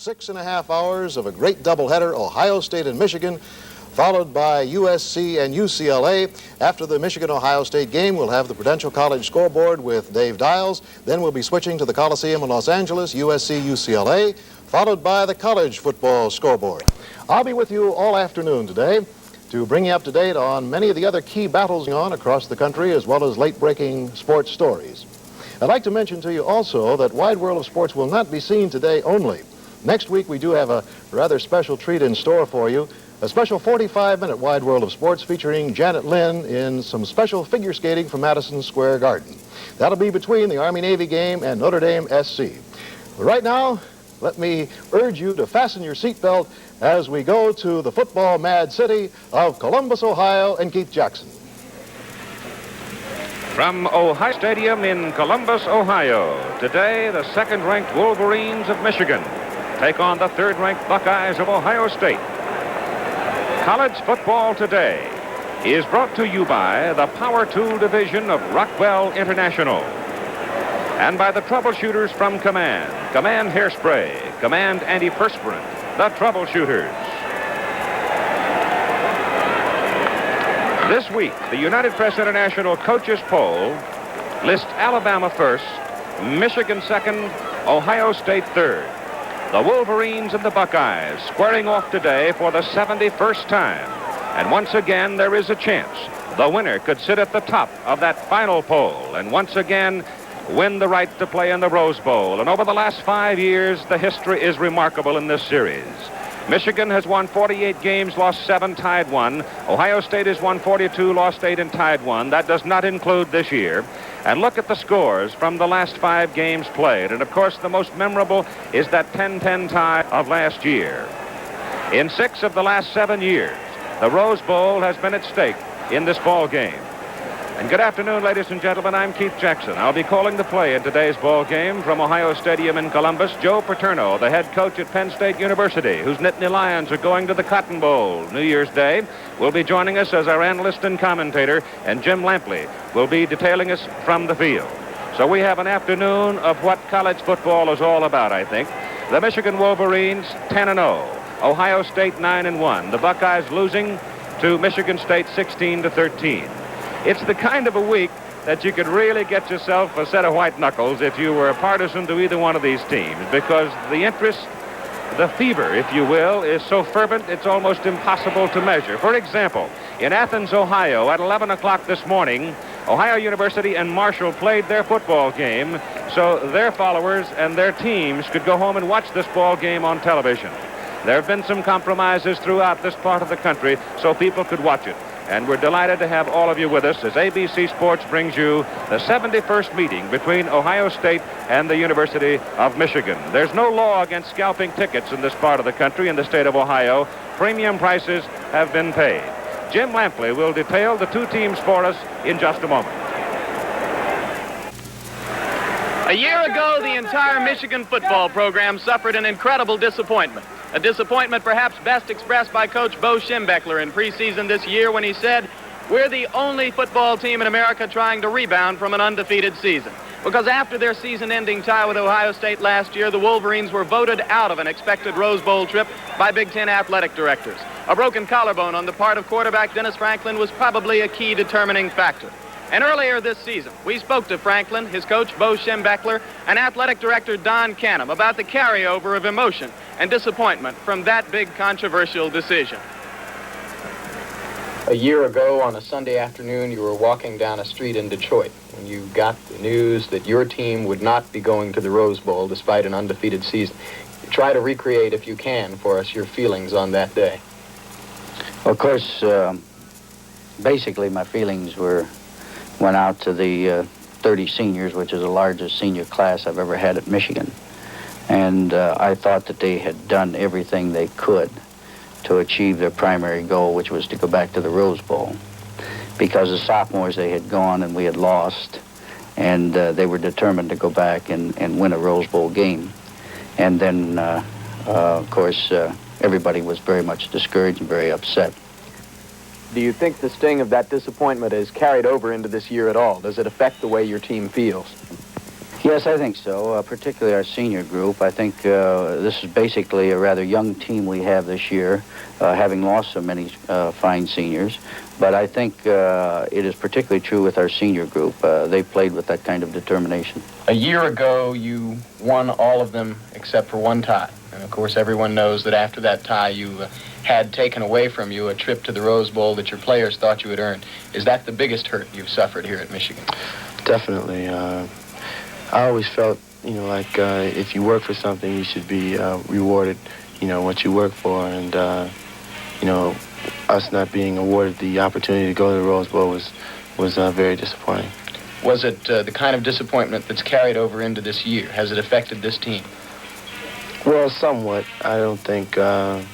6.5 hours of a great doubleheader, Ohio State and Michigan, followed by USC and UCLA. After the Michigan-Ohio State game, we'll have the Prudential College scoreboard with Dave Dials. Then we'll be switching to the Coliseum in Los Angeles, USC-UCLA, followed by the college football scoreboard. I'll be with you all afternoon today to bring you up to date on many of the other key battles going on across the country, as well as late-breaking sports stories. I'd like to mention to you also that Wide World of Sports will not be seen today only. Next week we do have a rather special treat in store for you, a special 45-minute Wide World of Sports featuring Janet Lynn in some special figure skating from Madison Square Garden. That'll be between the Army-Navy game and Notre Dame SC. But right now, let me urge you to fasten your seatbelt as we go to the football-mad city of Columbus, Ohio, and Keith Jackson. From Ohio Stadium in Columbus, Ohio, today the second-ranked Wolverines of Michigan take on the third-ranked Buckeyes of Ohio State. College football today is brought to you by the Power Tool Division of Rockwell International and by the troubleshooters from Command Hairspray, Command Antiperspirant, the troubleshooters. This week, the United Press International Coaches Poll lists Alabama first, Michigan second, Ohio State third. The Wolverines and the Buckeyes squaring off today for the 71st time. And once again, there is a chance the winner could sit at the top of that final poll and once again win the right to play in the Rose Bowl. And over the last 5 years, the history is remarkable in this series. Michigan has won 48 games, lost 7, tied 1. Ohio State has won 42, lost 8, and tied 1. That does not include this year. And look at the scores from the last 5 games played. And, of course, the most memorable is that 10-10 tie of last year. In 6 of the last 7 years, the Rose Bowl has been at stake in this ball game. And good afternoon, ladies and gentlemen. I'm Keith Jackson. I'll be calling the play in today's ball game from Ohio Stadium in Columbus. Joe Paterno, the head coach at Penn State University, whose Nittany Lions are going to the Cotton Bowl New Year's Day, will be joining us as our analyst and commentator, and Jim Lampley will be detailing us from the field. So we have an afternoon of what college football is all about, I think. The Michigan Wolverines 10-0, Ohio State 9-1. The Buckeyes losing to Michigan State 16-13. It's the kind of a week that you could really get yourself a set of white knuckles if you were a partisan to either one of these teams, because the interest, the fever, if you will, is so fervent it's almost impossible to measure. For example, in Athens, Ohio, at 11 o'clock this morning, Ohio University and Marshall played their football game so their followers and their teams could go home and watch this ball game on television. There have been some compromises throughout this part of the country so people could watch it. And we're delighted to have all of you with us as ABC Sports brings you the 71st meeting between Ohio State and the University of Michigan. There's no law against scalping tickets in this part of the country, in the state of Ohio. Premium prices have been paid. Jim Lampley will detail the two teams for us in just a moment. A year ago, the entire Michigan football program suffered an incredible disappointment. A disappointment perhaps best expressed by Coach Bo Schembechler in preseason this year when he said, "We're the only football team in America trying to rebound from an undefeated season." Because after their season-ending tie with Ohio State last year, the Wolverines were voted out of an expected Rose Bowl trip by Big Ten athletic directors. A broken collarbone on the part of quarterback Dennis Franklin was probably a key determining factor. And earlier this season, we spoke to Franklin, his coach Bo Schembechler, and athletic director Don Canham about the carryover of emotion and disappointment from that big controversial decision. A year ago on a Sunday afternoon, you were walking down a street in Detroit when you got the news that your team would not be going to the Rose Bowl despite an undefeated season. Try to recreate, if you can, for us your feelings on that day. Of course, basically my feelings went out to the 30 seniors, which is the largest senior class I've ever had at Michigan. And I thought that they had done everything they could to achieve their primary goal, which was to go back to the Rose Bowl. Because the sophomores, they had gone and we had lost, and they were determined to go back and win a Rose Bowl game. And then, of course, everybody was very much discouraged and very upset. Do you think the sting of that disappointment is carried over into this year at all? Does it affect the way your team feels? Yes, I think so, particularly our senior group. I think this is basically a rather young team we have this year, having lost so many fine seniors. But I think it is particularly true with our senior group. They played with that kind of determination. A year ago, you won all of them except for one tie. And, of course, everyone knows that after that tie, you had taken away from you a trip to the Rose Bowl that your players thought you had earned. Is that the biggest hurt you've suffered here at Michigan? Definitely. I always felt, like if you work for something, you should be rewarded, what you work for. And, us not being awarded the opportunity to go to the Rose Bowl was very disappointing. Was it the kind of disappointment that's carried over into this year? Has it affected this team? Well, somewhat. I don't think, I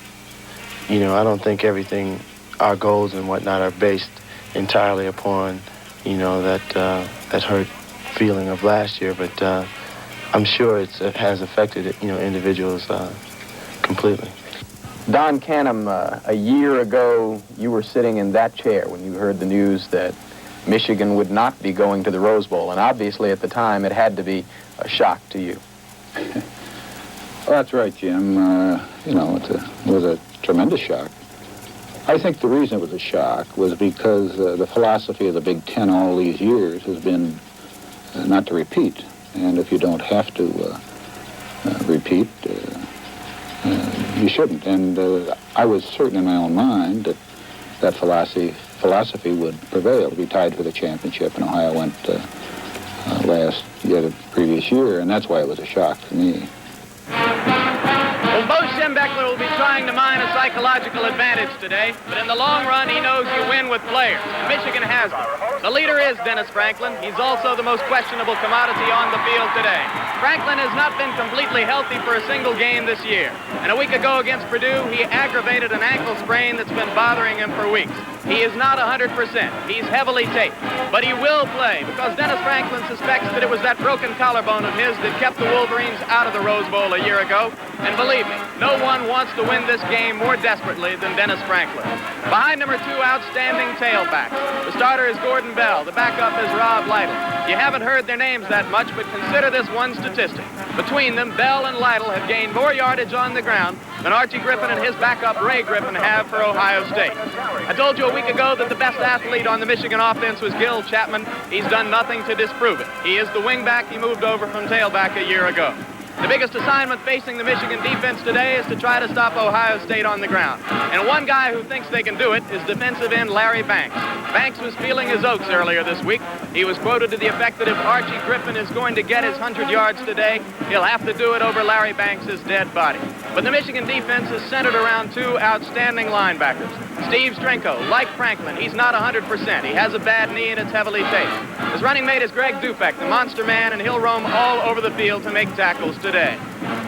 don't think everything, our goals and whatnot are based entirely upon, that hurt feeling of last year, but I'm sure it has affected, individuals completely. Don Canham, a year ago, you were sitting in that chair when you heard the news that Michigan would not be going to the Rose Bowl, and obviously at the time it had to be a shock to you. Well, that's right, Jim. It was a tremendous shock. I think the reason it was a shock was because the philosophy of the Big Ten all these years has been not to repeat. And if you don't have to repeat, you shouldn't. And I was certain in my own mind that that philosophy would prevail, to be tied for the championship. And Ohio went the previous year, and that's why it was a shock to me. Well, Bo Schembechler will be trying to mine a psychological advantage today, but in the long run, he knows you win with players, and Michigan has them. The leader is Dennis Franklin. He's also the most questionable commodity on the field today. Franklin has not been completely healthy for a single game this year, and a week ago against Purdue, he aggravated an ankle sprain that's been bothering him for weeks. He is not 100%. He's heavily taped, but he will play because Dennis Franklin suspects that it was that broken collarbone of his that kept the Wolverines out of the Rose Bowl a year ago. And believe me, no one wants to win this game more desperately than Dennis Franklin. Behind him are two outstanding tailbacks. The starter is Gordon Bell. The backup is Rob Lytle. You haven't heard their names that much, but consider this one statistic. Between them, Bell and Lytle have gained more yardage on the ground than Archie Griffin and his backup, Ray Griffin, have for Ohio State. I told you a week ago that the best athlete on the Michigan offense was Gil Chapman. He's done nothing to disprove it. He is the wingback he moved over from tailback a year ago. The biggest assignment facing the Michigan defense today is to try to stop Ohio State on the ground. And one guy who thinks they can do it is defensive end Larry Banks. Banks was feeling his oats earlier this week. He was quoted to the effect that if Archie Griffin is going to get his 100 yards today, he'll have to do it over Larry Banks' dead body. But the Michigan defense is centered around two outstanding linebackers. Steve Strenko, like Franklin, he's not 100%. He has a bad knee and it's heavily taped. His running mate is Greg Dufek, the monster man, and he'll roam all over the field to make tackles today.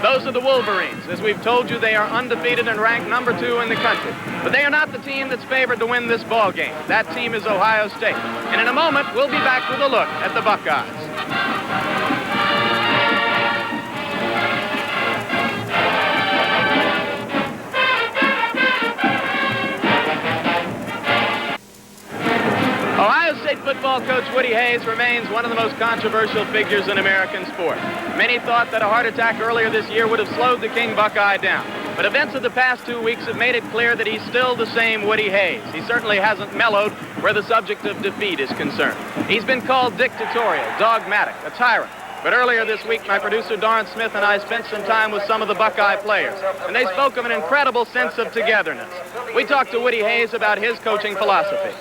Those are the Wolverines. As we've told you, they are undefeated and ranked number 2 in the country. But they are not the team that's favored to win this ball game. That team is Ohio State. And in a moment, we'll be back with a look at the Buckeyes. Ohio State football coach Woody Hayes remains one of the most controversial figures in American sport. Many thought that a heart attack earlier this year would have slowed the King Buckeye down. But events of the past 2 weeks have made it clear that he's still the same Woody Hayes. He certainly hasn't mellowed where the subject of defeat is concerned. He's been called dictatorial, dogmatic, a tyrant. But earlier this week, my producer Darren Smith and I spent some time with some of the Buckeye players, and they spoke of an incredible sense of togetherness. We talked to Woody Hayes about his coaching philosophy.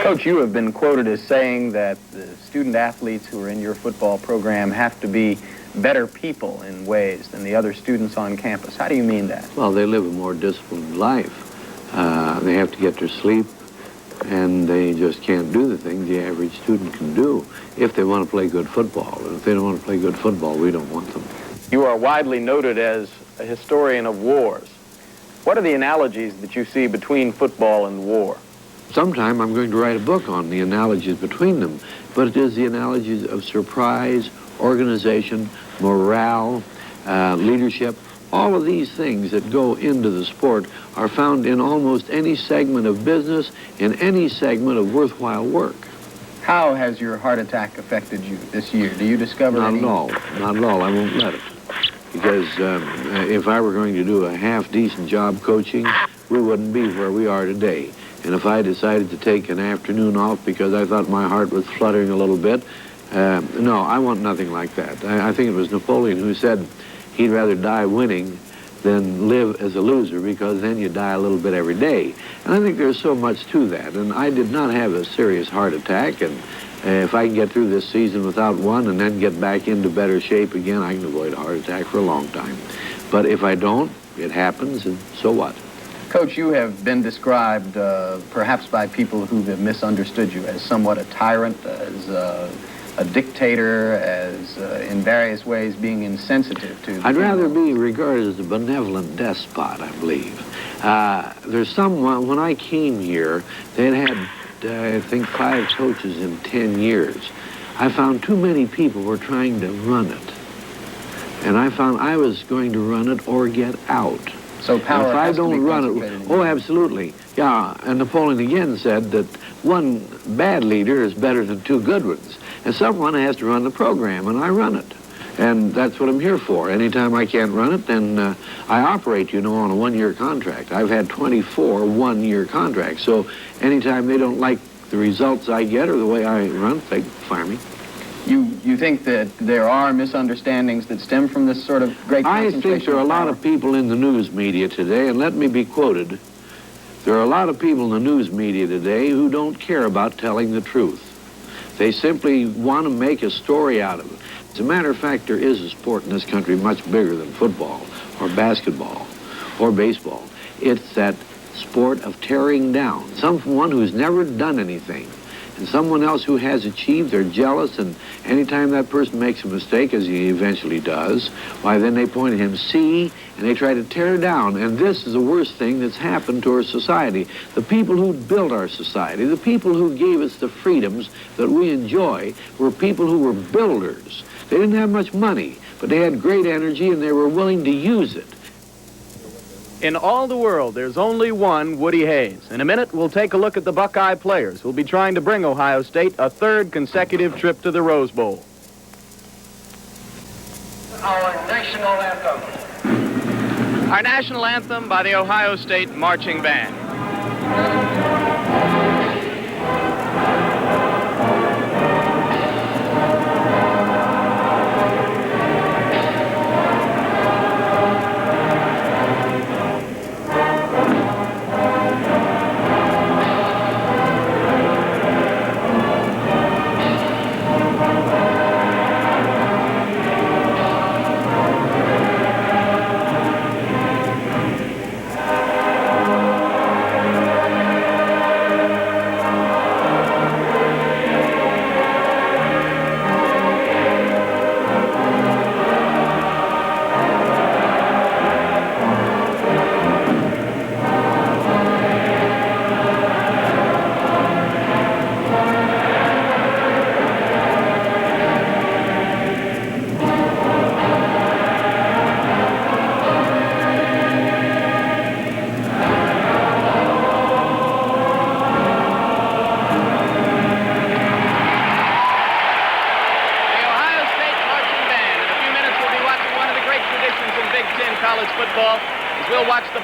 Coach, you have been quoted as saying that the student athletes who are in your football program have to be better people in ways than the other students on campus. How do you mean that? Well, they live a more disciplined life. They have to get their sleep, and they just can't do the things the average student can do if they want to play good football. And if they don't want to play good football, we don't want them. You are widely noted as a historian of wars. What are the analogies that you see between football and war? Sometime I'm going to write a book on the analogies between them, but it is the analogies of surprise, organization, morale, leadership. All of these things that go into the sport are found in almost any segment of business, in any segment of worthwhile work. How has your heart attack affected you this year? Do you discover Not any? at all. Not at all. I won't let it. Because if I were going to do a half-decent job coaching, we wouldn't be where we are today. And if I decided to take an afternoon off because I thought my heart was fluttering a little bit, no, I want nothing like that. I think it was Napoleon who said he'd rather die winning than live as a loser, because then you die a little bit every day. And I think there's so much to that. And I did not have a serious heart attack, and if I can get through this season without one and then get back into better shape again, I can avoid a heart attack for a long time. But if I don't, it happens, and so what? Coach, you have been described, perhaps by people who have misunderstood you, as somewhat a tyrant, as a dictator, as in various ways being insensitive to... I'd rather be regarded as a benevolent despot, I believe. There's someone, when I came here, they'd had, I think, 5 coaches in 10 years. I found too many people were trying to run it. And I found I was going to run it or get out. So power if I has to don't be run it, concentrated in oh, you. absolutely. Yeah, and Napoleon again said that one bad leader is better than 2 good ones. And someone has to run the program, and I run it. And that's what I'm here for. Anytime I can't run it, then I operate, you know, on a 1-year contract. I've had 24 1-year contracts. So anytime they don't like the results I get or the way I run, they fire me. You think that there are misunderstandings that stem from this sort of great I concentration think there are a lot of people in the news media today, and let me be quoted, there are a lot of people in the news media today who don't care about telling the truth. They simply want to make a story out of it. As a matter of fact, there is a sport in this country much bigger than football or basketball or baseball. It's that sport of tearing down. Someone who's never done anything and someone else who has achieved, they're jealous, and anytime that person makes a mistake, as he eventually does, why, then they point at him, see, and they try to tear down. And this is the worst thing that's happened to our society. The people who built our society, the people who gave us the freedoms that we enjoy, were people who were builders. They didn't have much money, but they had great energy, and they were willing to use it. In all the world, there's only one Woody Hayes. In a minute, we'll take a look at the Buckeye players who'll be trying to bring Ohio State a 3rd consecutive trip to the Rose Bowl. Our national anthem. Our national anthem by the Ohio State Marching Band.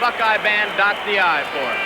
Buckeye Band dot the I for us.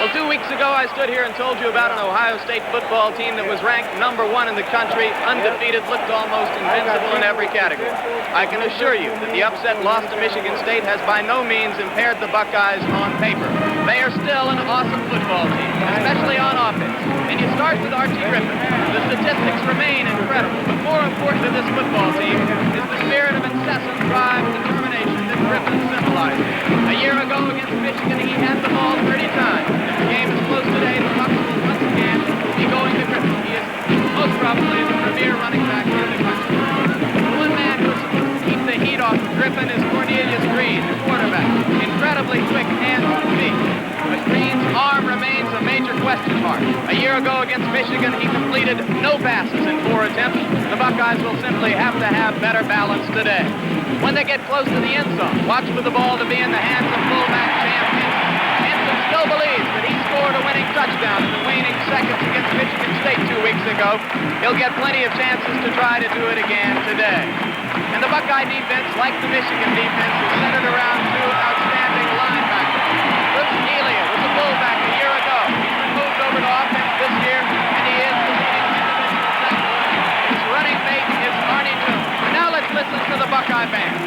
Well, 2 weeks ago, I stood here and told you about an Ohio State football team that was ranked #1 in the country, undefeated, looked almost invincible in every category. I can assure you that the upset loss to Michigan State has by no means impaired the Buckeyes on paper. They are still an awesome football team, especially on offense. And you start with Archie Griffin. The statistics remain incredible, but more important to this football team is the spirit of incessant drive and determination that Griffin symbolizes. A year ago against Michigan, he had the ball 30 times. If the game is close today, the Bucs will once again be going to Griffin. He is most probably the premier running back in the country. The one man who is supposed to keep the heat off of Griffin is Cornelius Greene, the quarterback. Incredibly quick hands and feet. But Greene's arm remains a major question mark. A year ago against Michigan, he completed no passes in 4 attempts. The Buckeyes will simply have to have better balance today. When they get close to the end zone, watch for the ball to be in the hands of fullback Champ Henson. Henson still believes that he scored a winning touchdown in the waning seconds against Michigan State 2 weeks ago. ago. He'll get plenty of chances to try to do it again today. And the Buckeye defense, like the Michigan defense, is centered around two outstanding linebackers. Bruce Elia was a fullback a year ago. He's been moved over to offense this year, and he is the leading individual tackler. His running mate is Arnie Toon. Now let's listen to the Buckeye band.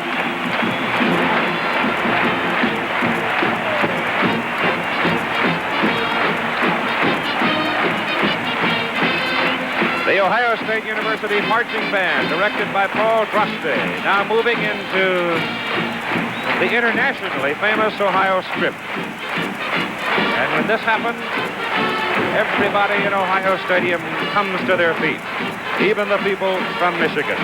The Ohio State University Marching Band, directed by Paul Droste, now moving into the internationally famous Ohio Strip. And when this happens, everybody in Ohio Stadium comes to their feet, even the people from Michigan.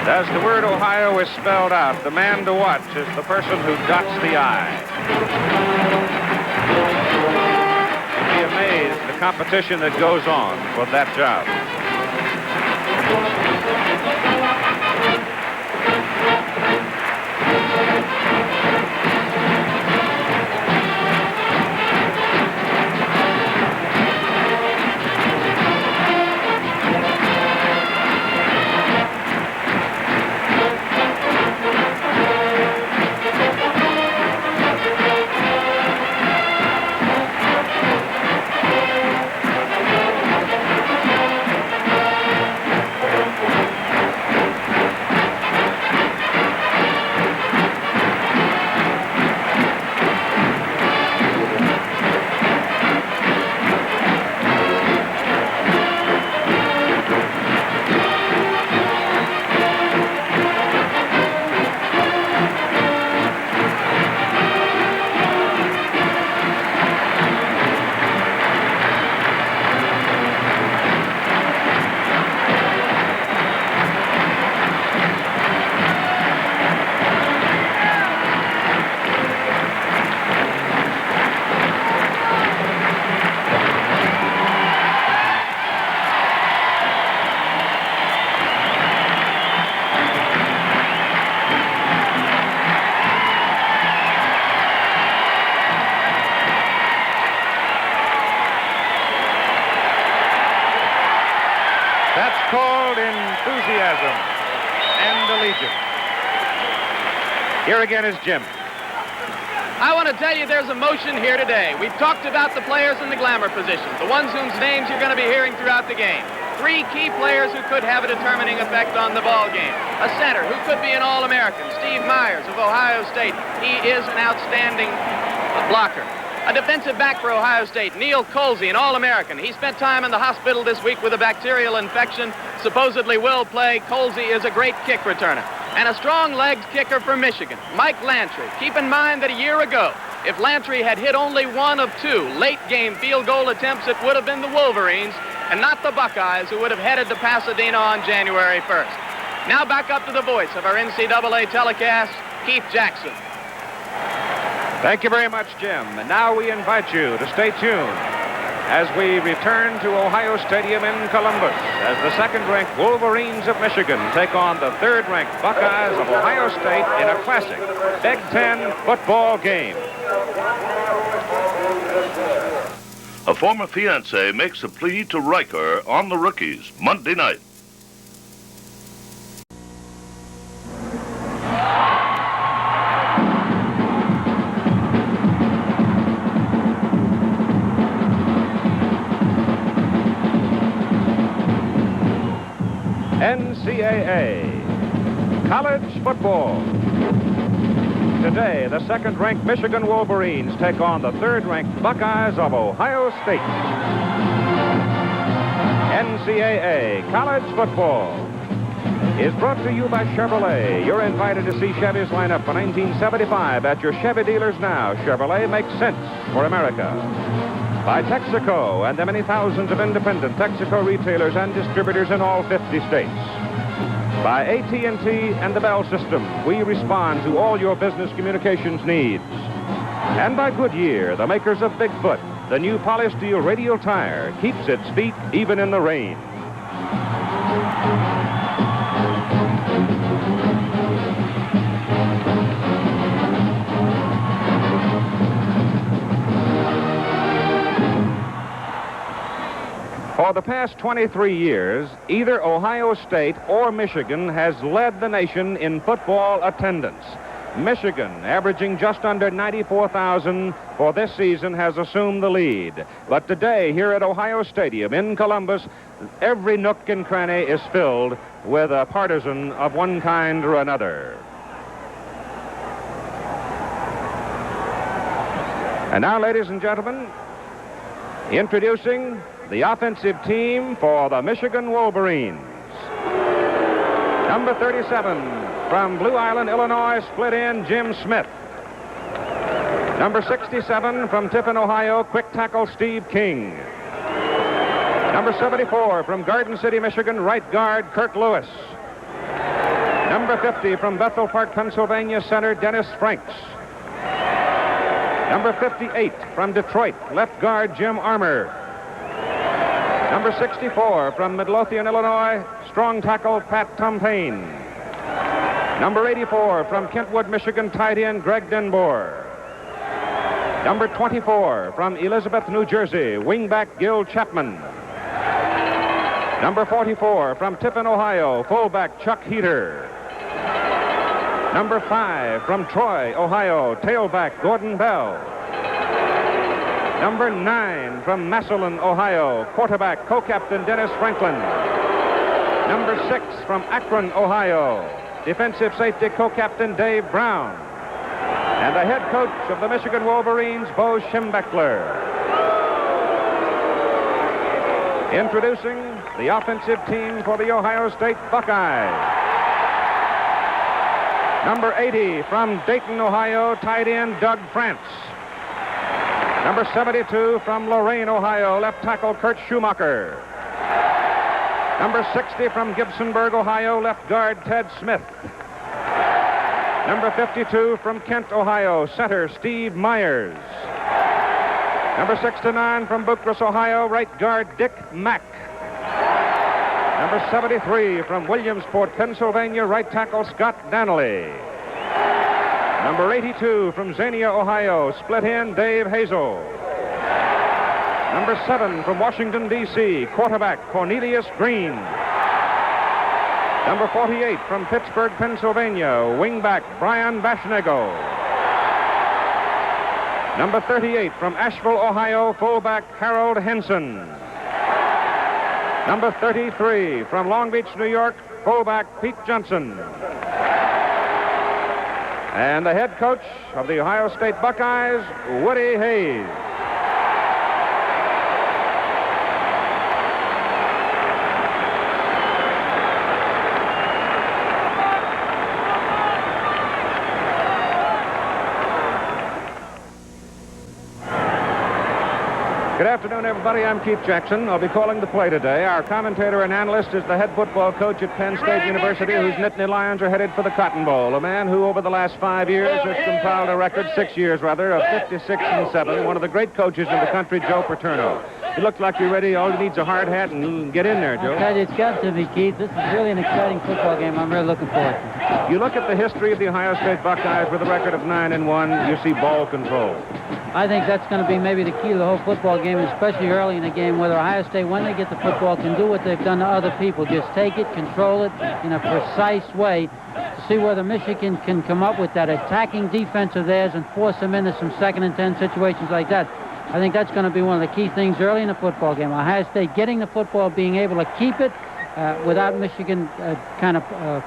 As the word Ohio is spelled out, the man to watch is the person who dots the I. You'd be amazed at the competition that goes on for that job. Enthusiasm and allegiance. Here again is Jim. I want to tell you there's emotion here today. We've talked about the players in the glamour positions, the ones whose names you're going to be hearing throughout the game. Three key players who could have a determining effect on the ball game. A center who could be an All-American, Steve Myers of Ohio State. He is an outstanding blocker. A defensive back for Ohio State, Neil Colsey, an All-American. He spent time in the hospital this week with a bacterial infection. Supposedly will play. Colsey is a great kick returner. And a strong-legged kicker for Michigan, Mike Lantry. Keep in mind that a year ago, if Lantry had hit only one of two late-game field goal attempts, it would have been the Wolverines and not the Buckeyes, who would have headed to Pasadena on January 1st. Now back up to the voice of our NCAA telecast, Keith Jackson. Thank you very much, Jim. And now we invite you to stay tuned as we return to Ohio Stadium in Columbus as the second-ranked Wolverines of Michigan take on the third-ranked Buckeyes of Ohio State in a classic Big Ten football game. A former fiancé makes a plea to Riker on the Rookies Monday night. NCAA college football. Today, the second-ranked Michigan Wolverines take on the third-ranked Buckeyes of Ohio State. NCAA college football is brought to you by Chevrolet. You're invited to see Chevy's lineup for 1975 at your Chevy dealers now. Chevrolet makes sense for America. By Texaco and the many thousands of independent Texaco retailers and distributors in all 50 states. By AT&T and the Bell system, we respond to all your business communications needs. And by Goodyear, the makers of Bigfoot, the new polysteel radial tire keeps its feet even in the rain. For the past 23 years, either Ohio State or Michigan has led the nation in football attendance. Michigan, averaging just under 94,000 for this season, has assumed the lead. But today, here at Ohio Stadium in Columbus, every nook and cranny is filled with a partisan of one kind or another. And now, ladies and gentlemen, introducing the offensive team for the Michigan Wolverines. Number 37, from Blue Island, Illinois, split in, Jim Smith. Number 67, from Tiffin, Ohio, quick tackle, Steve King. Number 74, from Garden City, Michigan, right guard, Kirk Lewis. Number 50, from Bethel Park, Pennsylvania, center, Dennis Franks. Number 58, from Detroit, left guard, Jim Armour. Number 64, from Midlothian, Illinois, strong tackle, Pat Tompain. Number 84, from Kentwood, Michigan, tight end, Greg Denbour. Number 24, from Elizabeth, New Jersey, wingback, Gil Chapman. Number 44, from Tiffin, Ohio, fullback, Chuck Heater. Number 5, from Troy, Ohio, tailback, Gordon Bell. Number 9, from Massillon, Ohio, quarterback, co-captain, Dennis Franklin. Number 6, from Akron, Ohio, defensive safety, co-captain, Dave Brown. And the head coach of the Michigan Wolverines, Bo Schembechler. Introducing the offensive team for the Ohio State Buckeyes. Number 80, from Dayton, Ohio, tight end, Doug France. Number 72, from Lorain, Ohio, left tackle, Kurt Schumacher. Number 60, from Gibsonburg, Ohio, left guard, Ted Smith. Number 52, from Kent, Ohio, center, Steve Myers. Number 69, from Bucyrus, Ohio, right guard, Dick Mack. Number 73, from Williamsport, Pennsylvania, right tackle, Scott Dannelly. Number 82, from Xenia, Ohio, split end, Dave Hazel. Number 7, from Washington, D.C., quarterback, Cornelius Greene. Number 48, from Pittsburgh, Pennsylvania, wingback, Brian Bashnego. Number 38, from Asheville, Ohio, fullback, Harold Henson. Number 33, from Long Beach, New York, fullback, Pete Johnson. And the head coach of the Ohio State Buckeyes, Woody Hayes. Good afternoon, everybody. I'm Keith Jackson. I'll be calling the play today. Our commentator and analyst is the head football coach at Penn State University, whose Nittany Lions are headed for the Cotton Bowl. A man who, over the last 5 years, has compiled a record, 6 years rather, of 56-7. One of the great coaches in the country, Joe Paterno. You look like you're ready. All you need is a hard hat and get in there, Joe. I tell you, it's got to be, Keith. This is really an exciting football game. I'm really looking forward to it. You look at the history of the Ohio State Buckeyes with a record of 9-1. You see ball control. I think that's going to be maybe the key to the whole football game, especially early in the game, whether Ohio State, when they get the football, can do what they've done to other people. Just take it, control it in a precise way to see whether Michigan can come up with that attacking defense of theirs and force them into some 2nd and 10 situations like that. I think that's going to be one of the key things early in the football game. Ohio State getting the football, being able to keep it without Michigan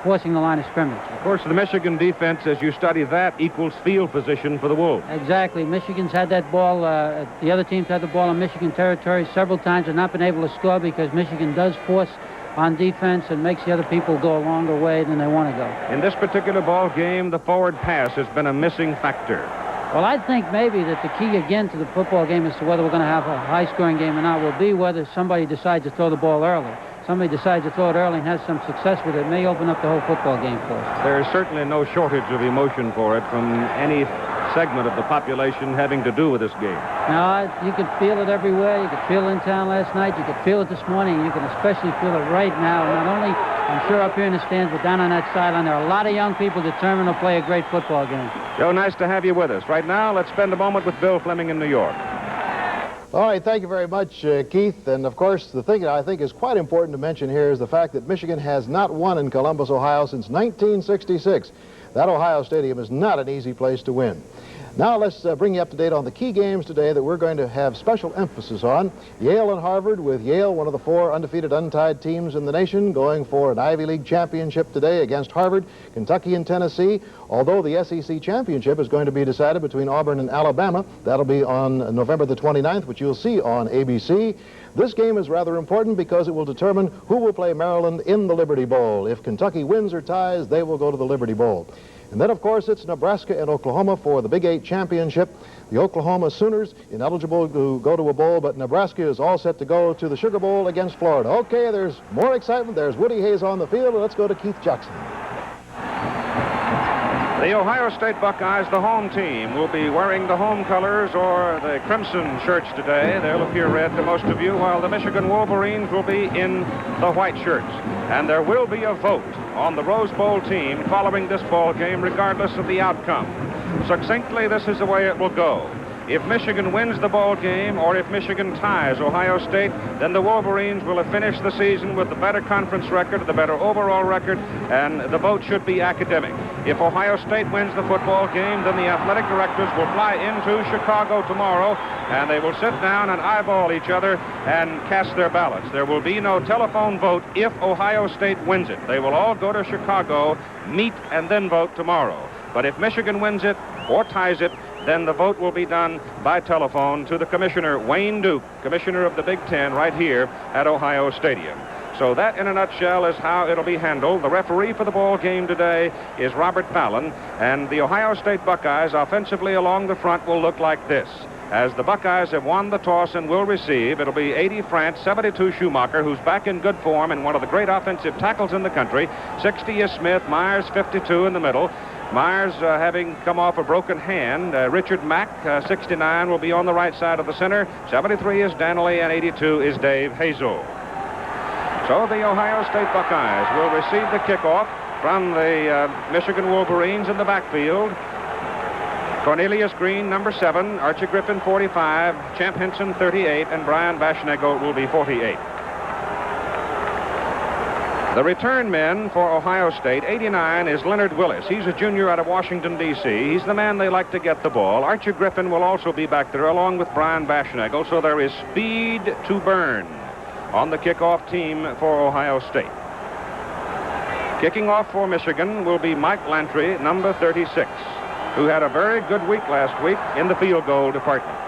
forcing the line of scrimmage. Of course, the Michigan defense, as you study that, equals field position for the Wolves. Exactly. Michigan's had that ball. The other teams had the ball in Michigan territory several times and not been able to score because Michigan does force on defense and makes the other people go a longer way than they want to go. In this particular ball game, the forward pass has been a missing factor. Well, I think maybe that the key again to the football game as to whether we're going to have a high-scoring game or not will be whether somebody decides to throw the ball early. somebody decides to throw it early and has some success with it, may open up the whole football game for us. There's certainly no shortage of emotion for it from any segment of the population having to do with this game. Now, you can feel it everywhere. You could feel it in town last night. You could feel it this morning. You can especially feel it right now. Not only, I'm sure, up here in the stands, but down on that sideline, there are a lot of young people determined to play a great football game. Joe, nice to have you with us. Right now, let's spend a moment with Bill Fleming in New York. All right, thank you very much, Keith. And, of course, the thing that I think is quite important to mention here is the fact that Michigan has not won in Columbus, Ohio since 1966. That Ohio Stadium is not an easy place to win. Now let's bring you up to date on the key games today that we're going to have special emphasis on. Yale and Harvard, with Yale, one of the 4 undefeated, untied teams in the nation, going for an Ivy League championship today against Harvard. Kentucky and Tennessee, although the SEC championship is going to be decided between Auburn and Alabama. That'll be on November the 29th, which you'll see on ABC. This game is rather important because it will determine who will play Maryland in the Liberty Bowl. If Kentucky wins or ties, they will go to the Liberty Bowl. And then, of course, it's Nebraska and Oklahoma for the Big 8 championship. The Oklahoma Sooners ineligible to go to a bowl, but Nebraska is all set to go to the Sugar Bowl against Florida. Okay, there's more excitement. There's Woody Hayes on the field, and let's go to Keith Jackson. The Ohio State Buckeyes, the home team, will be wearing the home colors or the crimson shirts today. They'll appear red to most of you, while the Michigan Wolverines will be in the white shirts. And there will be a vote on the Rose Bowl team following this ball game, regardless of the outcome. Succinctly, this is the way it will go. If Michigan wins the ball game, or if Michigan ties Ohio State, then the Wolverines will have finished the season with the better conference record, the better overall record, and the vote should be academic. If Ohio State wins the football game, then the athletic directors will fly into Chicago tomorrow, and they will sit down and eyeball each other and cast their ballots. There will be no telephone vote if Ohio State wins it. They will all go to Chicago, meet, and then vote tomorrow. But if Michigan wins it or ties it, then the vote will be done by telephone to the commissioner, Wayne Duke, commissioner of the Big Ten, right here at Ohio Stadium. So that, in a nutshell, is how it'll be handled. The referee for the ball game today is Robert Fallon, and the Ohio State Buckeyes offensively along the front will look like this. As the Buckeyes have won the toss and will receive, it'll be 80 France, 72 Schumacher, who's back in good form and one of the great offensive tackles in the country. 60 is Smith, Myers 52 in the middle. Myers having come off a broken hand. Richard Mack, 69, will be on the right side of the center. 73 is Danley, and 82 is Dave Hazel. So the Ohio State Buckeyes will receive the kickoff from the Michigan Wolverines in the backfield. Cornelius Greene, number 7, Archie Griffin, 45, Champ Henson, 38, and Brian Baschnagel will be 48. The return men for Ohio State, 89 is Leonard Willis. He's a junior out of Washington, D.C. He's the man they like to get the ball. Archie Griffin will also be back there along with Brian Baschnagel, so there is speed to burn on the kickoff team for Ohio State. Kicking off for Michigan will be Mike Lantry, number 36, who had a very good week last week in the field goal department.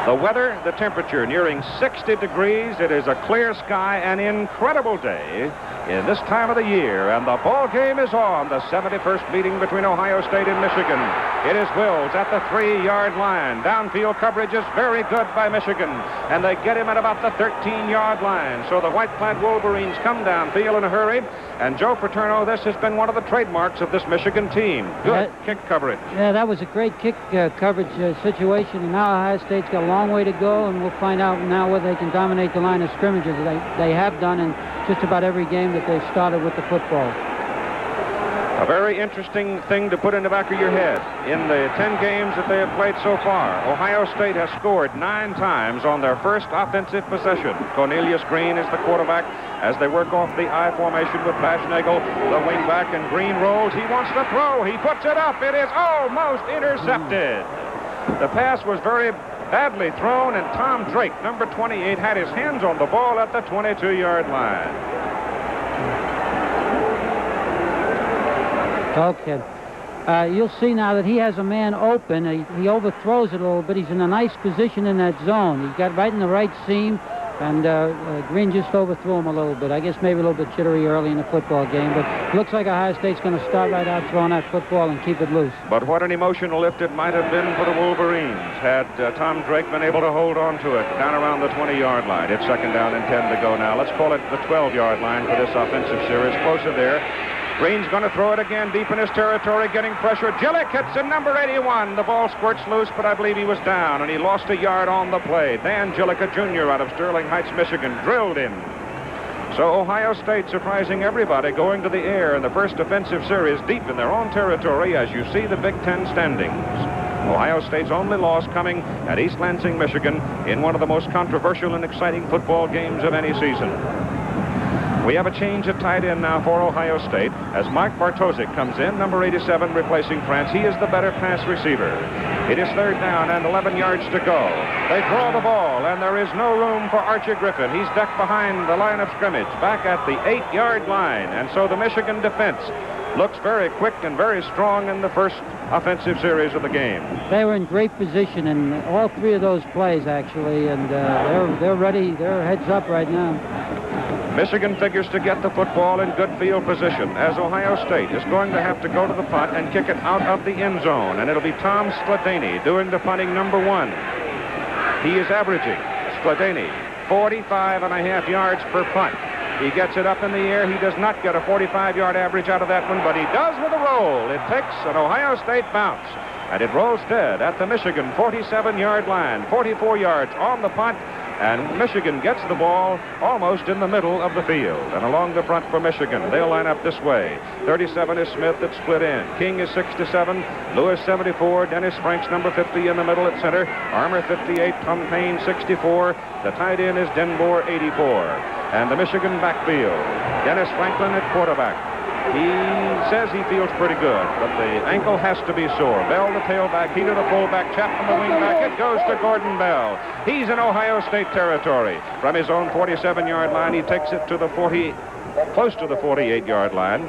The weather, the temperature nearing 60 degrees. It is a clear sky, an incredible day in this time of the year, and the ball game is on. The 71st meeting between Ohio State and Michigan. It is Wills at the 3-yard line. Downfield coverage is very good by Michigan, and they get him at about the 13-yard line. So the White Plant Wolverines come downfield in a hurry, and Joe Paterno, this has been one of the trademarks of this Michigan team. Good kick coverage. Yeah, that was a great kick coverage situation, and now Ohio State's got a long way to go, and we'll find out now whether they can dominate the line of scrimmages. They have done in just about every game that they've started with the football. A very interesting thing to put in the back of your head. In the 10 games that they have played so far, Ohio State has scored 9 times on their first offensive possession. Cornelius Greene is the quarterback as they work off the I formation with Baschnagel, the wingback, and Greene rolls. He wants to throw. He puts it up. It is almost intercepted. The pass was very badly thrown, and Tom Drake, number 28, had his hands on the ball at the 22-yard line. Okay. You'll see now that he has a man open. He overthrows it a little bit. He's in a nice position in that zone. He's got right in the right seam. And Greene just overthrew him a little bit. I guess maybe a little bit jittery early in the football game, but it looks like Ohio State's going to start right out throwing that football and keep it loose. But what an emotional lift it might have been for the Wolverines had Tom Drake been able to hold on to it down around the 20-yard line. It's 2nd down and 10 to go now. Let's call it the 12-yard line for this offensive series. Closer there. Greene's going to throw it again deep in his territory, getting pressure. Gillick hits in number 81. The ball squirts loose, but I believe he was down, and he lost a yard on the play. Dan Gillick, a junior out of Sterling Heights, Michigan, drilled in. So Ohio State surprising everybody, going to the air in the first offensive series deep in their own territory as you see the Big Ten standings. Ohio State's only loss coming at East Lansing, Michigan, in one of the most controversial and exciting football games of any season. We have a change at tight end now for Ohio State as Mike Bartosik comes in, number 87, replacing France. He is the better pass receiver. It is 3rd down and 11 yards to go. They throw the ball, and there is no room for Archie Griffin. He's ducked behind the line of scrimmage, back at the 8-yard line. And so the Michigan defense looks very quick and very strong in the first offensive series of the game. They were in great position in all 3 of those plays, actually, and they're ready. They're heads up right now. Michigan figures to get the football in good field position as Ohio State is going to have to go to the punt and kick it out of the end zone. And it'll be Tom Skladany doing the punting, number 1. He is averaging, Skladany, 45.5 yards per punt. He gets it up in the air. He does not get a 45-yard average out of that one, but he does with a roll. It takes an Ohio State bounce, and it rolls dead at the Michigan 47-yard line, 44 yards on the punt. And Michigan gets the ball almost in the middle of the field. And along the front for Michigan, they'll line up this way. 37 is Smith at split end. King is 67. Lewis 74. Dennis Franks number 50 in the middle at center. Armour 58. Tom Payne 64. The tight end is Denbour 84. And the Michigan backfield. Dennis Franklin at quarterback. He says he feels pretty good, but the ankle has to be sore. Bell, the tailback, Heater, the fullback, Chapman, the wingback. It goes to Gordon Bell. He's in Ohio State territory. From his own 47-yard line, he takes it to the close to the 48-yard line.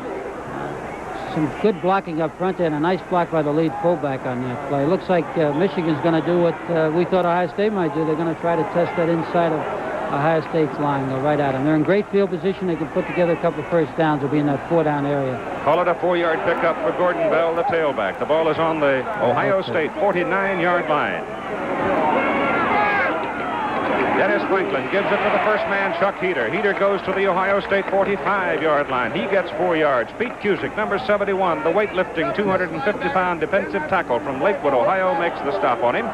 Some good blocking up front there, and a nice block by the lead fullback on that play. Looks like Michigan's going to do what we thought Ohio State might do. They're going to try to test that inside of Ohio State's line. Go right at them. They're in great field position. They can put together a couple of first downs. They'll be in that 4-down area. Call it a 4-yard pickup for Gordon Bell, the tailback. The ball is on the Ohio State 49-yard line. Dennis Franklin gives it to the first man, Chuck Heater. Heater goes to the Ohio State 45-yard line. He gets 4 yards. Pete Cusick, number 71, the weightlifting 250-pound defensive tackle from Lakewood, Ohio, makes the stop on him.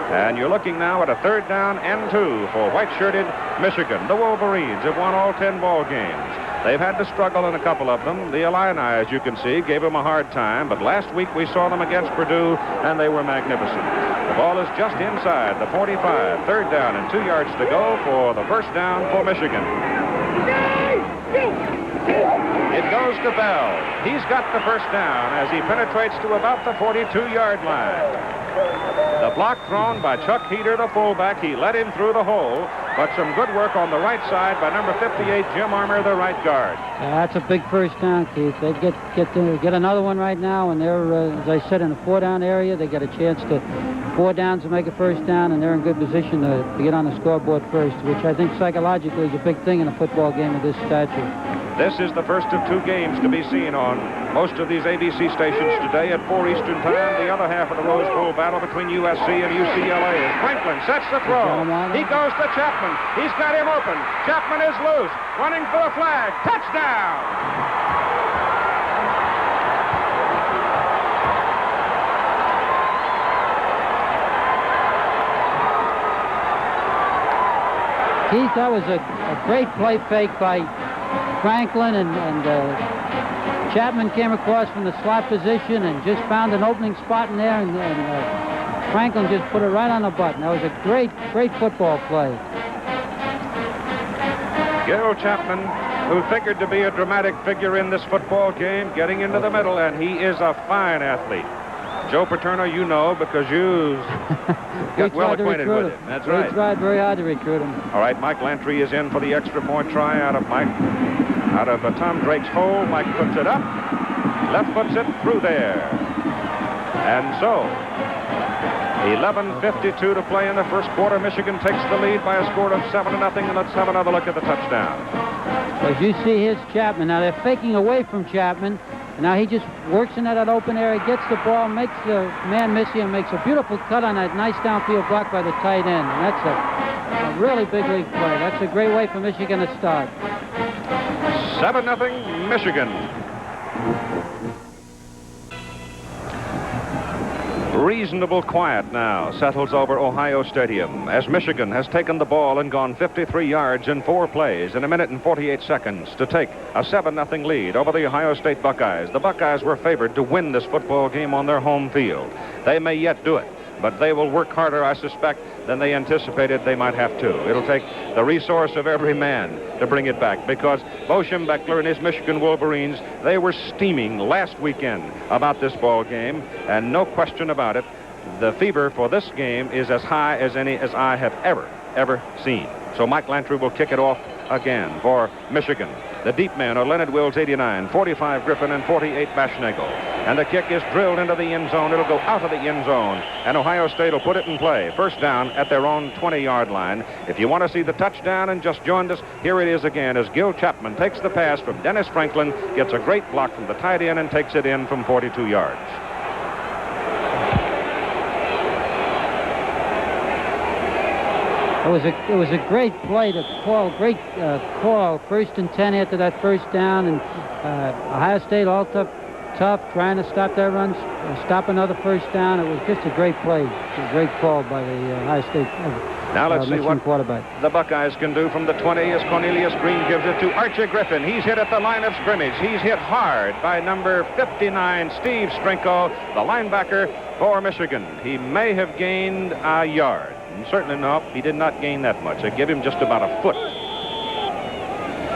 And you're looking now at a 3rd down and 2 for white-shirted Michigan. The Wolverines have won all 10 ball games. They've had to struggle in a couple of them. The Illini, as you can see, gave them a hard time, but last week we saw them against Purdue, and they were magnificent. The ball is just inside the 45, 3rd down and 2 yards to go for the first down for Michigan. It goes to Bell. He's got the first down as he penetrates to about the 42-yard line. The block thrown by Chuck Heater, the fullback. He led him through the hole, but some good work on the right side by number 58, Jim Armour, the right guard. That's a big first down, Keith. They get another one right now, and they're, as I said, in the 4-down area. They get a chance to 4 downs to make a first down, and they're in good position to get on the scoreboard first, which I think psychologically is a big thing in a football game of this stature. This is the first of 2 games to be seen on most of these ABC stations today at 4 Eastern Time. The other half of the Rose Bowl battle between USC and UCLA. Franklin sets the throw. He goes to Chapman. He's got him open. Chapman is loose. Running for the flag. Touchdown! Keith, that was a great play fake by Franklin, and Chapman came across from the slot position and just found an opening spot in there, and Franklin just put it right on the button. That was a great football play. Gil Chapman, who figured to be a dramatic figure in this football game, getting into the middle, and he is a fine athlete. Joe Paterno, you know, because you got well acquainted with him. That's right. We tried very hard to recruit him. All right, Mike Lantry is in for the extra point try out of Tom Drake's hole. Mike puts it up, left foots it through there. And so 11:52 to play in the first quarter. Michigan takes the lead by a score of 7-0, and let's have another look at the touchdown. As you see, here's Chapman. Now they're faking away from Chapman. And now he just works into that open area, gets the ball, makes the man miss him, makes a beautiful cut on that nice downfield block by the tight end. And that's a really big league play. That's a great way for Michigan to start. 7-0 Michigan. Reasonable quiet now settles over Ohio Stadium as Michigan has taken the ball and gone 53 yards in 4 plays in 1 minute and 48 seconds to take a 7-0 lead over the Ohio State Buckeyes. The Buckeyes were favored to win this football game on their home field. They may yet do it, but they will work harder, I suspect, than they anticipated they might have to. It'll take the resource of every man to bring it back, because Bo Schembechler and his Michigan Wolverines, they were steaming last weekend about this ball game, and no question about it, the fever for this game is as high as any as I have ever seen. So Mike Lantry will kick it off again for Michigan. The deep men are Leonard Wills, 89, 45 Griffin, and 48 Baschnagel. And the kick is drilled into the end zone. It'll go out of the end zone, and Ohio State will put it in play. First down at their own 20-yard line. If you want to see the touchdown and just joined us, here it is again as Gil Chapman takes the pass from Dennis Franklin, gets a great block from the tight end, and takes it in from 42 yards. It was a great play to call, great call, 1st and 10 after that first down, and Ohio State all tough, trying to stop that run, stop another first down. It was just a great play, a great call by the Ohio State now let's see what quarterback. The Buckeyes can do from the 20 as Cornelius Greene gives it to Archie Griffin. He's hit at the line of scrimmage. He's hit hard by number 59, Steve Strinko, the linebacker for Michigan. He may have gained a yard. Certainly no, he did not gain that much. They give him just about a foot.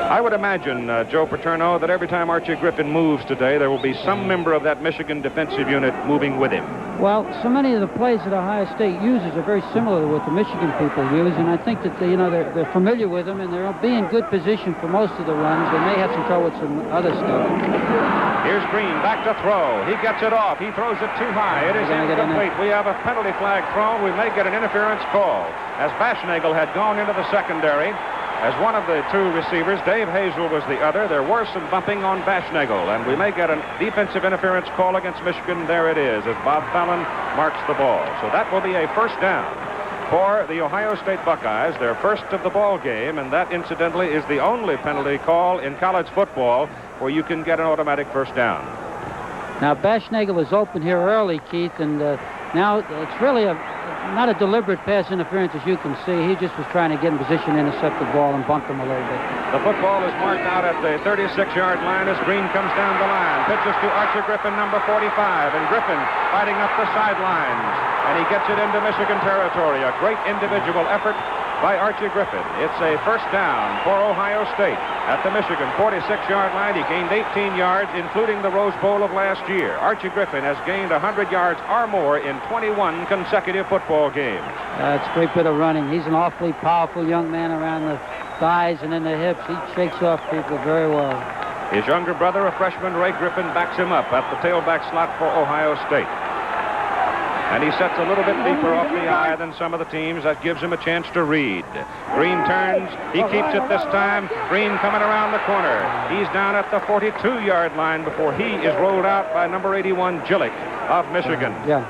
I would imagine, Joe Paterno, that every time Archie Griffin moves today, there will be some member of that Michigan defensive unit moving with him. Well, so many of the plays that Ohio State uses are very similar to what the Michigan people use, and I think that they're familiar with them, and they'll be in good position for most of the runs. They may have some trouble with some other stuff. Here's Greene back to throw. He gets it off. He throws it too high. It is incomplete. We have a penalty flag thrown. We may get an interference call, as Baschnagel had gone into the secondary as one of the 2 receivers. Dave Hazel was the other. There were some bumping on Baschnagel, and we may get a defensive interference call against Michigan. There it is, as Bob Fallon marks the ball. So that will be a first down for the Ohio State Buckeyes, their first of the ball game, and that, incidentally, is the only penalty call in college football where you can get an automatic first down. Now, Baschnagel was open here early, Keith, and now it's really not a deliberate pass interference, as you can see. He just was trying to get in position, intercept the ball, and bumped him a little bit. The football is marked out at the 36-yard line as Greene comes down the line. Pitches to Archie Griffin, number 45, and Griffin fighting up the sidelines. And he gets it into Michigan territory. A great individual effort by Archie Griffin. It's a first down for Ohio State at the Michigan 46-yard line. He gained 18 yards, including the Rose Bowl of last year. Archie Griffin has gained 100 yards or more in 21 consecutive football games. It's a great bit of running. He's an awfully powerful young man around the thighs and in the hips. He shakes off people very well. His younger brother, a freshman, Ray Griffin, backs him up at the tailback slot for Ohio State. And he sets a little bit deeper off the eye than some of the teams. That gives him a chance to read. Greene turns. He keeps it this time. Greene coming around the corner. He's down at the 42-yard line before he is rolled out by number 81, Gillick of Michigan. Yeah.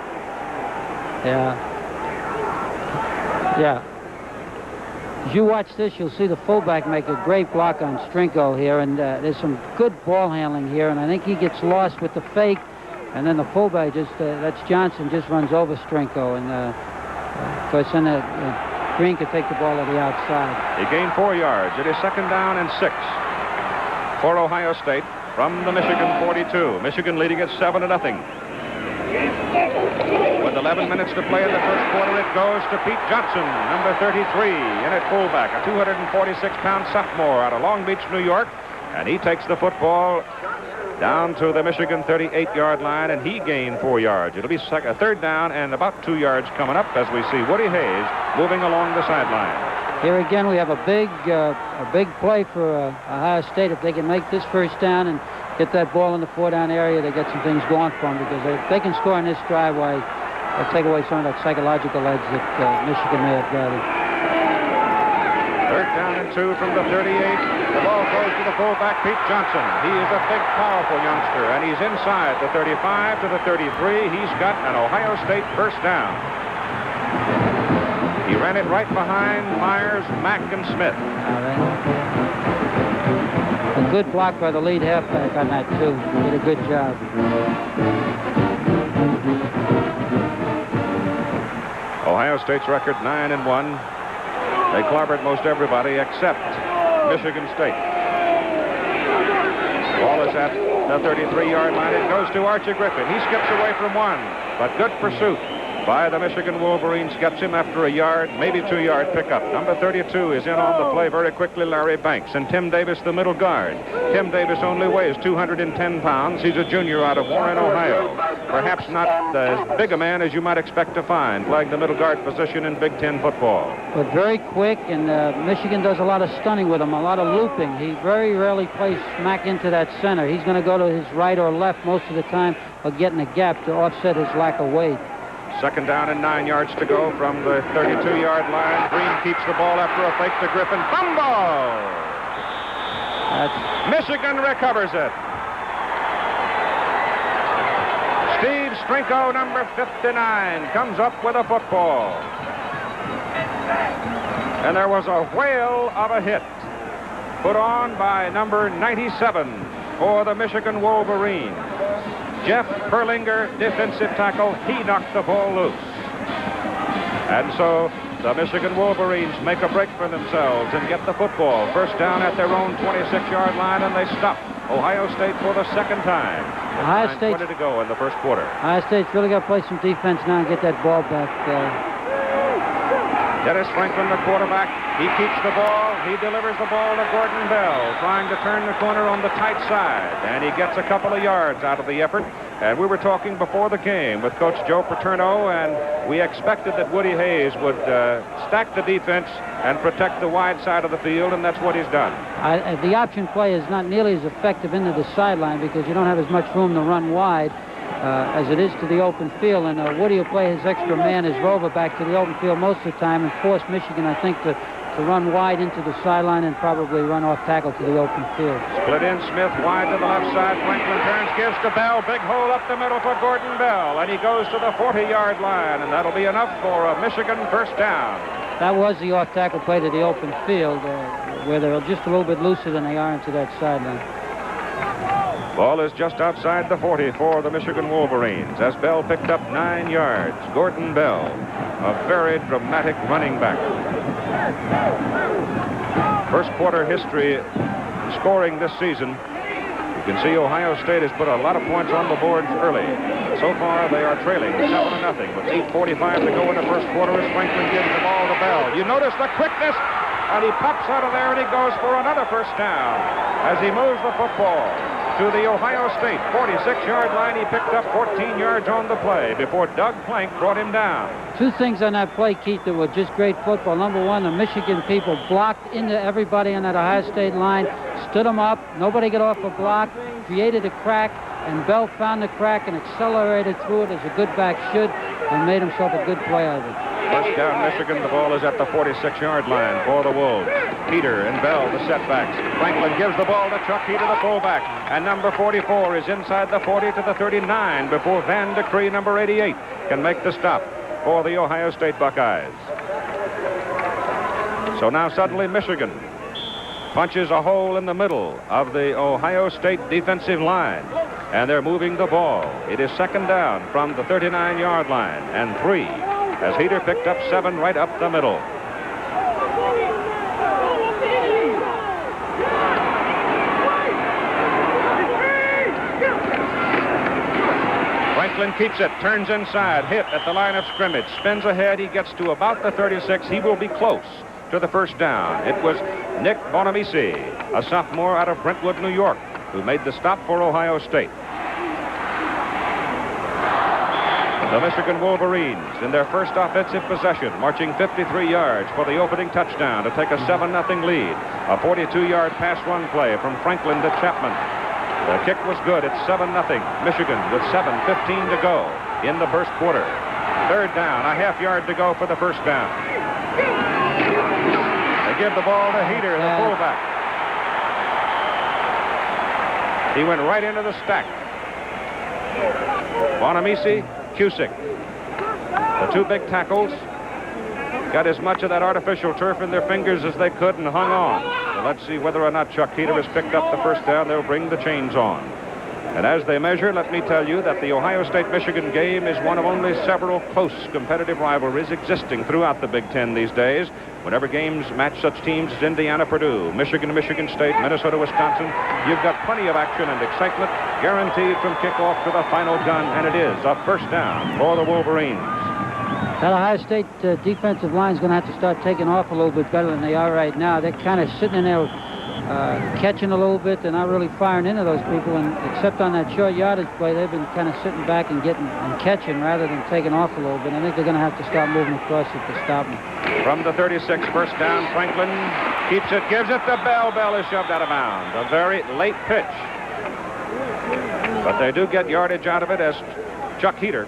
As you watch this, you'll see the fullback make a great block on Strinko here, and there's some good ball handling here, and I think he gets lost with the fake. And then the fullback that's Johnson, just runs over Strinko. And, of course, then Greene could take the ball to the outside. He gained 4 yards. It is second down and 6 for Ohio State from the Michigan 42. Michigan leading it 7-0. With 11 minutes to play in the first quarter, it goes to Pete Johnson, number 33, in at fullback, a 246-pound sophomore out of Long Beach, New York. And he takes the football down to the Michigan 38-yard line, and he gained 4 yards. It'll be a third down and about 2 yards coming up as we see Woody Hayes moving along the sideline. Here again, we have a big play for Ohio State. If they can make this first down and get that ball in the 4-down area, they get some things going for them, because if they can score on this drive, take away some of that psychological edge that Michigan may have gathered. Third down and 2 from the 38. The ball goes to the fullback, Pete Johnson. He is a big, powerful youngster, and he's inside the 35 to the 33. He's got an Ohio State first down. He ran it right behind Myers, Mack, and Smith. A good block by the lead halfback on that, too. Did a good job. Ohio State's record 9-1. They clobbered most everybody except Michigan State. Ball is at the 33-yard line. It goes to Archie Griffin. He skips away from one, but good pursuit by the Michigan Wolverines. Gets him after a yard, maybe 2-yard pickup. Number 32 is in on the play very quickly, Larry Banks, and Tim Davis, the middle guard. Tim Davis only weighs 210 pounds. He's a junior out of Warren, Ohio. Perhaps not as big a man as you might expect to find playing the middle guard position in Big Ten football. But very quick, and Michigan does a lot of stunning with him, a lot of looping. He very rarely plays smack into that center. He's going to go to his right or left most of the time, or get in a gap to offset his lack of weight. Second down and 9 yards to go from the 32-yard line. Greene keeps the ball after a fake to Griffin. Fumble! Michigan recovers it. Steve Strinko, number 59, comes up with a football. And there was a whale of a hit put on by number 97 for the Michigan Wolverines. Jeff Perlinger, defensive tackle, he knocked the ball loose. And so the Michigan Wolverines make a break for themselves and get the football. First down at their own 26-yard line, and they stop Ohio State for the second time. Ohio State 20 to go in the first quarter. Ohio State's really got to play some defense now and get that ball back. Dennis Franklin, the quarterback, he keeps the ball. He delivers the ball to Gordon Bell, trying to turn the corner on the tight side. And he gets a couple of yards out of the effort. And we were talking before the game with Coach Joe Paterno, and we expected that Woody Hayes would stack the defense and protect the wide side of the field, and that's what he's done. The option play is not nearly as effective into the sideline because you don't have as much room to run wide as it is to the open field, and Woody will play his extra man, his rover, back to the open field most of the time and force Michigan, I think, to run wide into the sideline and probably run off tackle to the open field. Split in, Smith wide to the left side. Franklin turns, gives to Bell. Big hole up the middle for Gordon Bell, and he goes to the 40-yard line, and that'll be enough for a Michigan first down. That was the off-tackle play to the open field, where they're just a little bit looser than they are into that sideline. Ball is just outside the 40 for the Michigan Wolverines as Bell picked up 9 yards. Gordon Bell, a very dramatic running back. First quarter history scoring this season. You can see Ohio State has put a lot of points on the board early. So far, they are trailing 7-0 with 8:45 to go in the first quarter as Franklin gives the ball to Bell. You notice the quickness, and he pops out of there and he goes for another first down as he moves the football to the Ohio State 46-yard line. He picked up 14 yards on the play before Doug Plank brought him down. Two things on that play, Keith, that were just great football. Number one, the Michigan people blocked into everybody on that Ohio State line, stood them up, nobody got off a block, created a crack, and Bell found the crack and accelerated through it as a good back should and made himself a good play out of it. First down, Michigan. The ball is at the 46-yard line for the Wolves. Peter and Bell, the setbacks. Franklin gives the ball to Chuck Heater, the fullback. And number 44 is inside the 40 to the 39 before Van de Cree, number 88, can make the stop for the Ohio State Buckeyes. So now suddenly Michigan punches a hole in the middle of the Ohio State defensive line. And they're moving the ball. It is second down from the 39-yard line and 3. As Heater picked up 7 right up the middle. Franklin keeps it, turns inside, hit at the line of scrimmage, spins ahead, he gets to about the 36. He will be close to the first down. It was Nick Bonamici, a sophomore out of Brentwood, New York, who made the stop for Ohio State. The Michigan Wolverines in their first offensive possession, marching 53 yards for the opening touchdown to take a 7-0 lead. A 42-yard pass run play from Franklin to Chapman. The kick was good. It's 7-0. Michigan with 7:15 to go in the first quarter. Third down, a half yard to go for the first down. They give the ball to Heater, the fullback. He went right into the stack. Bonamisi, Cusick. The two big tackles got as much of that artificial turf in their fingers as they could and hung on. So let's see whether or not Chuck Heater has picked up the first down. They'll bring the chains on. And as they measure, let me tell you that the Ohio State-Michigan game is one of only several close competitive rivalries existing throughout the Big Ten these days. Whenever games match such teams as Indiana, Purdue, Michigan, Michigan State, Minnesota, Wisconsin, you've got plenty of action and excitement guaranteed from kickoff to the final gun, and it is a first down for the Wolverines. That Ohio State defensive line is going to have to start taking off a little bit better than they are right now. They're kind of sitting in there catching a little bit. They're not really firing into those people, and except on that short yardage play, they've been kind of sitting back and getting and catching rather than taking off a little bit. I think they're going to have to start moving across it to stop them. From the 36, first down, Franklin keeps it, gives it to Bell. Bell is shoved out of bounds. A very late pitch. But they do get yardage out of it as Chuck Heater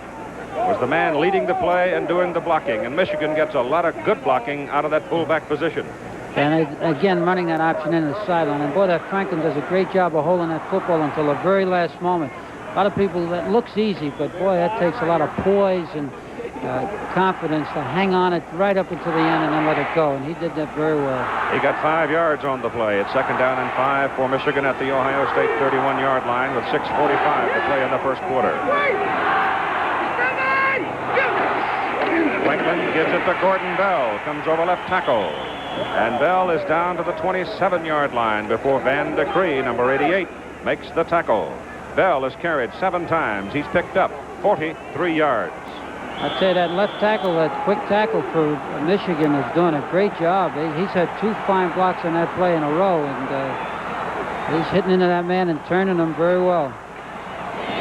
was the man leading the play and doing the blocking. And Michigan gets a lot of good blocking out of that fullback position. And again, running that option into the sideline. And boy, that Franklin does a great job of holding that football until the very last moment. A lot of people, that looks easy, but boy, that takes a lot of poise and confidence to hang on it right up until the end and then let it go. And he did that very well. He got 5 yards on the play. It's second down and 5 for Michigan at the Ohio State 31-yard line with 6:45 to play in the first quarter. Franklin gives it to Gordon Bell. Comes over left tackle. And Bell is down to the 27-yard line before Van de Cree, number 88, makes the tackle. Bell has carried 7 times. He's picked up 43 yards. I'd say that left tackle, that quick tackle for Michigan is doing a great job. He's had 2 fine blocks on that play in a row, and he's hitting into that man and turning him very well.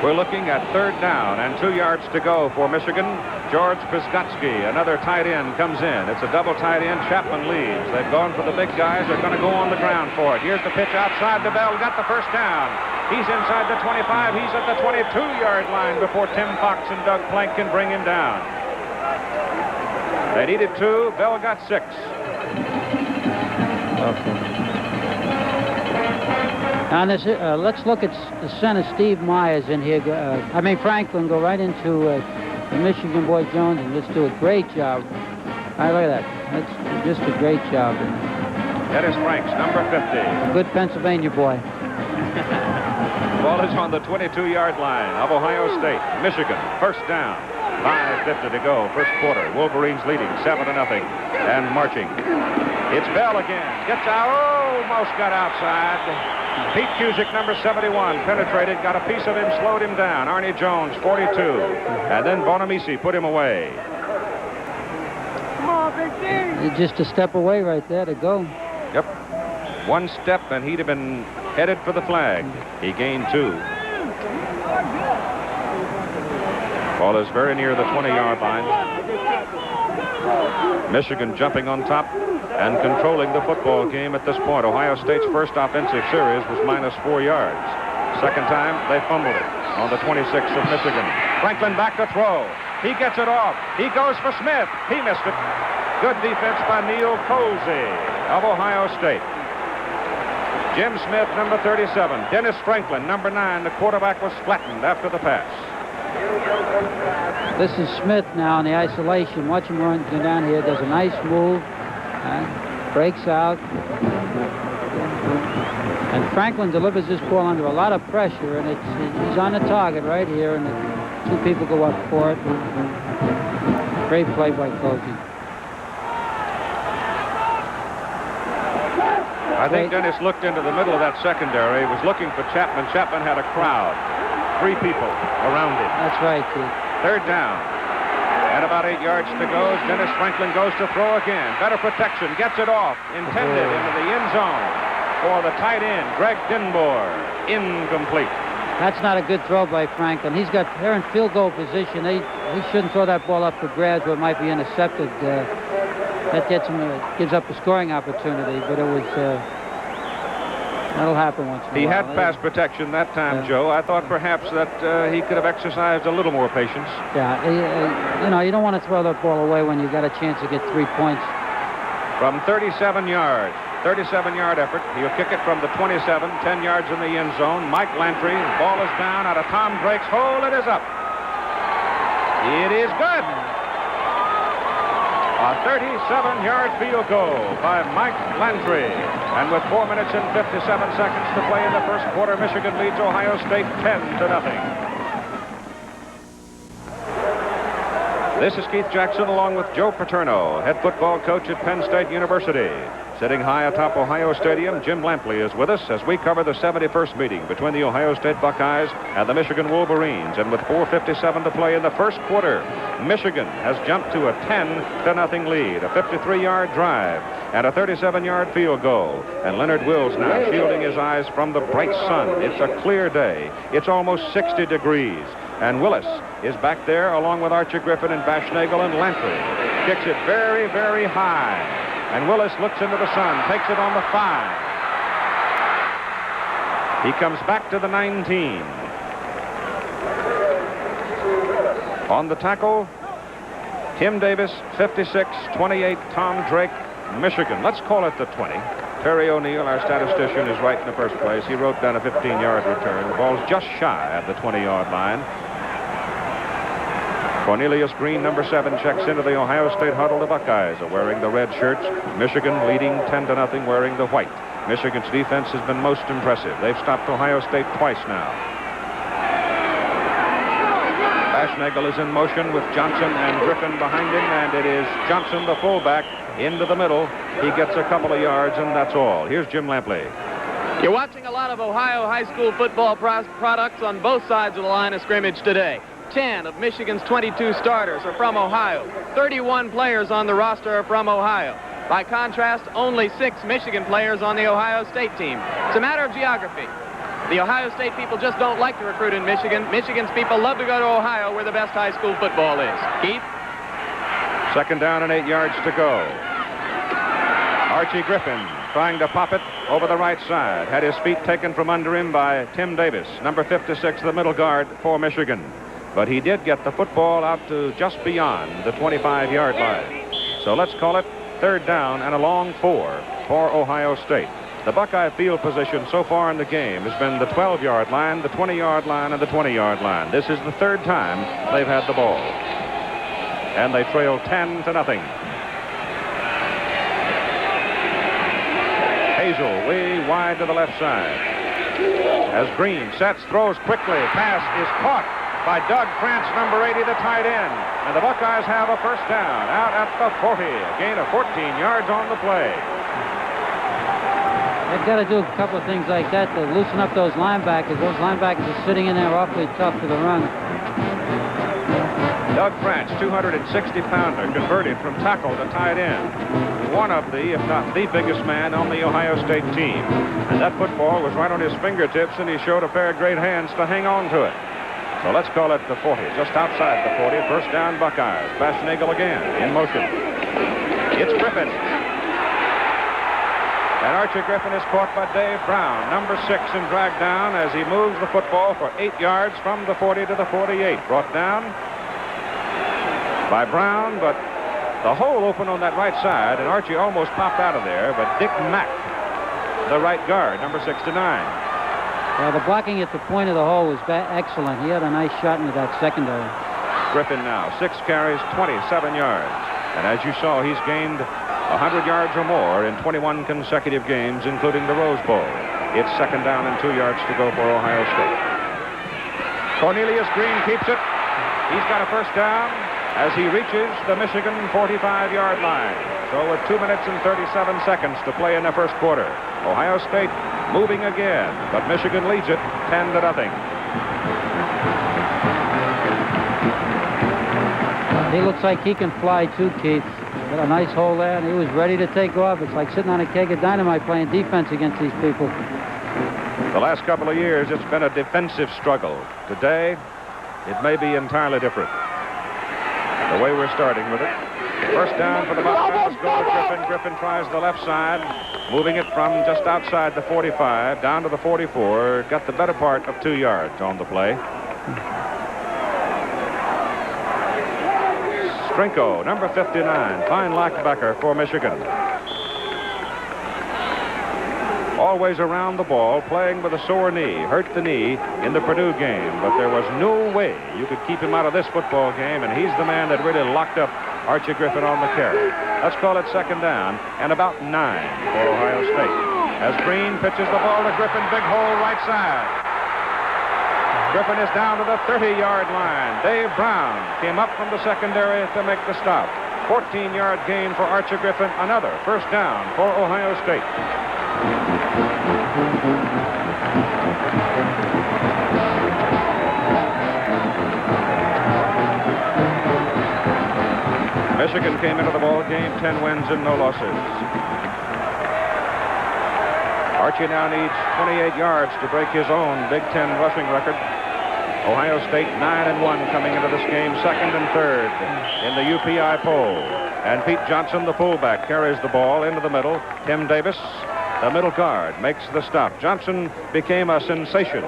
We're looking at third down and 2 yards to go for Michigan. George Pisgotsky, another tight end, comes in. It's a double tight end. Chapman leaves. They've gone for the big guys. They're going to go on the ground for it. Here's the pitch outside to Bell. Got the first down. He's inside the 25. He's at the 22-yard line before Tim Fox and Doug Plank can bring him down. They needed 2. Bell got 6. Okay. Now, let's look at the center, Steve Myers, in here. Franklin, go right into the Michigan boy Jones and just do a great job. Look at that. That's just a great job. That is Franks, number 50. Good Pennsylvania boy. Ball is on the 22-yard line of Ohio State. Michigan, first down. 5:50 to go, first quarter. Wolverines leading 7-0 and marching. It's Bell again. Gets out. Almost got outside. Pete Cusick, number 71, penetrated, got a piece of him, slowed him down. Arnie Jones, 42. And then Bonamisi put him away. Come on, Big D. Just a step away right there to go. Yep. 1 step, and he'd have been headed for the flag. He gained 2. Ball is very near the 20-yard line. Michigan jumping on top and controlling the football game at this point. Ohio State's first offensive series was -4 yards. Second time, they fumbled it on the 26 of Michigan. Franklin back to throw. He gets it off. He goes for Smith. He missed it. Good defense by Neil Colsey of Ohio State. Jim Smith, number 37. Dennis Franklin, number 9. The quarterback was flattened after the pass. This is Smith now in the isolation. Watch him run down here. Does a nice move. Breaks out. And Franklin delivers this ball under a lot of pressure, and he's on the target right here, and the 2 people go up for it. Great play by Colsey. I think Dennis looked into the middle of that secondary, was looking for Chapman. Chapman had a crowd. 3 people around him. That's right, kid. Third down. And about 8 yards to go. Dennis Franklin goes to throw again. Better protection. Gets it off. Intended into the end zone for the tight end, Greg Denboer. Incomplete. That's not a good throw by Franklin. They're in field goal position. He shouldn't throw that ball up for grabs where it might be intercepted. That gives up a scoring opportunity, but it was That'll happen once in a while. He had pass protection that time, Joe. I thought perhaps that he could have exercised a little more patience. Yeah, you know, you don't want to throw that ball away when you got a chance to get 3 points. From 37 yards, 37-yard effort. He'll kick it from the 27, 10 yards in the end zone. Mike Lantry, ball is down out of Tom Drake's hole. It is up. It is good. A 37-yard field goal by Mike Lantry. And with 4 minutes and 57 seconds to play in the first quarter, Michigan leads Ohio State 10-0. This is Keith Jackson along with Joe Paterno, head football coach at Penn State University. Sitting high atop Ohio Stadium, Jim Lampley is with us as we cover the 71st meeting between the Ohio State Buckeyes and the Michigan Wolverines. And with 4:57 to play in the first quarter, Michigan has jumped to a 10-0 lead, a 53-yard drive, and a 37-yard field goal. And Leonard Wills now shielding his eyes from the bright sun. It's a clear day. It's almost 60 degrees. And Willis is back there along with Archie Griffin and Bashnagel and Lantry. Kicks it very, very high. And Willis looks into the sun, takes it on the 5. He comes back to the 19. On the tackle, Tim Davis, 56, 28, Tom Drake, Michigan. Let's call it the 20. Terry O'Neill, our statistician, is right in the first place. He wrote down a 15-yard return. The ball's just shy of the 20-yard line. Cornelius Greene, number 7, checks into the Ohio State huddle. The Buckeyes are wearing the red shirts. Michigan leading 10-0, wearing the white. Michigan's defense has been most impressive. They've stopped Ohio State twice now. Bashnagel is in motion with Johnson and Griffin behind him, and it is Johnson, the fullback, into the middle. He gets a couple of yards, and that's all. Here's Jim Lampley. You're watching a lot of Ohio high school football products on both sides of the line of scrimmage today. 10 of Michigan's 22 starters are from Ohio. 31 players on the roster are from Ohio. By contrast, only 6 Michigan players on the Ohio State team. It's a matter of geography. The Ohio State people just don't like to recruit in Michigan. Michigan's people love to go to Ohio, where the best high school football is. Keith? Second down and 8 yards to go. Archie Griffin trying to pop it over the right side. Had his feet taken from under him by Tim Davis, number 56, the middle guard for Michigan. But he did get the football out to just beyond the 25-yard line. So let's call it third down and a long 4 for Ohio State. The Buckeye field position so far in the game has been the 12-yard line, the 20-yard line, and the 20-yard line. This is the third time they've had the ball. And they trail 10-0. Hazel way wide to the left side. As Greene sets, throws quickly. Pass is caught by Doug Krantz, number 80, the tight end. And the Buckeyes have a first down out at the 40. A gain of 14 yards on the play. They've got to do a couple of things like that to loosen up those linebackers. Those linebackers are sitting in there awfully tough to the run. Doug Krantz, 260-pounder, converted from tackle to tight end. One of the, if not the biggest man on the Ohio State team. And that football was right on his fingertips, and he showed a pair of great hands to hang on to it. So let's call it the 40, just outside the 40. First down, Buckeyes. Bashnagel again, in motion. It's Griffin. And Archie Griffin is caught by Dave Brown, number 6, and dragged down as he moves the football for 8 yards from the 40 to the 48. Brought down by Brown, but the hole open on that right side, and Archie almost popped out of there, but Dick Mack, the right guard, number 69. Well, the blocking at the point of the hole was excellent. He had a nice shot into that secondary. Griffin now, 6 carries, 27 yards. And as you saw, he's gained 100 yards or more in 21 consecutive games, including the Rose Bowl. It's second down and 2 yards to go for Ohio State. Cornelius Greene keeps it. He's got a first down as he reaches the Michigan 45-yard line. So with 2 minutes and 37 seconds to play in the first quarter, Ohio State moving again, but Michigan leads it 10-0. He looks like he can fly too, Keith. Got a nice hole there, and he was ready to take off. It's like sitting on a keg of dynamite playing defense against these people. The last couple of years, it's been a defensive struggle. Today, it may be entirely different. The way we're starting with it. First down for the Buckeyes. Go to Griffin. Griffin tries the left side. moving it from just outside the 45 down to the 44. Got the better part of 2 yards on the play. Strinko, number 59, fine linebacker for Michigan. Always around the ball, playing with a sore knee, hurt the knee in the Purdue game, but there was no way you could keep him out of this football game, and he's the man that really locked up Archie Griffin on the carry. Let's call it second down and about 9 for Ohio State. As Greene pitches the ball to Griffin, big hole right side. Griffin is down to the 30-yard line. Dave Brown came up from the secondary to make the stop. 14-yard gain for Archie Griffin, another first down for Ohio State. Michigan came into the ball game 10 wins and no losses. Archie now needs 28 yards to break his own Big Ten rushing record. Ohio State 9-1 coming into this game, second and third in the UPI poll. And Pete Johnson, the fullback, carries the ball into the middle. Tim Davis, the middle guard, makes the stop. Johnson became a sensation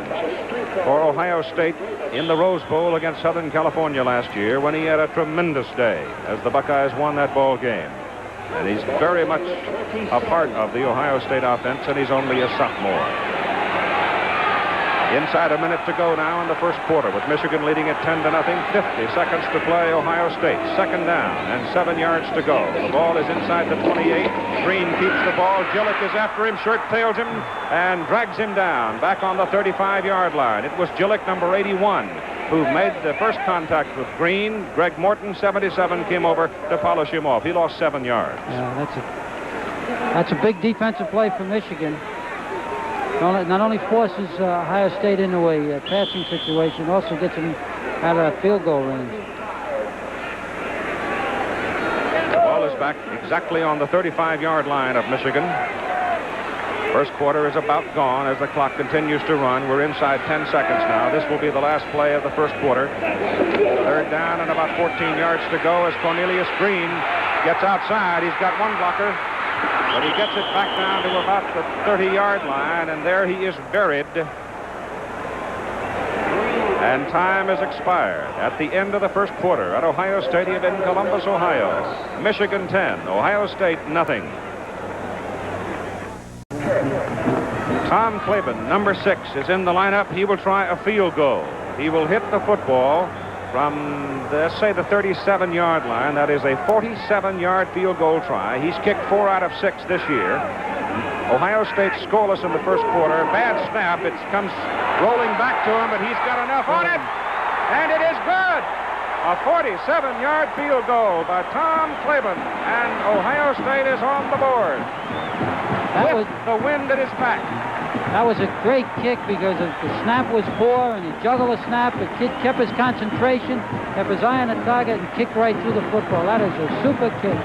for Ohio State in the Rose Bowl against Southern California last year when he had a tremendous day as the Buckeyes won that ball game. And he's very much a part of the Ohio State offense, and he's only a sophomore. Inside a minute to go now in the first quarter with Michigan leading at 10-0. 50 seconds to play. Ohio State second down and 7 yards to go. The ball is inside the 28. Greene keeps the ball. Gillick is after him, shirt tails him, and drags him down back on the 35-yard line. It was Gillick, number 81, who made the first contact with Greene. Greg Morton, 77, came over to polish him off. He lost 7 yards. Yeah, that's a big defensive play for Michigan. Not only forces Ohio State into a passing situation, also gets them out of field goal range. The ball is back exactly on the 35-yard line of Michigan. First quarter is about gone as the clock continues to run. We're inside 10 seconds now. This will be the last play of the first quarter. Third down and about 14 yards to go as Cornelius Greene gets outside. He's got one blocker, but he gets it back down to about the 30-yard line, and there he is buried. And time has expired at the end of the first quarter at Ohio Stadium in Columbus, Ohio. Michigan 10, Ohio State nothing. Tom Klaban, number 6, is in the lineup. He will try a field goal. He will hit the football from, let's say, the 37-yard line. That is a 47-yard field goal try. He's kicked 4 out of 6 this year. Ohio State scoreless in the first quarter. Bad snap. It comes rolling back to him, but he's got enough on it. And it is good. A 47-yard field goal by Tom Klaban. And Ohio State is on the board. With the wind at his back. That was a great kick because the snap was poor, and he juggled the snap. The kid kept his concentration, kept his eye on the target, and kicked right through the football. That is a super kick.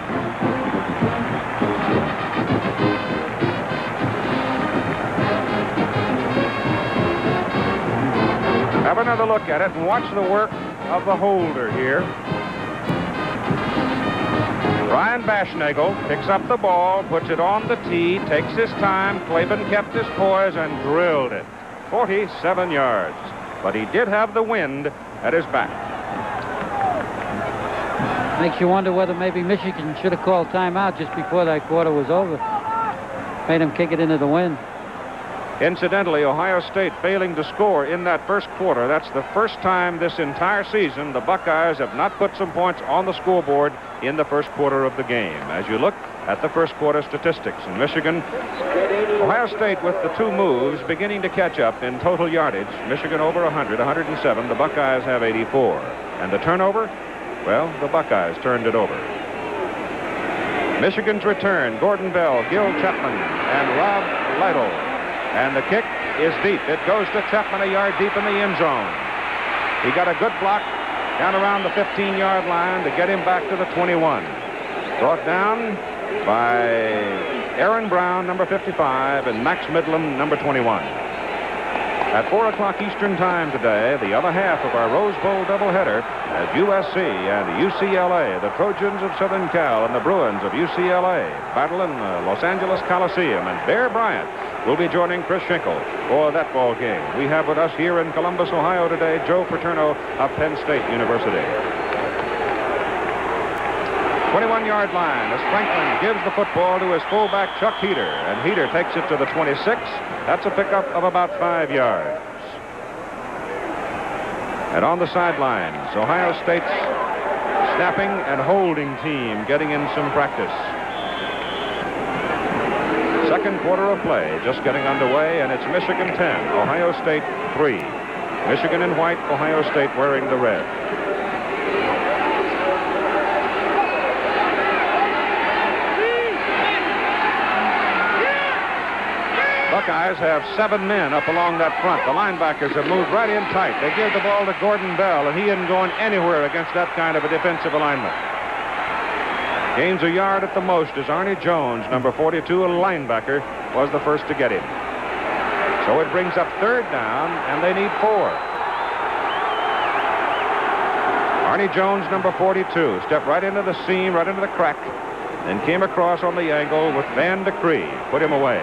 Have another look at it and watch the work of the holder here. Brian Bashnagel picks up the ball, puts it on the tee, takes his time. Klaban kept his poise and drilled it. 47 yards. But he did have the wind at his back. Makes you wonder whether maybe Michigan should have called timeout just before that quarter was over. Made him kick it into the wind. Incidentally, Ohio State failing to score in that first quarter. That's the first time this entire season the Buckeyes have not put some points on the scoreboard in the first quarter of the game. As you look at the first quarter statistics in Michigan, Ohio State with the 2 moves beginning to catch up in total yardage. Michigan over 100, 107. The Buckeyes have 84. And the turnover? Well, the Buckeyes turned it over. Michigan's return, Gordon Bell, Gil Chapman, and Rob Lytle. And the kick is deep. It goes to Chapman a yard deep in the end zone. He got a good block down around the 15-yard line to get him back to the 21. Brought down by Aaron Brown, number 55, and Max Midlam, number 21. At 4 o'clock Eastern Time today, the other half of our Rose Bowl doubleheader as USC and UCLA, the Trojans of Southern Cal and the Bruins of UCLA, battle in the Los Angeles Coliseum. And Bear Bryant will be joining Chris Schenkel for that ball game. We have with us here in Columbus, Ohio today, Joe Paterno of Penn State University. 21-yard line as Franklin gives the football to his fullback, Chuck Heater, and Heater takes it to the 26. That's a pickup of about 5 yards. And on the sidelines, Ohio State's snapping and holding team getting in some practice. Second quarter of play just getting underway, and it's Michigan 10, Ohio State 3. Michigan in white, Ohio State wearing the red. Buckeyes have 7 men up along that front. The linebackers have moved right in tight. They give the ball to Gordon Bell, and he isn't going anywhere against that kind of a defensive alignment. Gains a yard at the most as Arnie Jones, number 42, a linebacker, was the first to get him. So it brings up 3rd down, and they need 4. Arnie Jones, number 42, stepped right into the seam, right into the crack, and came across on the angle with Van de Cree. Put him away.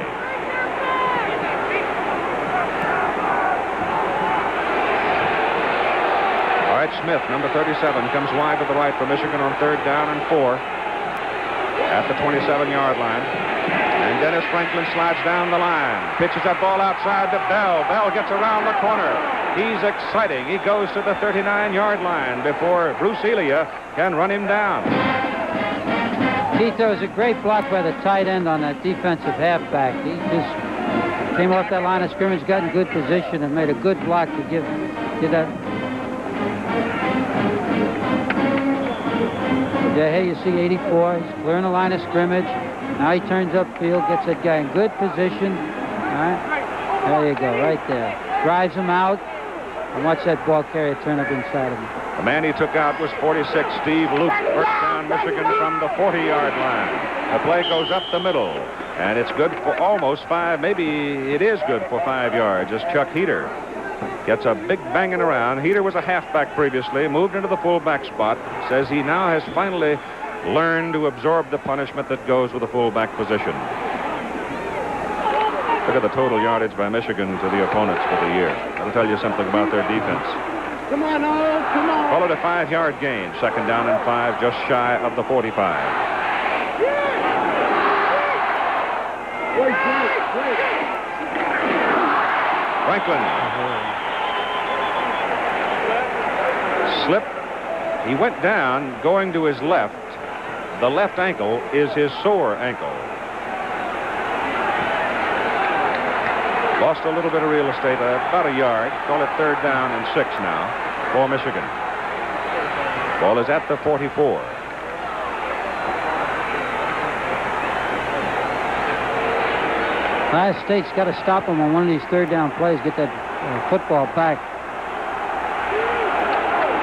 All right, Smith, number 37, comes wide to the right for Michigan on 3rd down and 4 at the 27-yard line. And Dennis Franklin slides down the line, pitches that ball outside to Bell. Bell gets around the corner. He's exciting. He goes to the 39-yard line before Bruce Elia can run him down. Keith, there was a great block by the tight end on that defensive halfback. He just came off that line of scrimmage, got in good position, and made a good block to give that. Yeah, here you see 84. He's clearing the line of scrimmage. Now he turns upfield, gets that guy in good position. All right. There you go, right there. Drives him out. And watch that ball carrier turn up inside of him. The man he took out was 46, Steve Luke. First down, Michigan from the 40-yard line. The play goes up the middle. And it's good for almost 5. Maybe it is good for 5 yards as Chuck Heater gets a big banging around. Heater was a halfback previously, moved into the fullback spot. Says he now has finally learned to absorb the punishment that goes with the fullback position. Look at the total yardage by Michigan to the opponents for the year. That'll tell you something about their defense. Come on, oh, come on. Followed a 5-yard gain. 2nd down and 5, just shy of the 45. Franklin. Slip. He went down going to his left. The left ankle is his sore ankle. Lost a little bit of real estate, about a yard. Call it 3rd down and 6 now for Michigan. Ball is at the 44. Ohio State's got to stop him on one of these 3rd down plays, get that football back.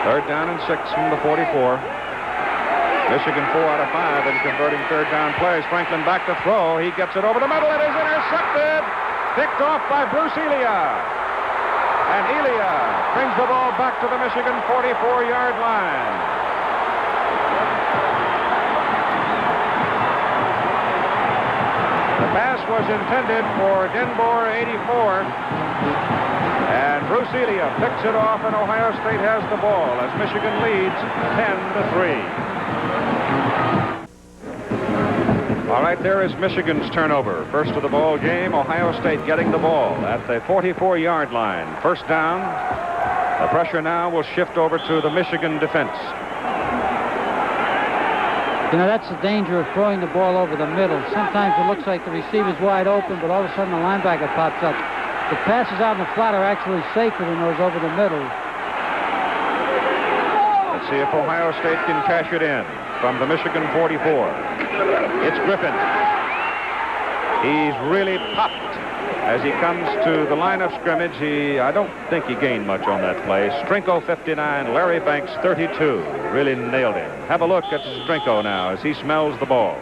3rd down and 6 from the 44. Michigan 4 out of 5 in converting 3rd down plays. Franklin back to throw. He gets it over the middle. It is intercepted. Picked off by Bruce Elia. And Elia brings the ball back to the Michigan 44-yard line. The pass was intended for Denbor 84. And Bruce Elia picks it off, and Ohio State has the ball as Michigan leads 10-3. All right, there is Michigan's turnover. First of the ball game, Ohio State getting the ball at the 44-yard line. 1st down. The pressure now will shift over to the Michigan defense. You know, that's the danger of throwing the ball over the middle. Sometimes it looks like the receiver's wide open, but all of a sudden the linebacker pops up. The passes out in the flat are actually safer than those over the middle. Let's see if Ohio State can cash it in from the Michigan 44. It's Griffin. He's really popped as he comes to the line of scrimmage. I don't think he gained much on that play. Strinko 59, Larry Banks 32. Really nailed him. Have a look at Strinko now as he smells the ball.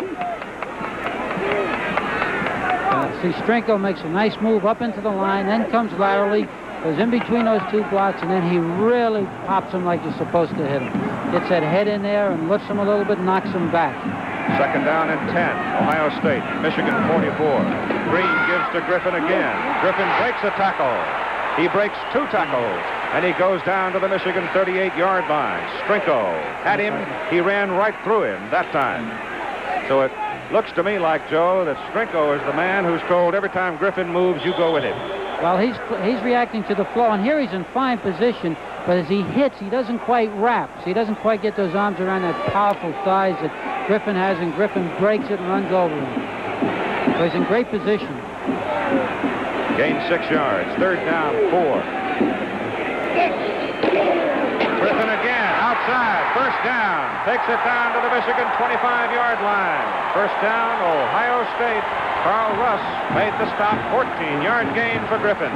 See, Strinko makes a nice move up into the line, then comes laterally, goes in between those two blocks, and then he really pops him like you're supposed to hit him. Gets that head in there and lifts him a little bit, knocks him back. Second down and 10. Ohio State, Michigan 44. Greene gives to Griffin again. Griffin breaks a tackle. He breaks 2 tackles, and he goes down to the Michigan 38-yard line. Strinko had him. He ran right through him that time. So it looks to me like, Joe, that Strinko is the man who's told every time Griffin moves, you go with him. Well, he's reacting to the flow, and here he's in fine position, but as he hits, he doesn't quite wrap. So he doesn't quite get those arms around that powerful thighs that Griffin has, and Griffin breaks it and runs over him. So he's in great position. Gain 6 yards. Third down, 4. Griffin again, outside. First down. Takes it down to the Michigan 25-yard line. First down, Ohio State. Carl Russ made the stop. 14-yard gain for Griffin.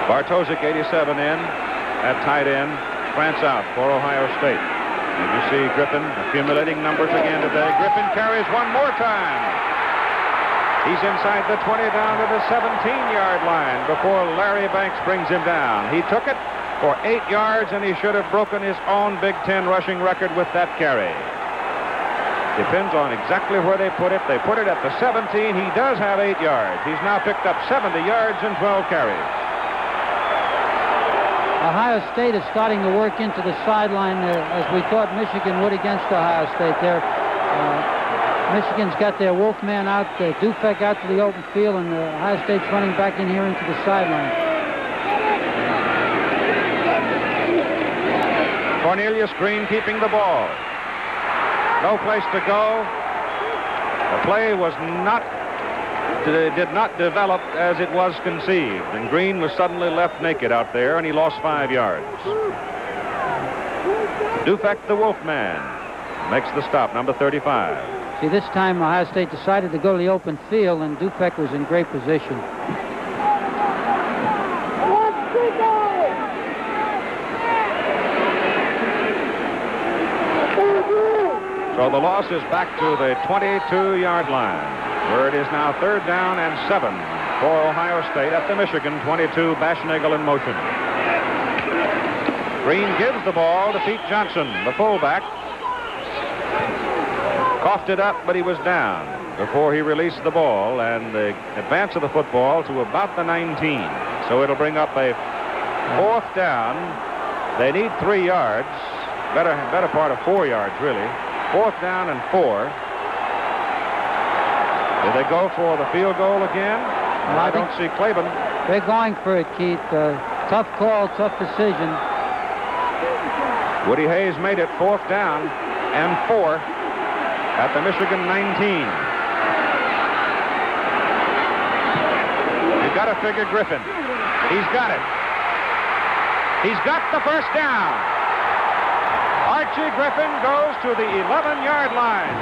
Bartosik, 87 in at tight end. France out for Ohio State. And you see Griffin accumulating numbers again today. Griffin carries one more time. He's inside the 20 down to the 17-yard line before Larry Banks brings him down. He took it for 8 yards, and he should have broken his own Big Ten rushing record with that carry. Depends on exactly where they put it. They put it at the 17. He does have 8 yards. He's now picked up 70 yards and 12 carries. Ohio State is starting to work into the sideline as we thought Michigan would against Ohio State there. Michigan's got their Wolfman out, Dufek out to the open field, and Ohio State's running back in here into the sideline. Cornelius Greene keeping the ball. No place to go. The play did not develop as it was conceived, and Greene was suddenly left naked out there, and he lost 5 yards. Dufek, the Wolfman, makes the stop, number 35. See, this time Ohio State decided to go to the open field, and Dufek was in great position. So the loss is back to the 22-yard line, where it is now third down and 7 for Ohio State at the Michigan 22. Bashnagel in motion. Greene gives the ball to Pete Johnson, the fullback. Coughed it up, but he was down before he released the ball, and the advance of the football to about the 19. So it'll bring up a 4th down. They need 3 yards, better part of 4 yards, really. 4th down and 4. Do they go for the field goal again? Well, I don't see Klaban. They're going for it, Keith. Tough call, tough decision. Woody Hayes made it 4th down and 4 at the Michigan 19. You've got to figure Griffin. He's got it. He's got the first down. Archie Griffin goes to the 11-yard line.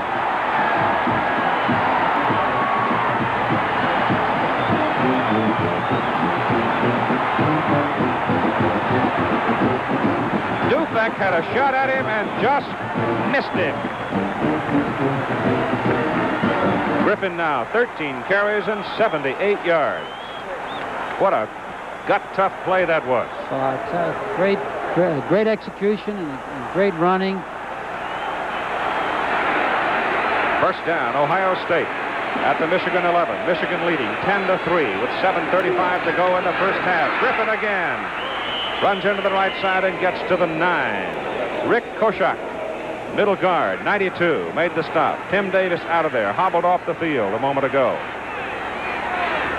Dufek had a shot at him and just missed him. Griffin now 13 carries and 78 yards. What a gut-tough play that was. Great execution and great running. First down, Ohio State at the Michigan 11. Michigan leading 10-3 with 7:35 to go in the first half. Griffin again runs into the right side and gets to the 9. Rick Koshak, middle guard, 92, made the stop. Tim Davis out of there, hobbled off the field a moment ago.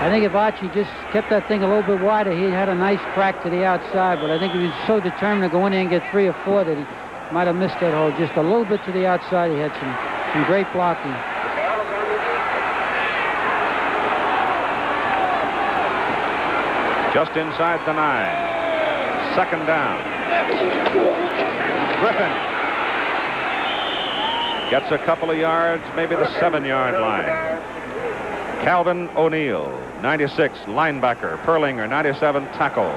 I think if Archie just kept that thing a little bit wider, he had a nice crack to the outside, but I think he was so determined to go in there and get 3 or 4 that he might have missed that hole just a little bit to the outside. He had some great blocking. Just inside the 9. Second down. Griffin Gets a couple of yards, maybe the 7-yard line. Calvin O'Neill, 96, linebacker. Perlinger, 97, tackle.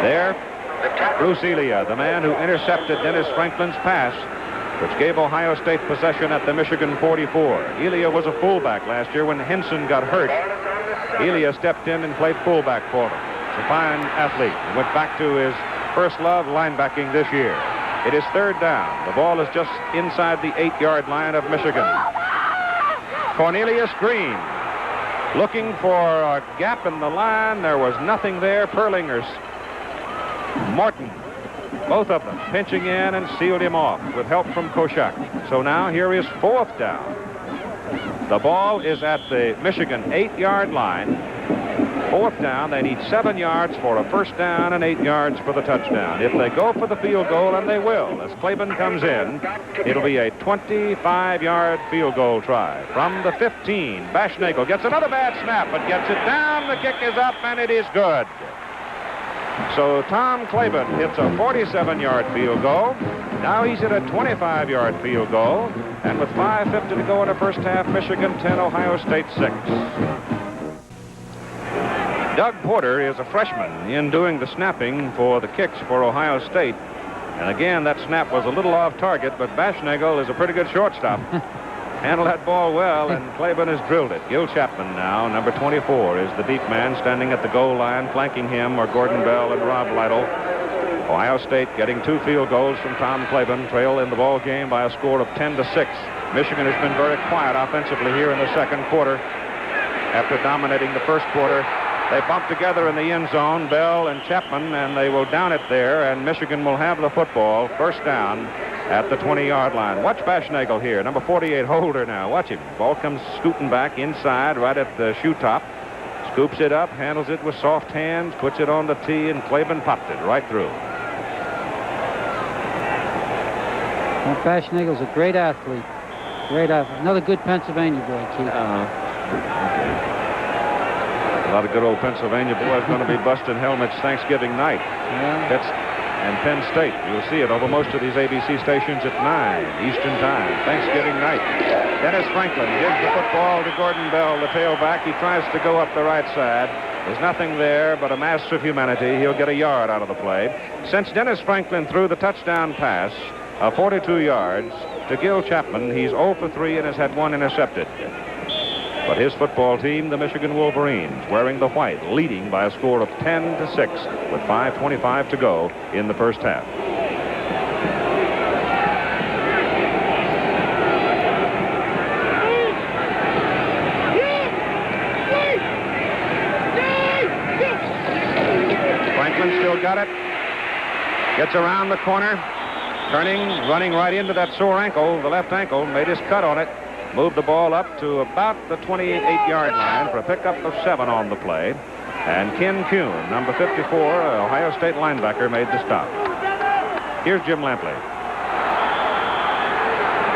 There, Bruce Elia, the man who intercepted Dennis Franklin's pass, which gave Ohio State possession at the Michigan 44. Elia was a fullback last year when Henson got hurt. Elia stepped in and played fullback for him. He's a fine athlete. He went back to his first love, linebacking, this year. It is 3rd down. The ball is just inside the 8-yard line of Michigan. Cornelius Greene looking for a gap in the line. There was nothing there. Perlinger's Morton, both of them pinching in and sealed him off with help from Koshak. So now here is 4th down. The ball is at the Michigan 8-yard line. 4th down, they need 7 yards for a first down and 8 yards for the touchdown. If they go for the field goal, and they will, as Klaban comes in, it'll be a 25-yard field goal try. From the 15, Baschnagel gets another bad snap, but gets it down. The kick is up, and it is good. So Tom Klaban hits a 47-yard field goal. Now he's at a 25-yard field goal. And with 5:50 to go in the first half, Michigan 10, Ohio State 6. Doug Porter is a freshman in doing the snapping for the kicks for Ohio State. And again, that snap was a little off target, but Baschnagel is a pretty good shortstop. Handled that ball well, and Klaban has drilled it. Gil Chapman now, number 24, is the deep man standing at the goal line. Flanking him are Gordon Bell and Rob Lytle. Ohio State getting 2 field goals from Tom Klaban, trail in the ball game by a score of 10-6. Michigan has been very quiet offensively here in the second quarter. After dominating the first quarter, they bump together in the end zone, Bell and Chapman, and they will down it there, and Michigan will have the football, first down, at the 20-yard line. Watch Baschnagel here, number 48 Holder now. Watch him. Ball comes scooting back inside right at the shoe top. Scoops it up, handles it with soft hands, puts it on the tee, and Klaban popped it right through. Well, Baschnagel's a great athlete. Great athlete. Another good Pennsylvania boy, Keith. A lot of good old Pennsylvania boys going to be busting helmets Thanksgiving night. Yeah. That's and Penn State. You'll see it over most of these ABC stations at 9 Eastern Time, Thanksgiving night. Dennis Franklin gives the football to Gordon Bell, the tailback. He tries to go up the right side. There's nothing there but a mass of humanity. He'll get a yard out of the play. Since Dennis Franklin threw the touchdown pass of 42 yards to Gil Chapman, he's 0 for 3 and has had 1 intercepted. But his football team, the Michigan Wolverines, wearing the white, leading by a score of 10-6 with 5:25 to go in the first half. Franklin still got it. Gets around the corner, turning, running right into that sore ankle, the left ankle, made his cut on it. Moved the ball up to about the 28-yard line for a pickup of 7 on the play. And Ken Kuhn, number 54, Ohio State linebacker, made the stop. Here's Jim Lampley.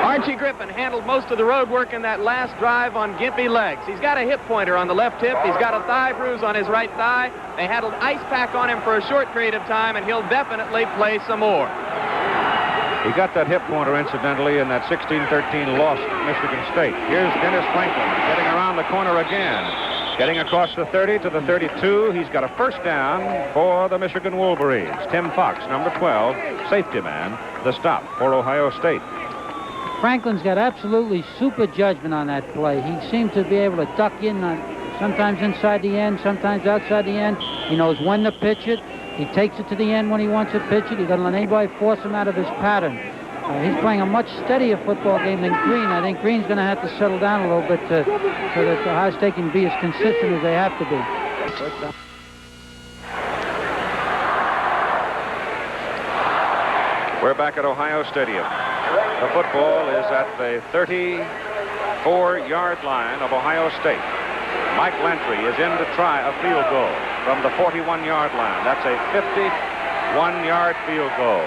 Archie Griffin handled most of the road work in that last drive on gimpy legs. He's got a hip pointer on the left hip. He's got a thigh bruise on his right thigh. They handled ice pack on him for a short period of time, and he'll definitely play some more. He got that hip pointer, incidentally, in that 16-13 loss to Michigan State. Here's Dennis Franklin getting around the corner again. Getting across the 30 to the 32. He's got a first down for the Michigan Wolverines. Tim Fox, number 12, safety man, the stop for Ohio State. Franklin's got absolutely super judgment on that play. He seemed to be able to duck in, sometimes inside the end, sometimes outside the end. He knows when to pitch it. He takes it to the end when he wants to pitch it. He doesn't let anybody force him out of his pattern. He's playing a much steadier football game than Greene. I think Greene's going to have to settle down a little bit so that Ohio State can be as consistent as they have to be. We're back at Ohio Stadium. The football is at the 34-yard line of Ohio State. Mike Lantry is in to try a field goal from the 41-yard line. That's a 51-yard field goal.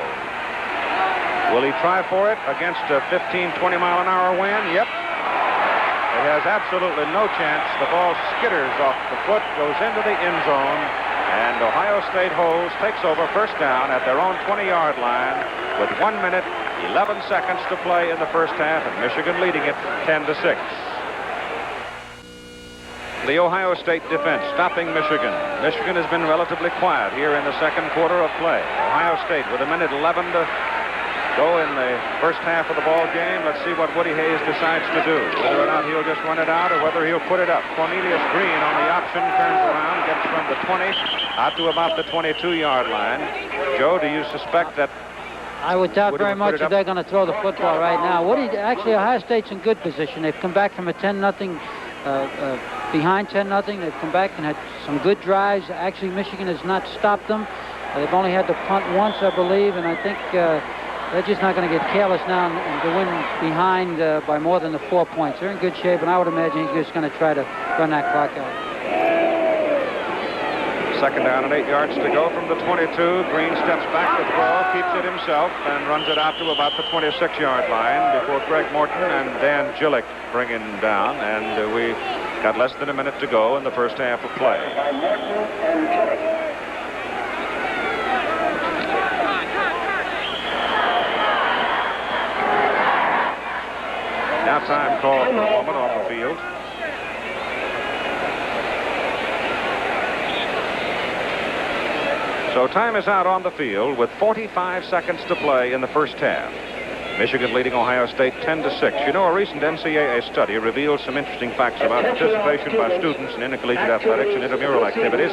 Will he try for it against a 15-20-mile-an-hour wind? Yep. It has absolutely no chance. The ball skitters off the foot, goes into the end zone, and Ohio State holds, takes over first down at their own 20-yard line with 1 minute, 11 seconds to play in the first half, and Michigan leading it 10-6. The Ohio State defense stopping Michigan. Michigan has been relatively quiet here in the second quarter of play. Ohio State with 1:11 to go in the first half of the ball game. Let's see what Woody Hayes decides to do. Whether or not he'll just run it out or whether he'll put it up. Cornelius Greene on the option, turns around, gets from the 20 out to about the 22-yard line. Joe, do you suspect that I would doubt Woody very much if they're going to throw the football right now. Woody, actually, Ohio State's in good position. They've come back from a 10-0, behind 10-0. They've come back and had some good drives. Actually, Michigan has not stopped them. They've only had to punt once, I believe, and I think they're just not going to get careless now and go in behind by more than the 4 points. They're in good shape, and I would imagine he's just going to try to run that clock out. Second down and 8 yards to go from the 22. Greene steps back to throw, keeps it himself, and runs it out to about the 26-yard line before Greg Morton and Dan Gillick bring him down. And we got less than a minute to go in the first half of play. Now time called for a moment off the field. So time is out on the field with 45 seconds to play in the first half. Michigan leading Ohio State 10-6. You know, a recent NCAA study revealed some interesting facts about participation by students in intercollegiate athletics and intramural activities.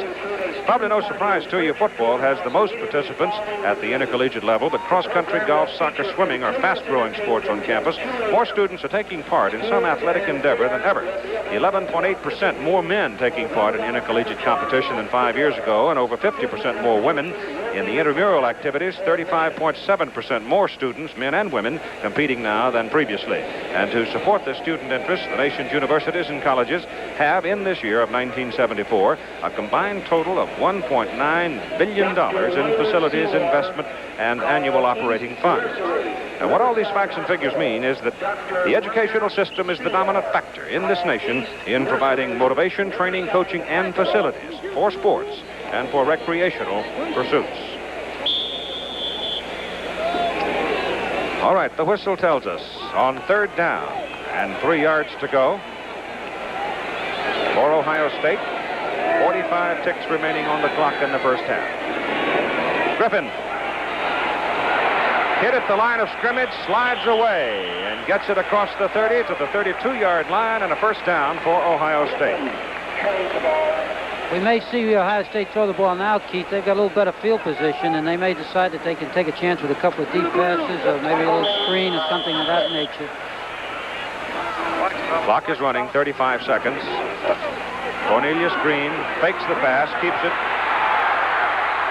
Probably no surprise to you, football has the most participants at the intercollegiate level, but cross-country, golf, soccer, swimming are fast-growing sports on campus. More students are taking part in some athletic endeavor than ever. 11.8% more men taking part in intercollegiate competition than 5 years ago, and over 50% more women. In the intramural activities, 35.7% more students, men and women, competing now than previously. And to support this student interest, the nation's universities and colleges have, in this year of 1974, a combined total of $1.9 billion in facilities, investment, and annual operating funds. And what all these facts and figures mean is that the educational system is the dominant factor in this nation in providing motivation, training, coaching, and facilities for sports and for recreational pursuits. All right, the whistle tells us on third down and 3 yards to go for Ohio State. 45 ticks remaining on the clock in the first half. Griffin hit at the line of scrimmage, slides away, and gets it across the 30 to the 32-yard line, and a first down for Ohio State. We may see Ohio State throw the ball now, Keith. They've got a little better field position, and they may decide that they can take a chance with a couple of deep passes or maybe a little screen or something of that nature. Clock is running, 35 seconds. Cornelius Greene fakes the pass, keeps it,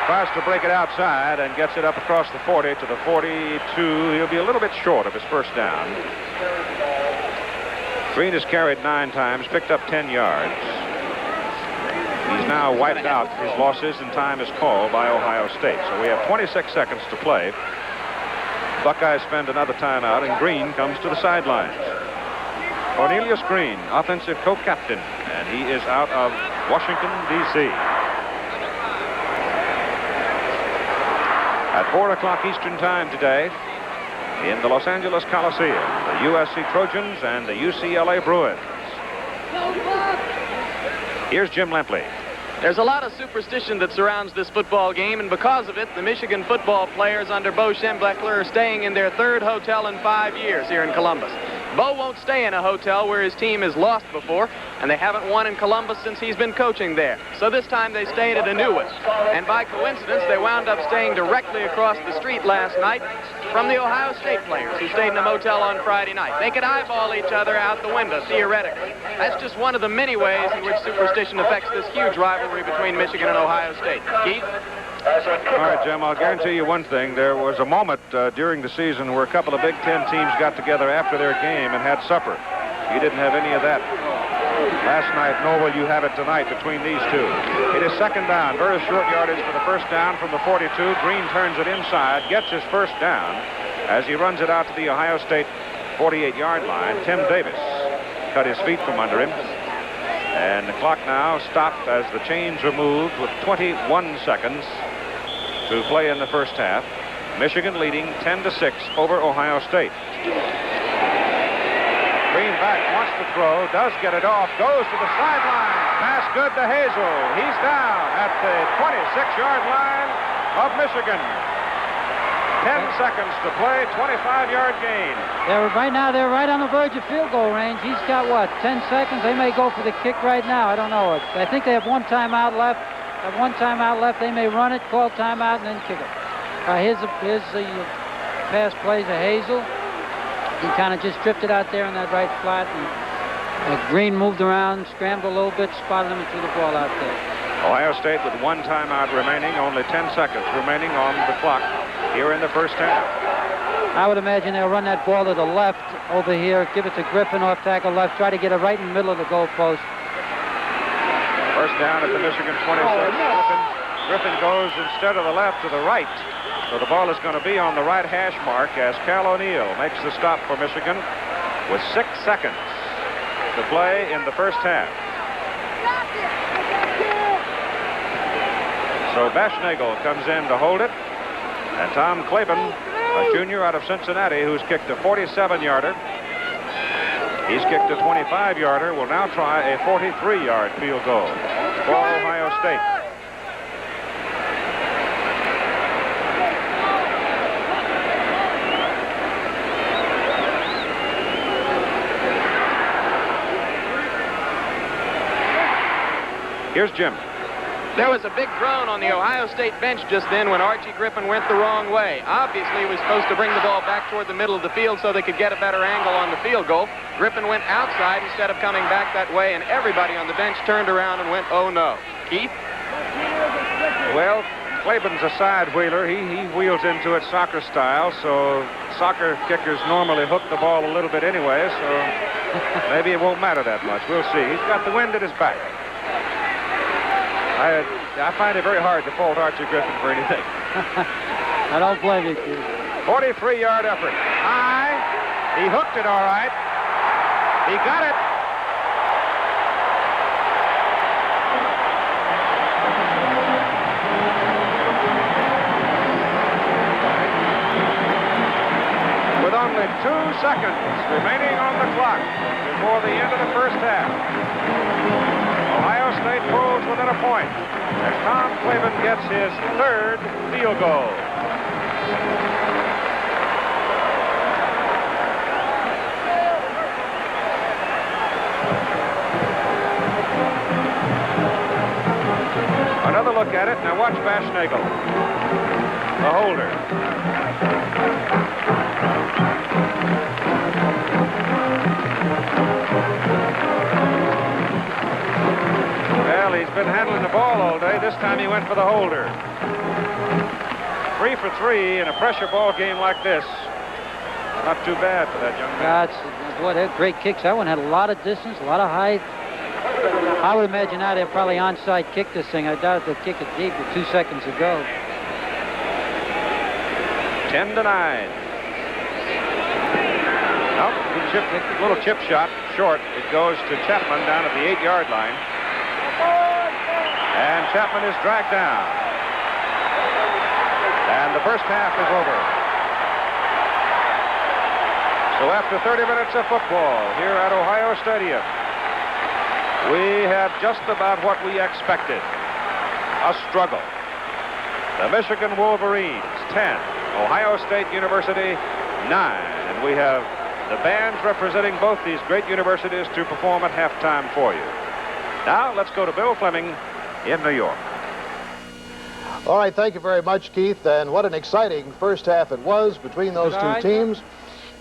tries to break it outside, and gets it up across the 40 to the 42. He'll be a little bit short of his first down. Greene has carried 9 times, picked up 10 yards. He's now wiped out his losses, and time is called by Ohio State. So we have 26 seconds to play. Buckeyes spend another timeout, and Greene comes to the sidelines. Cornelius Greene, offensive co-captain, and he is out of Washington, D.C. At 4 o'clock Eastern Time today, in the Los Angeles Coliseum, the USC Trojans and the UCLA Bruins. Here's Jim Lempley. There's a lot of superstition that surrounds this football game, and because of it, the Michigan football players under Bo Schembechler are staying in their 3rd hotel in 5 years here in Columbus. Bo won't stay in a hotel where his team has lost before, and they haven't won in Columbus since he's been coaching there. So this time they stayed at a new one. And by coincidence, they wound up staying directly across the street last night from the Ohio State players who stayed in a motel on Friday night. They could eyeball each other out the window, theoretically. That's just one of the many ways in which superstition affects this huge rivalry between Michigan and Ohio State. Keith? All right, Jim, I'll guarantee you one thing. There was a moment during the season where a couple of Big Ten teams got together after their game and had supper. You didn't have any of that last night, nor will you have it tonight between these two. It is second down, very short yardage for the first down from the 42. Greene turns it inside, gets his first down as he runs it out to the Ohio State 48-yard line. Tim Davis cut his feet from under him. And the clock now stopped as the chains are moved with 21 seconds to play in the first half. Michigan leading 10-6 over Ohio State. Greene back, wants to throw, does get it off, goes to the sideline. Pass good to Hazel. He's down at the 26-yard line of Michigan. 10 seconds to play, 25-yard gain. Right now, they're right on the verge of field goal range. He's got, what, 10 seconds? They may go for the kick right now. I don't know. I think they have one timeout left. They may run it, call timeout, and then kick it. Here's the pass play to Hazel. He kind of just drifted out there in that right flat. And Greene moved around, scrambled a little bit, spotted him, and threw the ball out there. Ohio State with one timeout remaining, only 10 seconds remaining on the clock here in the first half. I would imagine they'll run that ball to the left over here, give it to Griffin off tackle left, try to get it right in the middle of the goalpost. First down at the Michigan 26. Griffin goes instead of the left to the right. So the ball is going to be on the right hash mark as Cal O'Neill makes the stop for Michigan with 6 seconds to play in the first half. So Bashnagel comes in to hold it. And Tom Klaban, a junior out of Cincinnati who's kicked a 47-yarder. He's kicked a 25-yarder, will now try a 43-yard field goal for Ohio State. Here's Jim. There was a big groan on the Ohio State bench just then when Archie Griffin went the wrong way. Obviously, he was supposed to bring the ball back toward the middle of the field so they could get a better angle on the field goal. Griffin went outside instead of coming back that way, and everybody on the bench turned around and went, oh no. Keith? Well, Klaban's a side wheeler. He wheels into it soccer style, so soccer kickers normally hook the ball a little bit anyway, so maybe it won't matter that much. We'll see. He's got the wind at his back. I find it very hard to fault Archie Griffin for anything. I don't blame you, Keith. 43-yard effort. High. He hooked it all right. He got it. With only 2 seconds remaining on the clock before the end of the first half, Ohio State pulls within a point as Tom Klaban gets his 3rd field goal. Another look at it. Now watch Bashnagel, the holder. Well, he's been handling the ball all day. This time he went for the holder. 3 for 3 in a pressure ball game like this. Not too bad for that young man. Boy, they're great kicks. That one had a lot of distance, a lot of height. I would imagine now they'll probably onside kick this thing. I doubt they'll kick it deep with 2 seconds to go. 10-9. Nope, little chip shot, short. It goes to Chapman down at the 8-yard line. And Chapman is dragged down. And the first half is over. So after 30 minutes of football here at Ohio Stadium, we have just about what we expected. A struggle. The Michigan Wolverines, 10. Ohio State University, 9. And we have the bands representing both these great universities to perform at halftime for you. Now, let's go to Bill Fleming in New York. All right, thank you very much, Keith. And what an exciting first half it was between those two teams.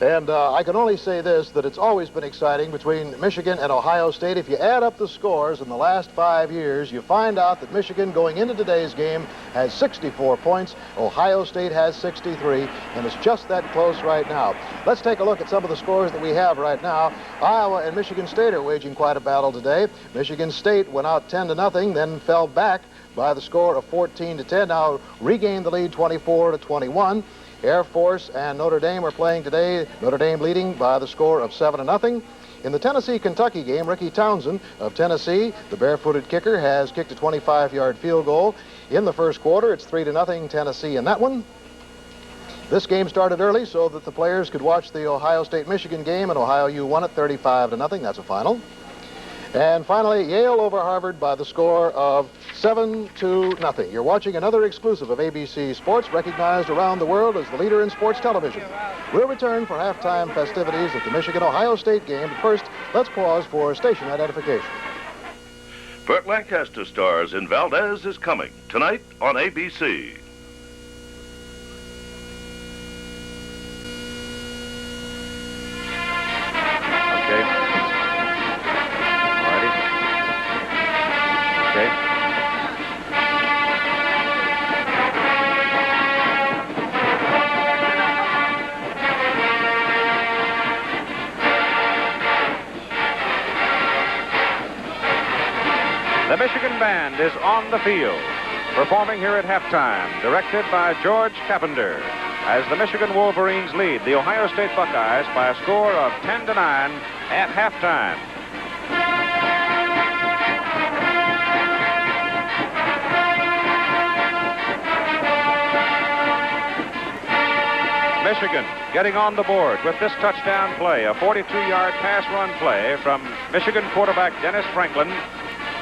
And I can only say this, that it's always been exciting between Michigan and Ohio State. If you add up the scores in the last 5 years, you find out that Michigan, going into today's game, has 64 points. Ohio State has 63, and it's just that close right now. Let's take a look at some of the scores that we have right now. Iowa and Michigan State are waging quite a battle today. Michigan State went out 10-0, then fell back by the score of 14-10. Now regained the lead 24-21. Air Force and Notre Dame are playing today. Notre Dame leading by the score of 7-0. In the Tennessee-Kentucky game, Ricky Townsend of Tennessee, the barefooted kicker, has kicked a 25-yard field goal. In the first quarter, it's 3-0 Tennessee in that one. This game started early so that the players could watch the Ohio State-Michigan game, and Ohio U won it 35-0. That's a final. And finally, Yale over Harvard by the score of 7-0. You're watching another exclusive of ABC Sports, recognized around the world as the leader in sports television. We'll return for halftime festivities at the Michigan-Ohio State game. But first, let's pause for station identification. Burt Lancaster stars in Valdez is Coming, tonight on ABC. The Michigan Band is on the field, performing here at halftime, directed by George Carpenter, as the Michigan Wolverines lead the Ohio State Buckeyes by a score of 10-9 at halftime. Michigan getting on the board with this touchdown play, a 42-yard pass run play from Michigan quarterback Dennis Franklin.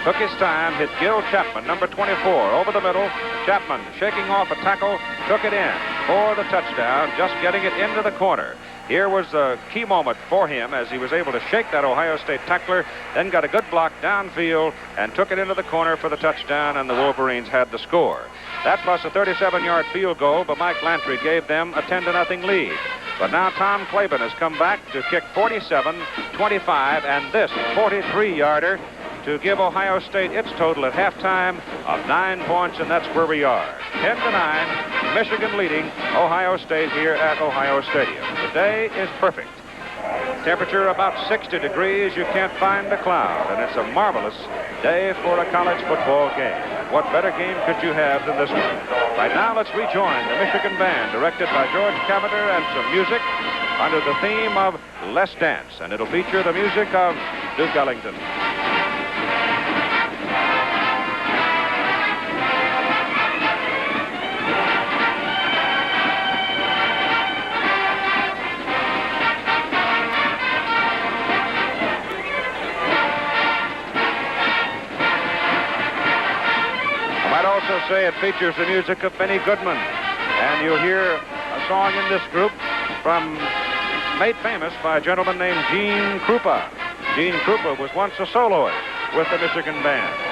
Took his time, hit Gil Chapman, number 24, over the middle. Chapman shaking off a tackle, took it in for the touchdown, just getting it into the corner. Here was the key moment for him as he was able to shake that Ohio State tackler, then got a good block downfield and took it into the corner for the touchdown, and the Wolverines had the score. That plus a 37-yard field goal, but Mike Lantry gave them a 10-0 lead. But now Tom Klaban has come back to kick 47-25, and this 43-yarder to give Ohio State its total at halftime of 9 points, and that's where we are. 10-9, Michigan leading Ohio State here at Ohio Stadium. The day is perfect. Temperature about 60 degrees. You can't find a cloud, and it's a marvelous day for a college football game. What better game could you have than this one? Right now, let's rejoin the Michigan Band, directed by George Carpenter, and some music under the theme of Let's Dance, and it'll feature the music of Duke Ellington. Say it features the music of Benny Goodman, and you'll hear a song in this group made famous by a gentleman named Gene Krupa. Gene Krupa was once a soloist with the Michigan Band.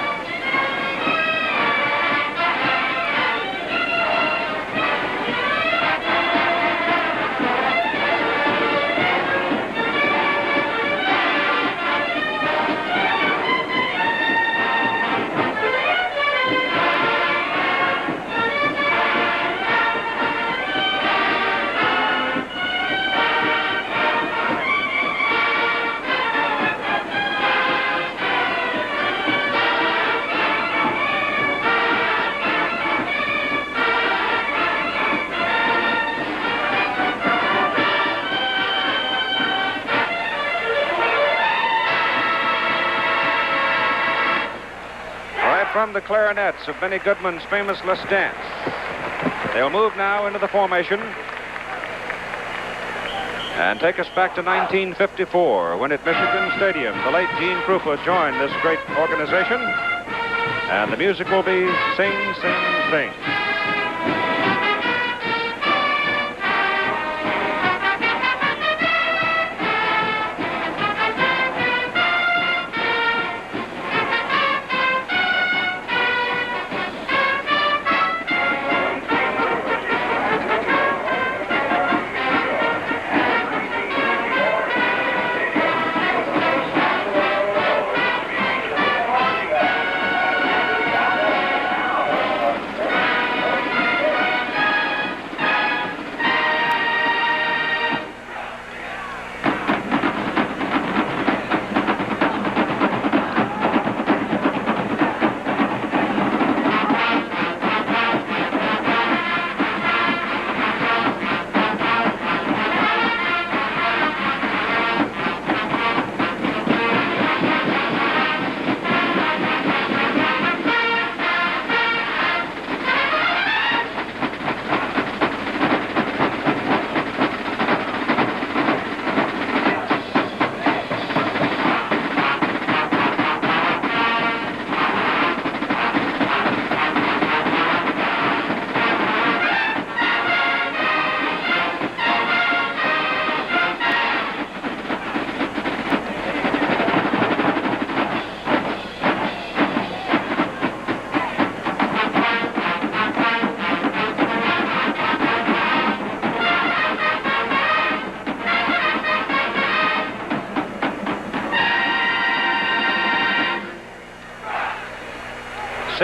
From the clarinets of Benny Goodman's famous Let's Dance. They'll move now into the formation and take us back to 1954 when at Michigan Stadium the late Gene Krupa joined this great organization, and the music will be Sing, Sing, Sing.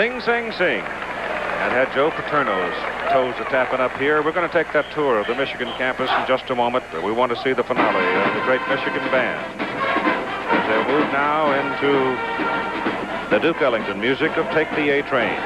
Sing, sing, sing. And had Joe Paterno's toes a-tapping up here. We're going to take that tour of the Michigan campus in just a moment. We want to see the finale of the great Michigan band. As they'll move now into the Duke Ellington music of Take the A Train.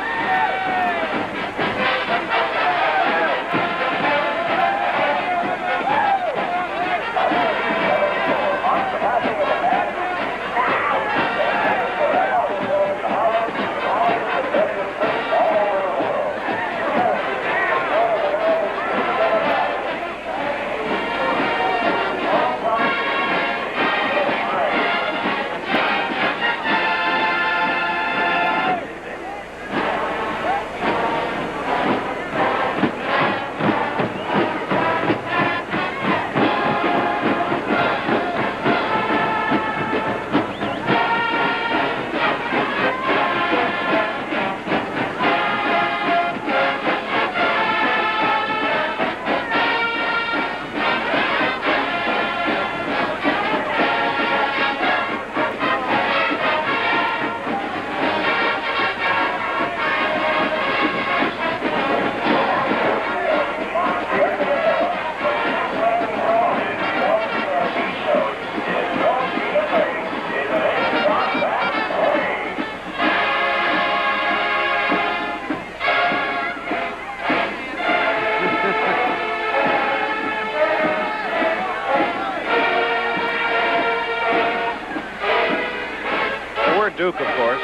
Duke, of course,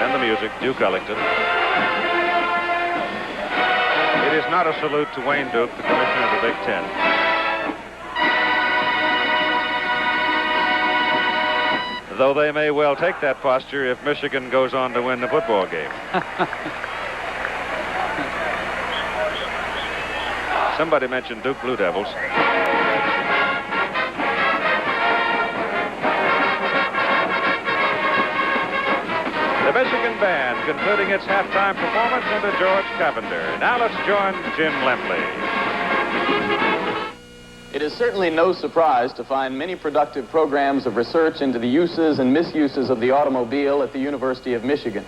and the music, Duke Ellington. It is not a salute to Wayne Duke, the commissioner of the Big Ten. Though they may well take that posture if Michigan goes on to win the football game. Somebody mentioned Duke Blue Devils. The Michigan band concluding its halftime performance under George Cavender. Now let's join Jim Lemley. It is certainly no surprise to find many productive programs of research into the uses and misuses of the automobile at the University of Michigan.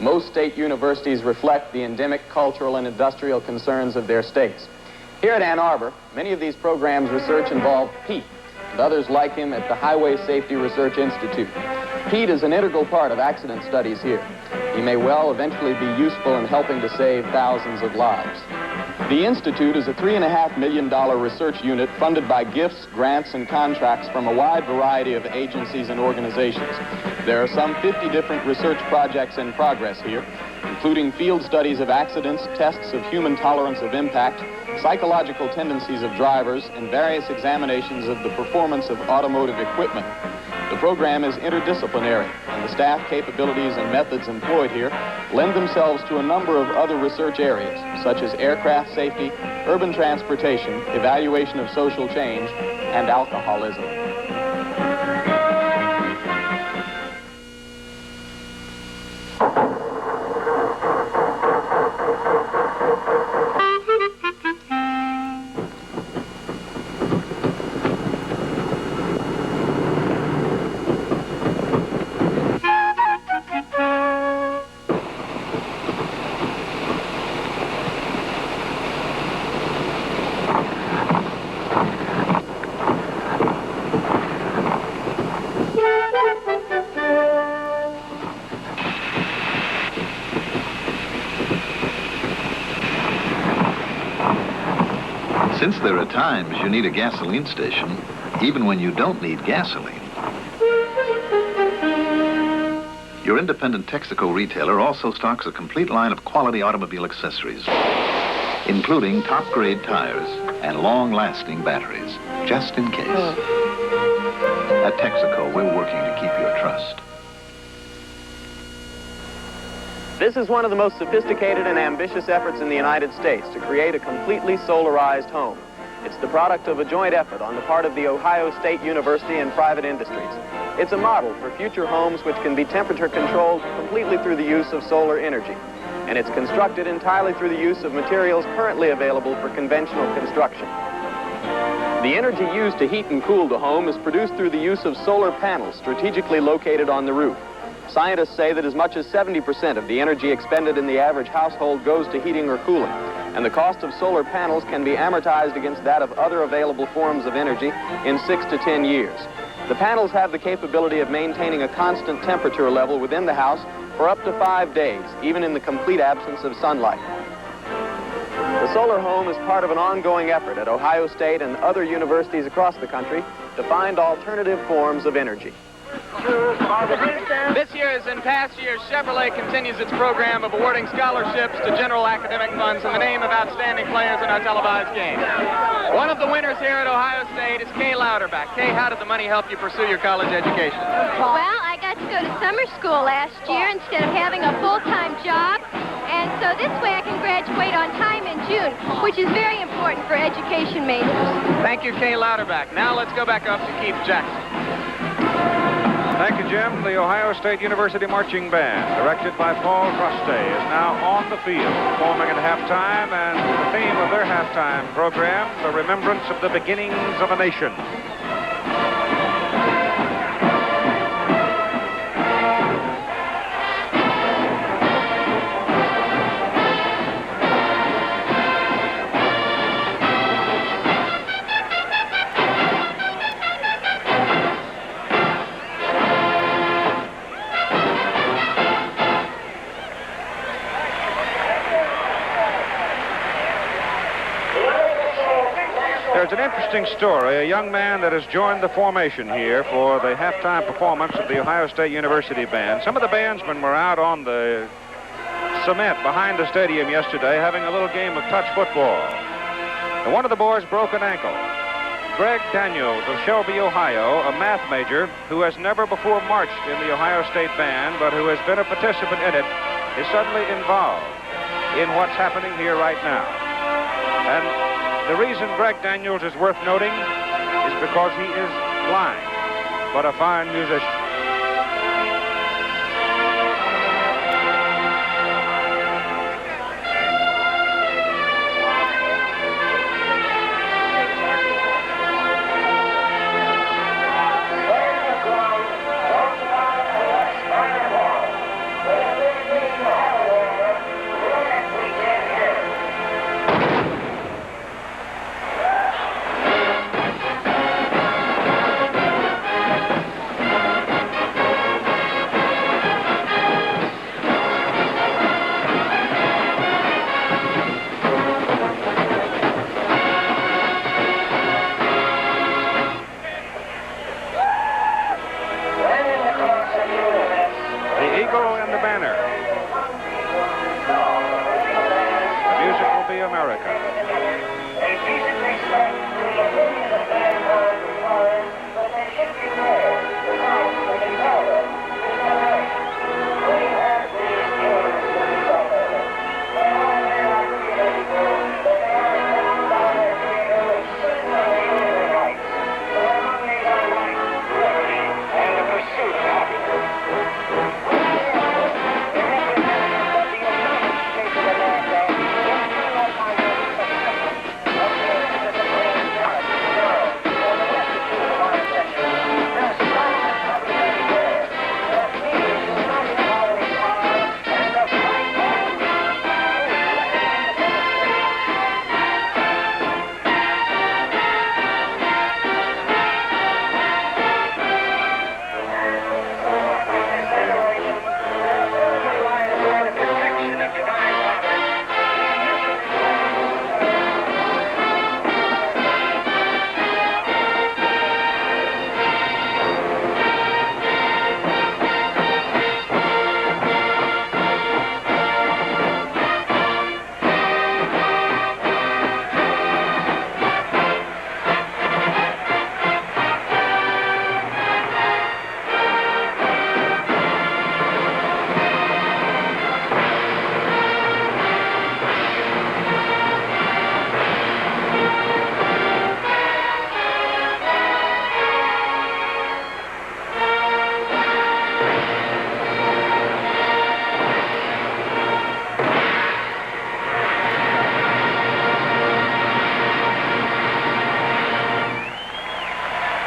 Most state universities reflect the endemic cultural and industrial concerns of their states. Here at Ann Arbor, many of these programs' research involve Pete and others like him at the Highway Safety Research Institute. Pete is an integral part of accident studies here. He may well eventually be useful in helping to save thousands of lives. The Institute is a $3.5 million research unit funded by gifts, grants, and contracts from a wide variety of agencies and organizations. There are some 50 different research projects in progress here, including field studies of accidents, tests of human tolerance of impact, psychological tendencies of drivers, and various examinations of the performance of automotive equipment. The program is interdisciplinary, and the staff capabilities and methods employed here lend themselves to a number of other research areas, such as aircraft safety, urban transportation, evaluation of social change, and alcoholism. Since there are times you need a gasoline station, even when you don't need gasoline. Your independent Texaco retailer also stocks a complete line of quality automobile accessories, including top-grade tires and long-lasting batteries, just in case. At Texaco, we're working to keep your trust. This is one of the most sophisticated and ambitious efforts in the United States to create a completely solarized home. It's the product of a joint effort on the part of the Ohio State University and private industries. It's a model for future homes which can be temperature controlled completely through the use of solar energy. And it's constructed entirely through the use of materials currently available for conventional construction. The energy used to heat and cool the home is produced through the use of solar panels strategically located on the roof. Scientists say that as much as 70% of the energy expended in the average household goes to heating or cooling, and the cost of solar panels can be amortized against that of other available forms of energy in 6 to 10 years. The panels have the capability of maintaining a constant temperature level within the house for up to 5 days, even in the complete absence of sunlight. The solar home is part of an ongoing effort at Ohio State and other universities across the country to find alternative forms of energy. This year, as in past years, Chevrolet continues its program of awarding scholarships to general academic funds in the name of outstanding players in our televised game. One of the winners here at Ohio State is Kay Louderback. Kay, how did the money help you pursue your college education? Well, I got to go to summer school last year instead of having a full-time job, and so this way I can graduate on time in June, which is very important for education majors. Thank you, Kay Louderback. Now let's go back up to Keith Jackson. Thank you, Jim. The Ohio State University Marching Band, directed by Paul Truste, is now on the field, performing at halftime, and the theme of their halftime program, the remembrance of the beginnings of a nation. There's an interesting story. A young man that has joined the formation here for the halftime performance of the Ohio State University Band. Some of the bandsmen were out on the cement behind the stadium yesterday having a little game of touch football. And one of the boys broke an ankle. Greg Daniels of Shelby, Ohio, a math major who has never before marched in the Ohio State Band, but who has been a participant in it, is suddenly involved in what's happening here right now. And the reason Greg Daniels is worth noting is because he is blind, but a fine musician.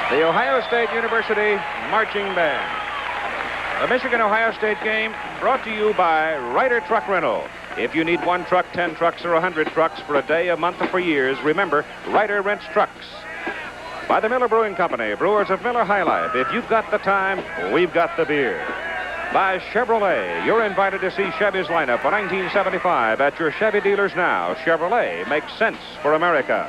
The Ohio State University Marching Band. The Michigan-Ohio State game brought to you by Ryder Truck Rental. If you need 1 truck, 10 trucks, or 100 trucks for a day, a month, or for years, remember, Ryder rents trucks. By the Miller Brewing Company, brewers of Miller High Life. If you've got the time, we've got the beer. By Chevrolet, you're invited to see Chevy's lineup for 1975 at your Chevy dealers now. Chevrolet makes sense for America.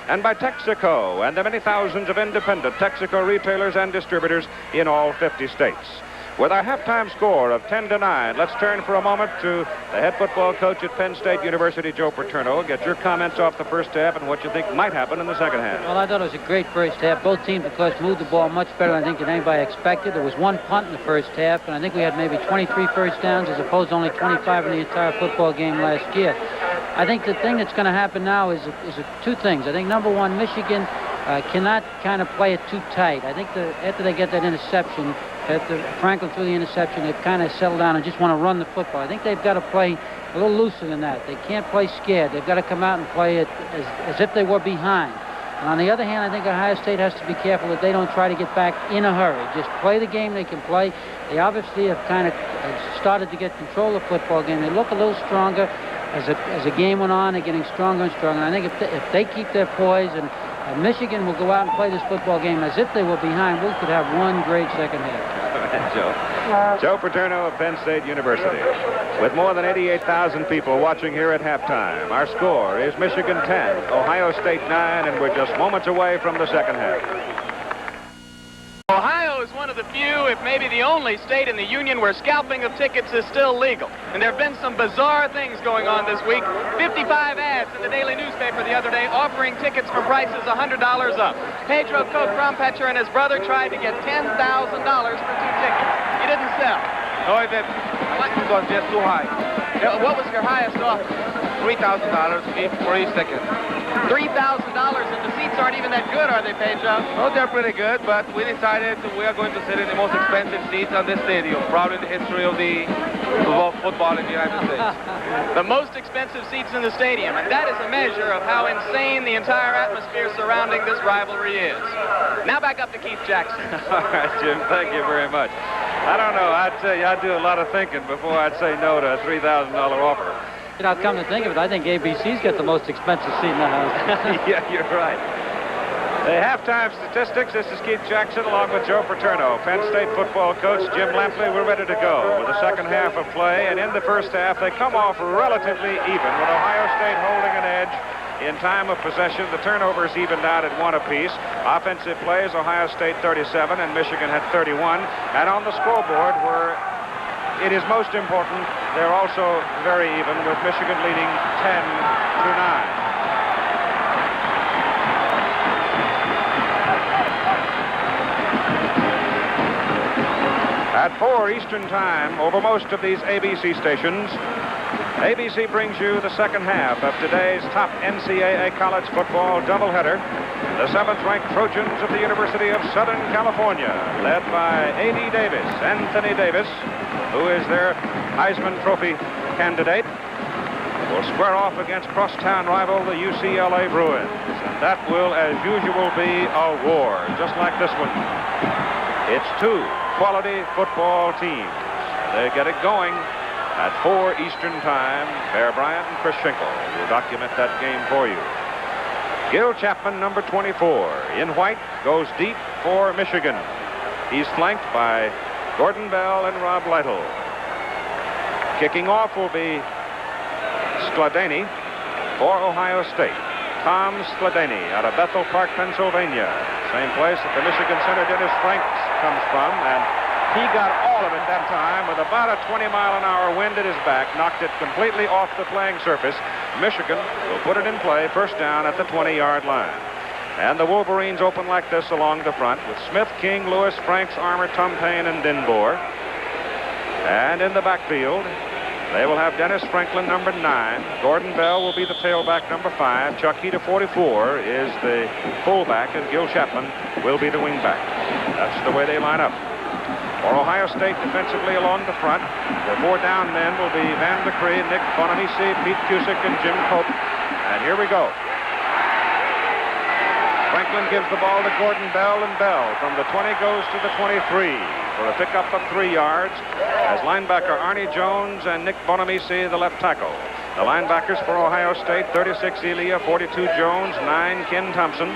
And by Texaco and the many thousands of independent Texaco retailers and distributors in all 50 states. With our halftime score of 10-9, let's turn for a moment to the head football coach at Penn State University, Joe Paterno. Get your comments off the first half and what you think might happen in the second half. Well, I thought it was a great first half. Both teams, of course, moved the ball much better, I think, than anybody expected. There was 1 punt in the first half, and I think we had maybe 23 first downs as opposed to only 25 in the entire football game last year. I think the thing that's going to happen now is 2 things. I think, number one, Michigan cannot kind of play it too tight. I think after they get that interception, after Franklin threw the interception, they've kind of settled down and just want to run the football. I think they've got to play a little looser than that. They can't play scared. They've got to come out and play it as if they were behind. And on the other hand, I think Ohio State has to be careful that they don't try to get back in a hurry. Just play the game they can play. They obviously have kind of started to get control of the football game. They look a little stronger as the game went on. They're getting stronger and stronger. And I think if they keep their poise and Michigan will go out and play this football game as if they were behind, we could have one great second half. Joe Paterno of Penn State University. With more than 88,000 people watching here at halftime, our score is Michigan 10, Ohio State 9, and we're just moments away from the second half. Ohio is one of the few, if maybe the only state in the Union where scalping of tickets is still legal. And there have been some bizarre things going on this week. 55 ads in the daily newspaper the other day offering tickets for prices $100 up. Pedro Cronpetcher and his brother tried to get $10,000 for 2 tickets. He didn't sell. No, it was just too high. What was your highest offer? $3,000 for each ticket. $3,000, and the seats aren't even that good, are they, Pedro? No, they're pretty good, but we decided we are going to sit in the most expensive seats on this stadium, probably in the history of the football in the United States. The most expensive seats in the stadium, and that is a measure of how insane the entire atmosphere surrounding this rivalry is. Now back up to Keith Jackson. All right, Jim, thank you very much. I don't know, I'd say I'd do a lot of thinking before I'd say no to a $3,000 offer. You know, come to think of it, I think ABC's got the most expensive seat in the house. Yeah, you're right. The halftime statistics, this is Keith Jackson along with Joe Paterno. Penn State football coach Jim Lampley, we're ready to go with the second half of play. And in the first half, they come off relatively even with Ohio State holding an edge in time of possession. The turnovers evened out at 1 apiece. Offensive plays, Ohio State 37 and Michigan had 31. And on the scoreboard where it is most important, they're also very even with Michigan leading 10-9. At 4 Eastern Time, over most of these ABC stations, ABC brings you the second half of today's top NCAA college football doubleheader. The 7th-ranked Trojans of the University of Southern California, led by A.D. Davis, Anthony Davis, who is their Heisman Trophy candidate, will square off against crosstown rival the UCLA Bruins. And that will, as usual, be a war, just like this one. It's 2 quality football teams. They get it going at 4 Eastern Time. Bear Bryant and Chris Schenkel will document that game for you. Gil Chapman, number 24, in white, goes deep for Michigan. He's flanked by Gordon Bell and Rob Lytle. Kicking off will be Skladany for Ohio State. Tom Skladany out of Bethel Park, Pennsylvania. Same place that the Michigan center Dennis Franks comes from, and he got all of it that time with about a 20-mile-an-hour wind at his back, knocked it completely off the playing surface. Michigan will put it in play, first down at the 20-yard line. And the Wolverines open like this along the front with Smith, King, Lewis, Franks, Armour, Tumpane, and Dinbor. And in the backfield, they will have Dennis Franklin, number 9. Gordon Bell will be the tailback, number 5. Chuck Heater, 44, is the fullback, and Gil Chapman will be the wingback. That's the way they line up. For Ohio State, defensively along the front, the 4 down men will be Van McCree, Nick Bonamisi, Pete Cusick, and Jim Cope. And here we go. Franklin gives the ball to Gordon Bell, and Bell from the 20 goes to the 23. for a pickup of 3 yards as linebacker Arnie Jones and Nick Bonamici, the left tackle. The linebackers for Ohio State, 36 Elia, 42 Jones, 9 Ken Thompson,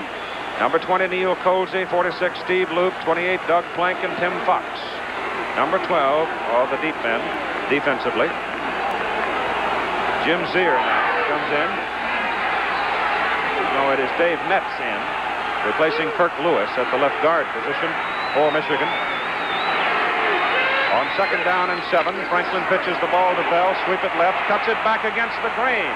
number 20 Neil Colsey, 46 Steve Luke, 28 Doug Plank and Tim Fox. Number 12, all the deep men, defensively. Jim Zier now comes in. No, it is Dave Metz in, replacing Kirk Lewis at the left guard position for Michigan. On 2nd down and 7, Franklin pitches the ball to Bell, sweep it left, cuts it back against the grain.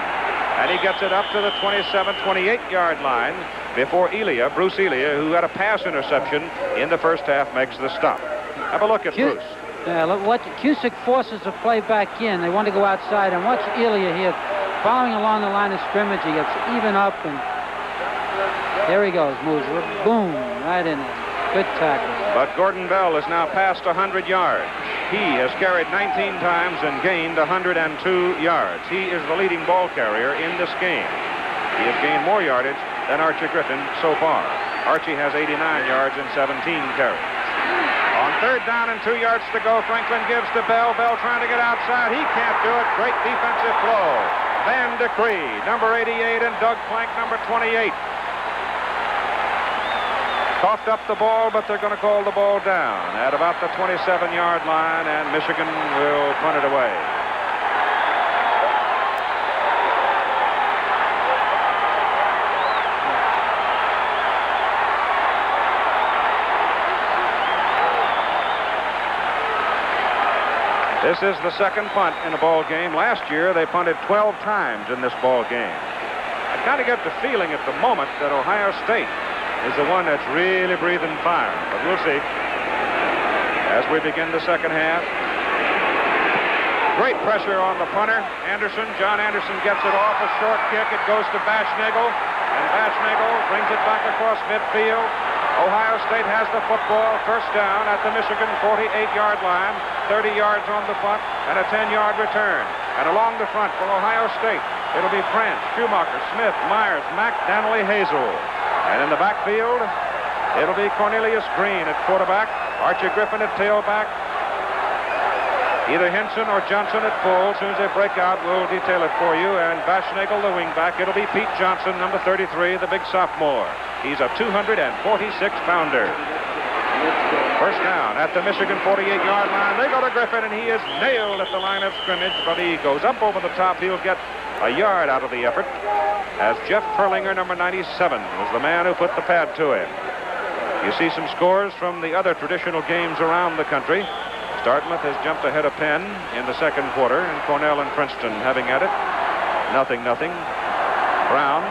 And he gets it up to the 27, 28-yard line before Elia, Bruce Elia, who had a pass interception in the first half, makes the stop. Have a look at Bruce. Yeah, look, what Cusick forces the play back in. They want to go outside, and watch Elia here following along the line of scrimmage. He gets even up, and there he goes, moves, boom, right in there. Good tackle. But Gordon Bell is now past 100 yards. He has carried 19 times and gained 102 yards. He is the leading ball carrier in this game. He has gained more yardage than Archie Griffin so far. Archie has 89 yards and 17 carries. On 3rd down and 2 yards to go, Franklin gives to Bell. Bell trying to get outside. He can't do it. Great defensive flow. Van Decree, number 88, and Doug Plank, number 28. Coughed up the ball, but they're going to call the ball down at about the 27-yard line, and Michigan will punt it away. This is the second punt in a ball game. Last year, they punted 12 times in this ball game. I kind of get the feeling at the moment that Ohio State is the one that's really breathing fire, but we'll see as we begin the second half. Great pressure on the punter, Anderson. John Anderson gets it off, a short kick. It goes to Bashnagel, and Bashnagel brings it back across midfield. Ohio State has the football, first down at the Michigan 48-yard line, 30 yards on the punt, and a 10-yard return. And along the front for Ohio State, it'll be France, Schumacher, Smith, Myers, Mack, Danley, Hazel. And in the backfield, it'll be Cornelius Greene at quarterback, Archie Griffin at tailback, either Henson or Johnson at full. As soon as they break out, we'll detail it for you. And Bashnagel, the wingback, it'll be Pete Johnson, number 33, the big sophomore. He's a 246-pounder. First down at the Michigan 48-yard line. They go to Griffin, and he is nailed at the line of scrimmage, but he goes up over the top. He'll get a yard out of the effort, as Jeff Perlinger, number 97, was the man who put the pad to him. You see some scores from the other traditional games around the country. Dartmouth has jumped ahead of Penn in the second quarter, and Cornell and Princeton having at it. 0-0. Brown,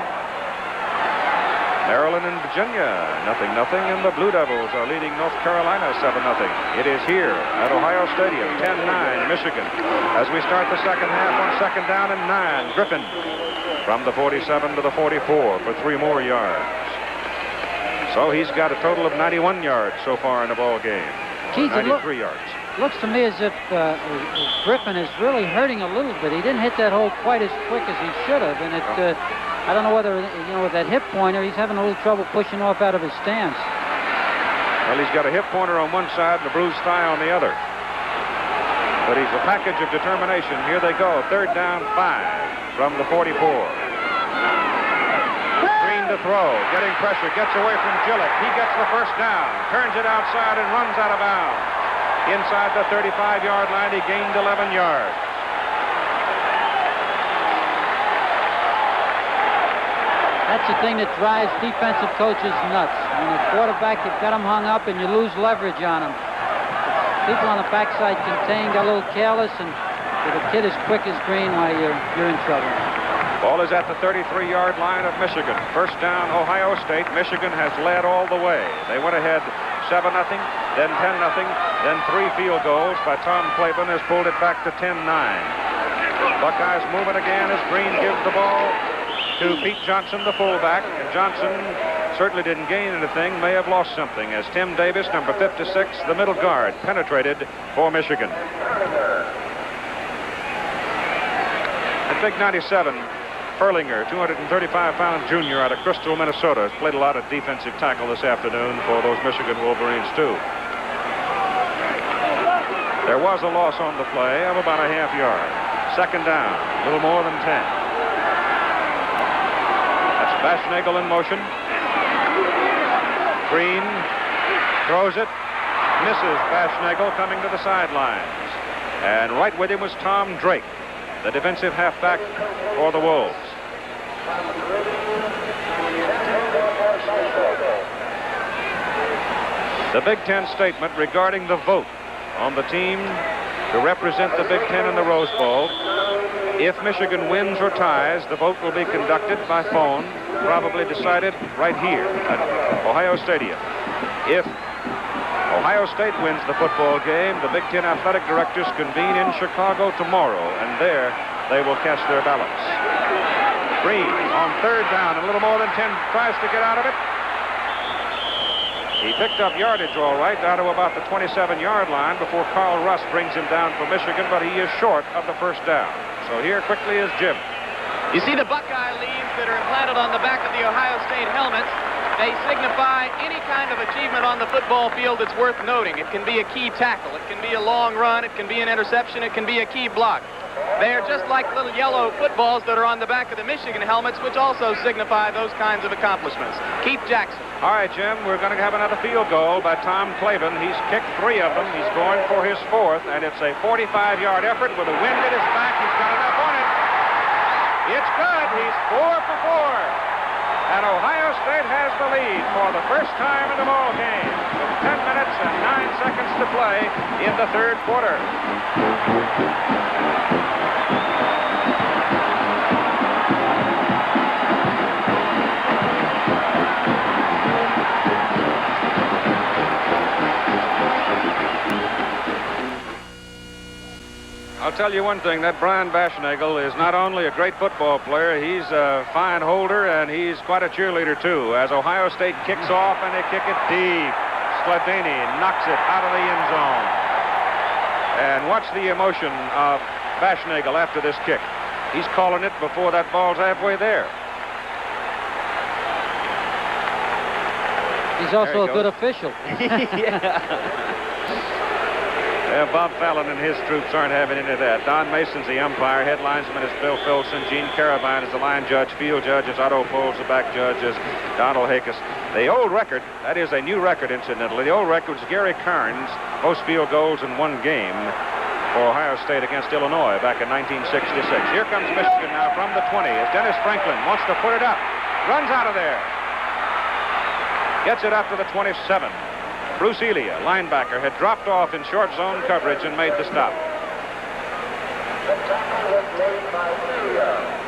Maryland and Virginia, 0-0, and the Blue Devils are leading North Carolina 7-0. It is here at Ohio Stadium, 10-9, Michigan. As we start the second half on 2nd down and 9, Griffin from the 47 to the 44 for 3 more yards. So he's got a total of 91 yards so far in the ball game. 93 yards. Looks to me as if Griffin is really hurting a little bit. He didn't hit that hole quite as quick as he should have, and it. I don't know whether, with that hip pointer, he's having a little trouble pushing off out of his stance. Well, he's got a hip pointer on one side and a bruised thigh on the other. But he's a package of determination. Here they go, 3rd down, 5 from the 44. Greene to throw, getting pressure, gets away from Gillett. He gets the first down, turns it outside and runs out of bounds. Inside the 35-yard line, he gained 11 yards. That's the thing that drives defensive coaches nuts. When a quarterback, you've got him hung up and you lose leverage on him. People on the backside contain, got a little careless, and with a kid as quick as Greene, why, you're in trouble. Ball is at the 33-yard line of Michigan. First down, Ohio State. Michigan has led all the way. They went ahead 7-0, then 10-0, then 3 field goals by Tom Klaban has pulled it back to 10-9. Buckeyes moving again as Greene gives the ball to Pete Johnson, the fullback. And Johnson certainly didn't gain anything, may have lost something, as Tim Davis, number 56, the middle guard, penetrated for Michigan. At Big 97, Perlinger, 235-pound junior out of Crystal, Minnesota, has played a lot of defensive tackle this afternoon for those Michigan Wolverines, too. There was a loss on the play of about a half yard. Second down, a little more than 10. That's Baschnagel in motion. Greene throws it, misses Baschnagel coming to the sidelines. And right with him was Tom Drake, the defensive halfback for the Wolves. The Big Ten statement regarding the vote on the team to represent the Big Ten in the Rose Bowl. If Michigan wins or ties, the vote will be conducted by phone, probably decided right here at Ohio Stadium. If Ohio State wins the football game, the Big Ten athletic directors convene in Chicago tomorrow, and there they will cast their ballots. Greene on third down, a little more than 10, tries to get out of it. He picked up yardage all right down to about the 27-yard line before Carl Russ brings him down for Michigan, but he is short of the first down. So here quickly is Jim. You see the Buckeye leaves that are implanted on the back of the Ohio State helmets. They signify any kind of achievement on the football field that's worth noting. It can be a key tackle, it can be a long run, it can be an interception, it can be a key block. They are just like little yellow footballs that are on the back of the Michigan helmets, which also signify those kinds of accomplishments. Keith Jackson. All right, Jim, we're going to have another field goal by Tom Klaban. He's kicked 3 of them. He's going for his 4th, and it's a 45-yard effort with the wind at his back. He's got enough on it. It's good. He's 4 for 4. And Ohio State has the lead for the first time in the ball game with 10 minutes and 9 seconds to play in the third quarter. I'll tell you one thing, that Brian Baschnagel is not only a great football player, he's a fine holder, and he's quite a cheerleader, too. As Ohio State kicks off, and they kick it deep, Skladini knocks it out of the end zone. And watch the emotion of Baschnagel after this kick. He's calling it before that ball's halfway there. He's also a good official. Yeah, Bob Fallon and his troops aren't having any of that. Don Mason's the umpire. Head linesman is Bill Filson. Gene Carabine is the line judge. Field judge is Otto Foles. The back judge is Donald Hakes. The old record, that is a new record, incidentally. The old record was Gary Carnes, most field goals in one game for Ohio State against Illinois back in 1966. Here comes Michigan now from the 20 as Dennis Franklin wants to put it up. Runs out of there. Gets it up to the 27. Bruce Elia, linebacker, had dropped off in short zone coverage and made the stop.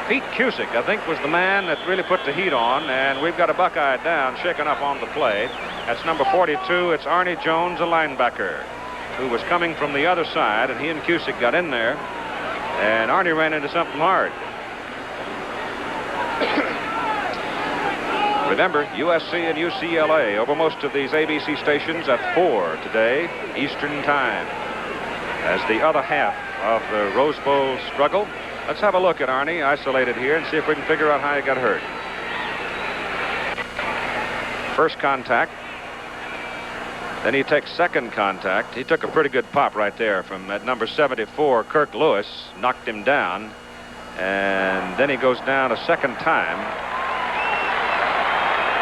Pete Cusick, I think, was the man that really put the heat on, and we've got a Buckeye down, shaken up on the play. That's number 42. It's Arnie Jones, a linebacker, who was coming from the other side, and he and Cusick got in there, and Arnie ran into something hard. Remember, USC and UCLA over most of these ABC stations at 4 today, Eastern Time. As the other half of the Rose Bowl struggle, let's have a look at Arnie, isolated here, and see if we can figure out how he got hurt. First contact. Then he takes second contact. He took a pretty good pop right there from that number 74, Kirk Lewis, knocked him down. And then he goes down a second time.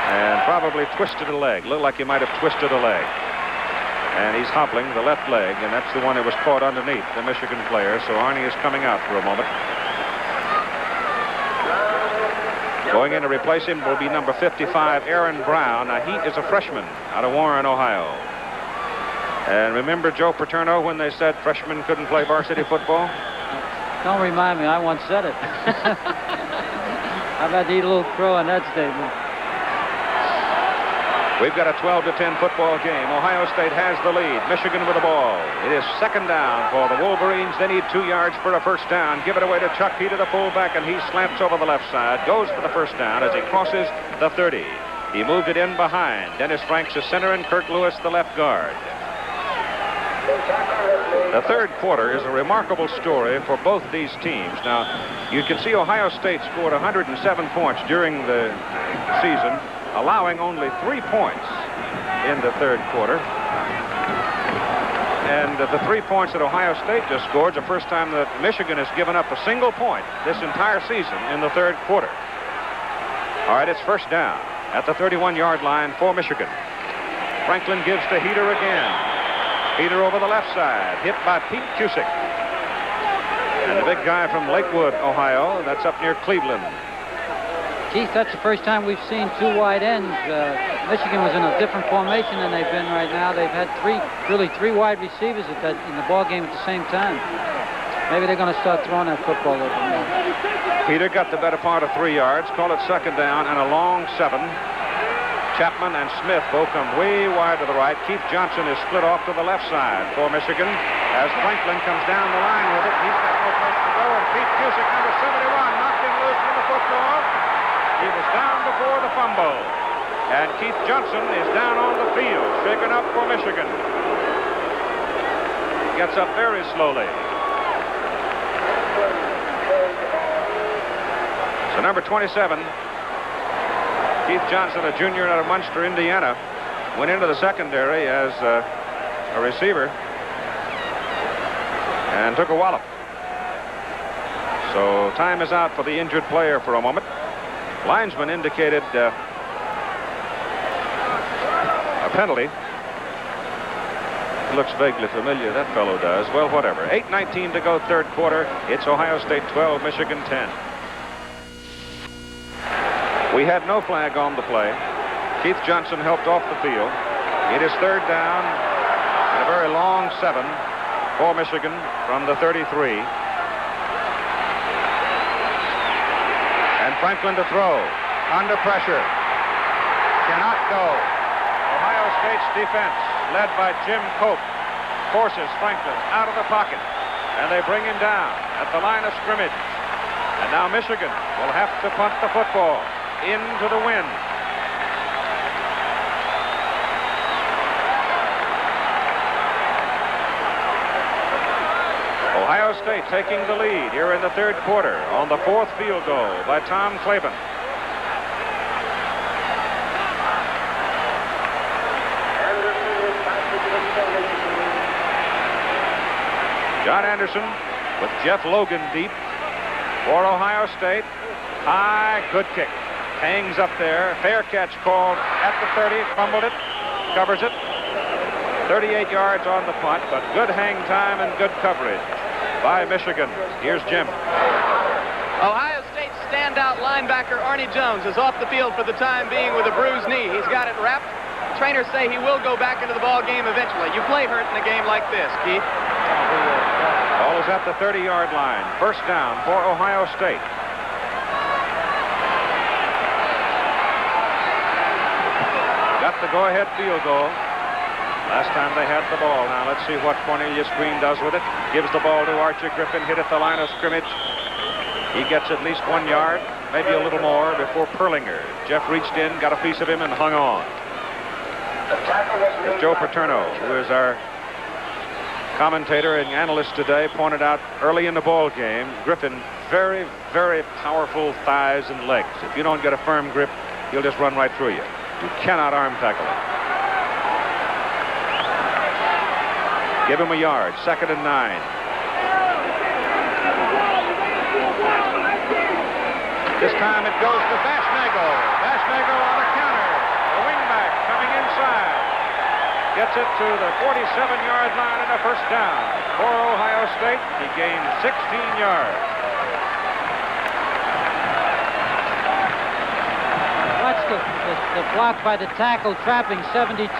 And probably twisted a leg. Looked like he might have twisted a leg. And he's hobbling the left leg, and that's the one that was caught underneath the Michigan player. So Arnie is coming out for a moment. Going in to replace him will be number 55, Aaron Brown. Now, he is a freshman out of Warren, Ohio. And remember Joe Paterno when they said freshmen couldn't play varsity football? Don't remind me. I once said it. How about to eat a little crow on that statement? We've got a 12-10 football game. Ohio State has the lead. Michigan with the ball. It is second down for the Wolverines. They need 2 yards for a first down. Give it away to Chuck Peter, the fullback, and he slants over the left side. Goes for the first down as he crosses the 30. He moved it in behind. Dennis Franks, the center, and Kirk Lewis, the left guard. The third quarter is a remarkable story for both these teams. Now, you can see Ohio State scored 107 points during the season, allowing only 3 points in the third quarter. And the 3 points that Ohio State just scored is the first time that Michigan has given up a single point this entire season in the third quarter. All right, it's first down at the 31-yard line for Michigan. Franklin gives to Heater again. Heater over the left side, hit by Pete Cusick. And the big guy from Lakewood, Ohio, that's up near Cleveland. Keith, that's the first time we've seen 2 wide ends. Michigan was in a different formation than they've been right now. They've had three wide receivers in the ball game at the same time. Maybe they're going to start throwing that football a little bit more. Peter got the better part of 3 yards. Call it second down and a long 7. Chapman and Smith both come way wide to the right. Keith Johnson is split off to the left side for Michigan as Franklin comes down the line with it. He's got no place to go, and Pete Cusick, number 71, knocked him loose from the football. He was down before the fumble. And Keith Johnson is down on the field, shaken up for Michigan. Gets up very slowly. So number 27, Keith Johnson, a junior out of Munster, Indiana, went into the secondary as a receiver and took a wallop. So time is out for the injured player for a moment. Linesman indicated a penalty. He looks vaguely familiar, that fellow does. Well, whatever. 8:19 to go, third quarter. It's Ohio State 12, Michigan 10. We had no flag on the play. Keith Johnson helped off the field. It is third down and a very long 7 for Michigan from the 33. And Franklin to throw. Under pressure. Cannot go. Ohio State's defense, led by Jim Cope, forces Franklin out of the pocket. And they bring him down at the line of scrimmage. And now Michigan will have to punt the football into the wind. Ohio State taking the lead here in the third quarter on the 4th field goal by Tom Klaban. John Anderson with Jeff Logan deep for Ohio State. High, good kick. Hangs up there. Fair catch called at the 30. Fumbled it. Covers it. 38 yards on the punt, but good hang time and good coverage by Michigan. Here's Jim. Ohio State standout linebacker Arnie Jones is off the field for the time being with a bruised knee. He's got it wrapped. Trainers say he will go back into the ball game eventually. You play hurt in a game like this, Keith. Ball is at the 30-yard line. First down for Ohio State. Got the go-ahead field goal. Last time they had the ball. Now let's see what Cornelius Greene does with it. Gives the ball to Archie Griffin, hit at the line of scrimmage. He gets at least 1 yard, maybe a little more before Perlinger. Jeff reached in, got a piece of him, and hung on. As Joe Paterno, who is our commentator and analyst today, pointed out early in the ball game, Griffin, very, very powerful thighs and legs. If you don't get a firm grip, he'll just run right through you. You cannot arm tackle him. Give him a yard. 2nd and 9. This time it goes to Bashnagle. Bashnagle on the counter. The wingback coming inside. Gets it to the 47-yard line and a first down for Ohio State. He gained 16 yards. Watch the block by the tackle trapping 72.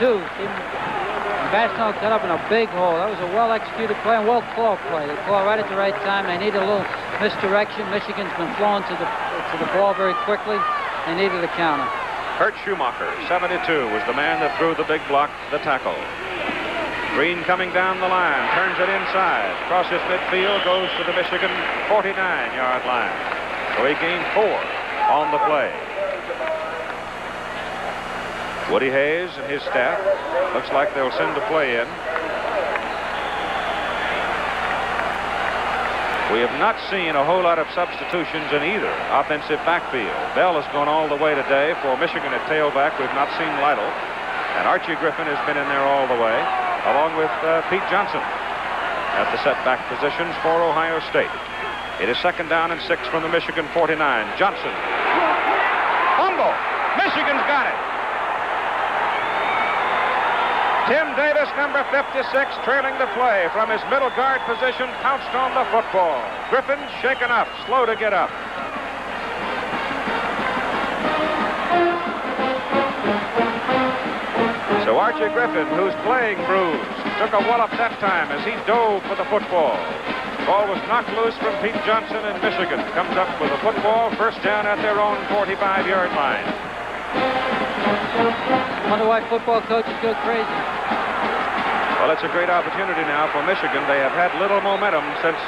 Bashnagle cut up in a big hole. That was a well-executed play and well-called play. They called right at the right time. They needed a little misdirection. Michigan's been flowing to the ball very quickly. They needed a counter. Kurt Schumacher, 72, was the man that threw the big block, the tackle. Greene coming down the line, turns it inside. Crosses midfield, goes to the Michigan 49-yard line. So he gained 4 on the play. Woody Hayes and his staff, looks like they'll send the play in. We have not seen a whole lot of substitutions in either offensive backfield. Bell has gone all the way today for Michigan at tailback. We've not seen Lytle. And Archie Griffin has been in there all the way. along with Pete Johnson at the setback positions for Ohio State. It is 2nd down and 6 from the Michigan 49. Johnson. Fumble. Michigan's got it. Tim Davis, number 56, trailing the play from his middle guard position, pounced on the football. Griffin shaken up, slow to get up. So Archie Griffin, who's playing bruised, took a wallop that time as he dove for the football. Ball was knocked loose from Pete Johnson, and Michigan comes up with a football, 1st down at their own 45-yard line. Wonder why football coaches go crazy. Well, it's a great opportunity now for Michigan. They have had little momentum since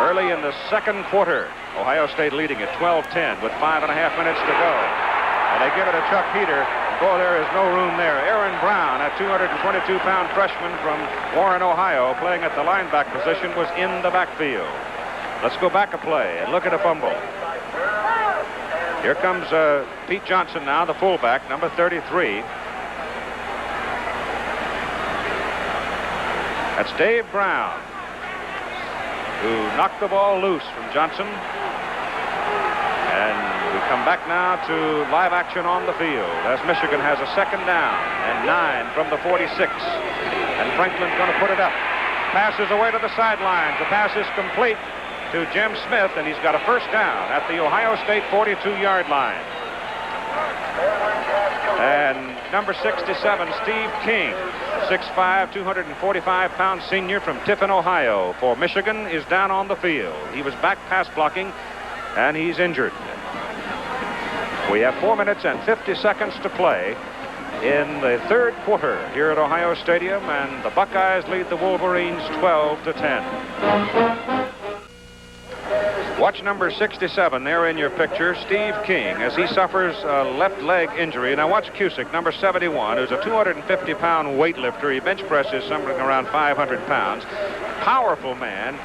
early in the 2nd quarter. Ohio State leading at 12-10 with 5.5 minutes to go. And they give it to Chuck Heater. Boy, there is no room there. Aaron Brown, a 222-pound freshman from Warren, Ohio, playing at the linebacker position, was in the backfield. Let's go back a play and look at a fumble. Here comes Pete Johnson now, the fullback, number 33. That's Dave Brown, who knocked the ball loose from Johnson. And we come back now to live action on the field as Michigan has a 2nd down and 9 from the 46. And Franklin's going to put it up. Passes away to the sidelines. The pass is complete to Jim Smith, and he's got a 1st down at the Ohio State 42-yard line. And number 67, Steve King, 6'5", 245-pound senior from Tiffin, Ohio, for Michigan, is down on the field. He was back pass blocking, and he's injured. We have 4 minutes and 50 seconds to play in the 3rd quarter here at Ohio Stadium, and the Buckeyes lead the Wolverines 12-10. Watch number 67 there in your picture, Steve King, as he suffers a left leg injury. Now watch Cusick, number 71, who's a 250-pound weightlifter. He bench presses something around 500 pounds. Powerful man.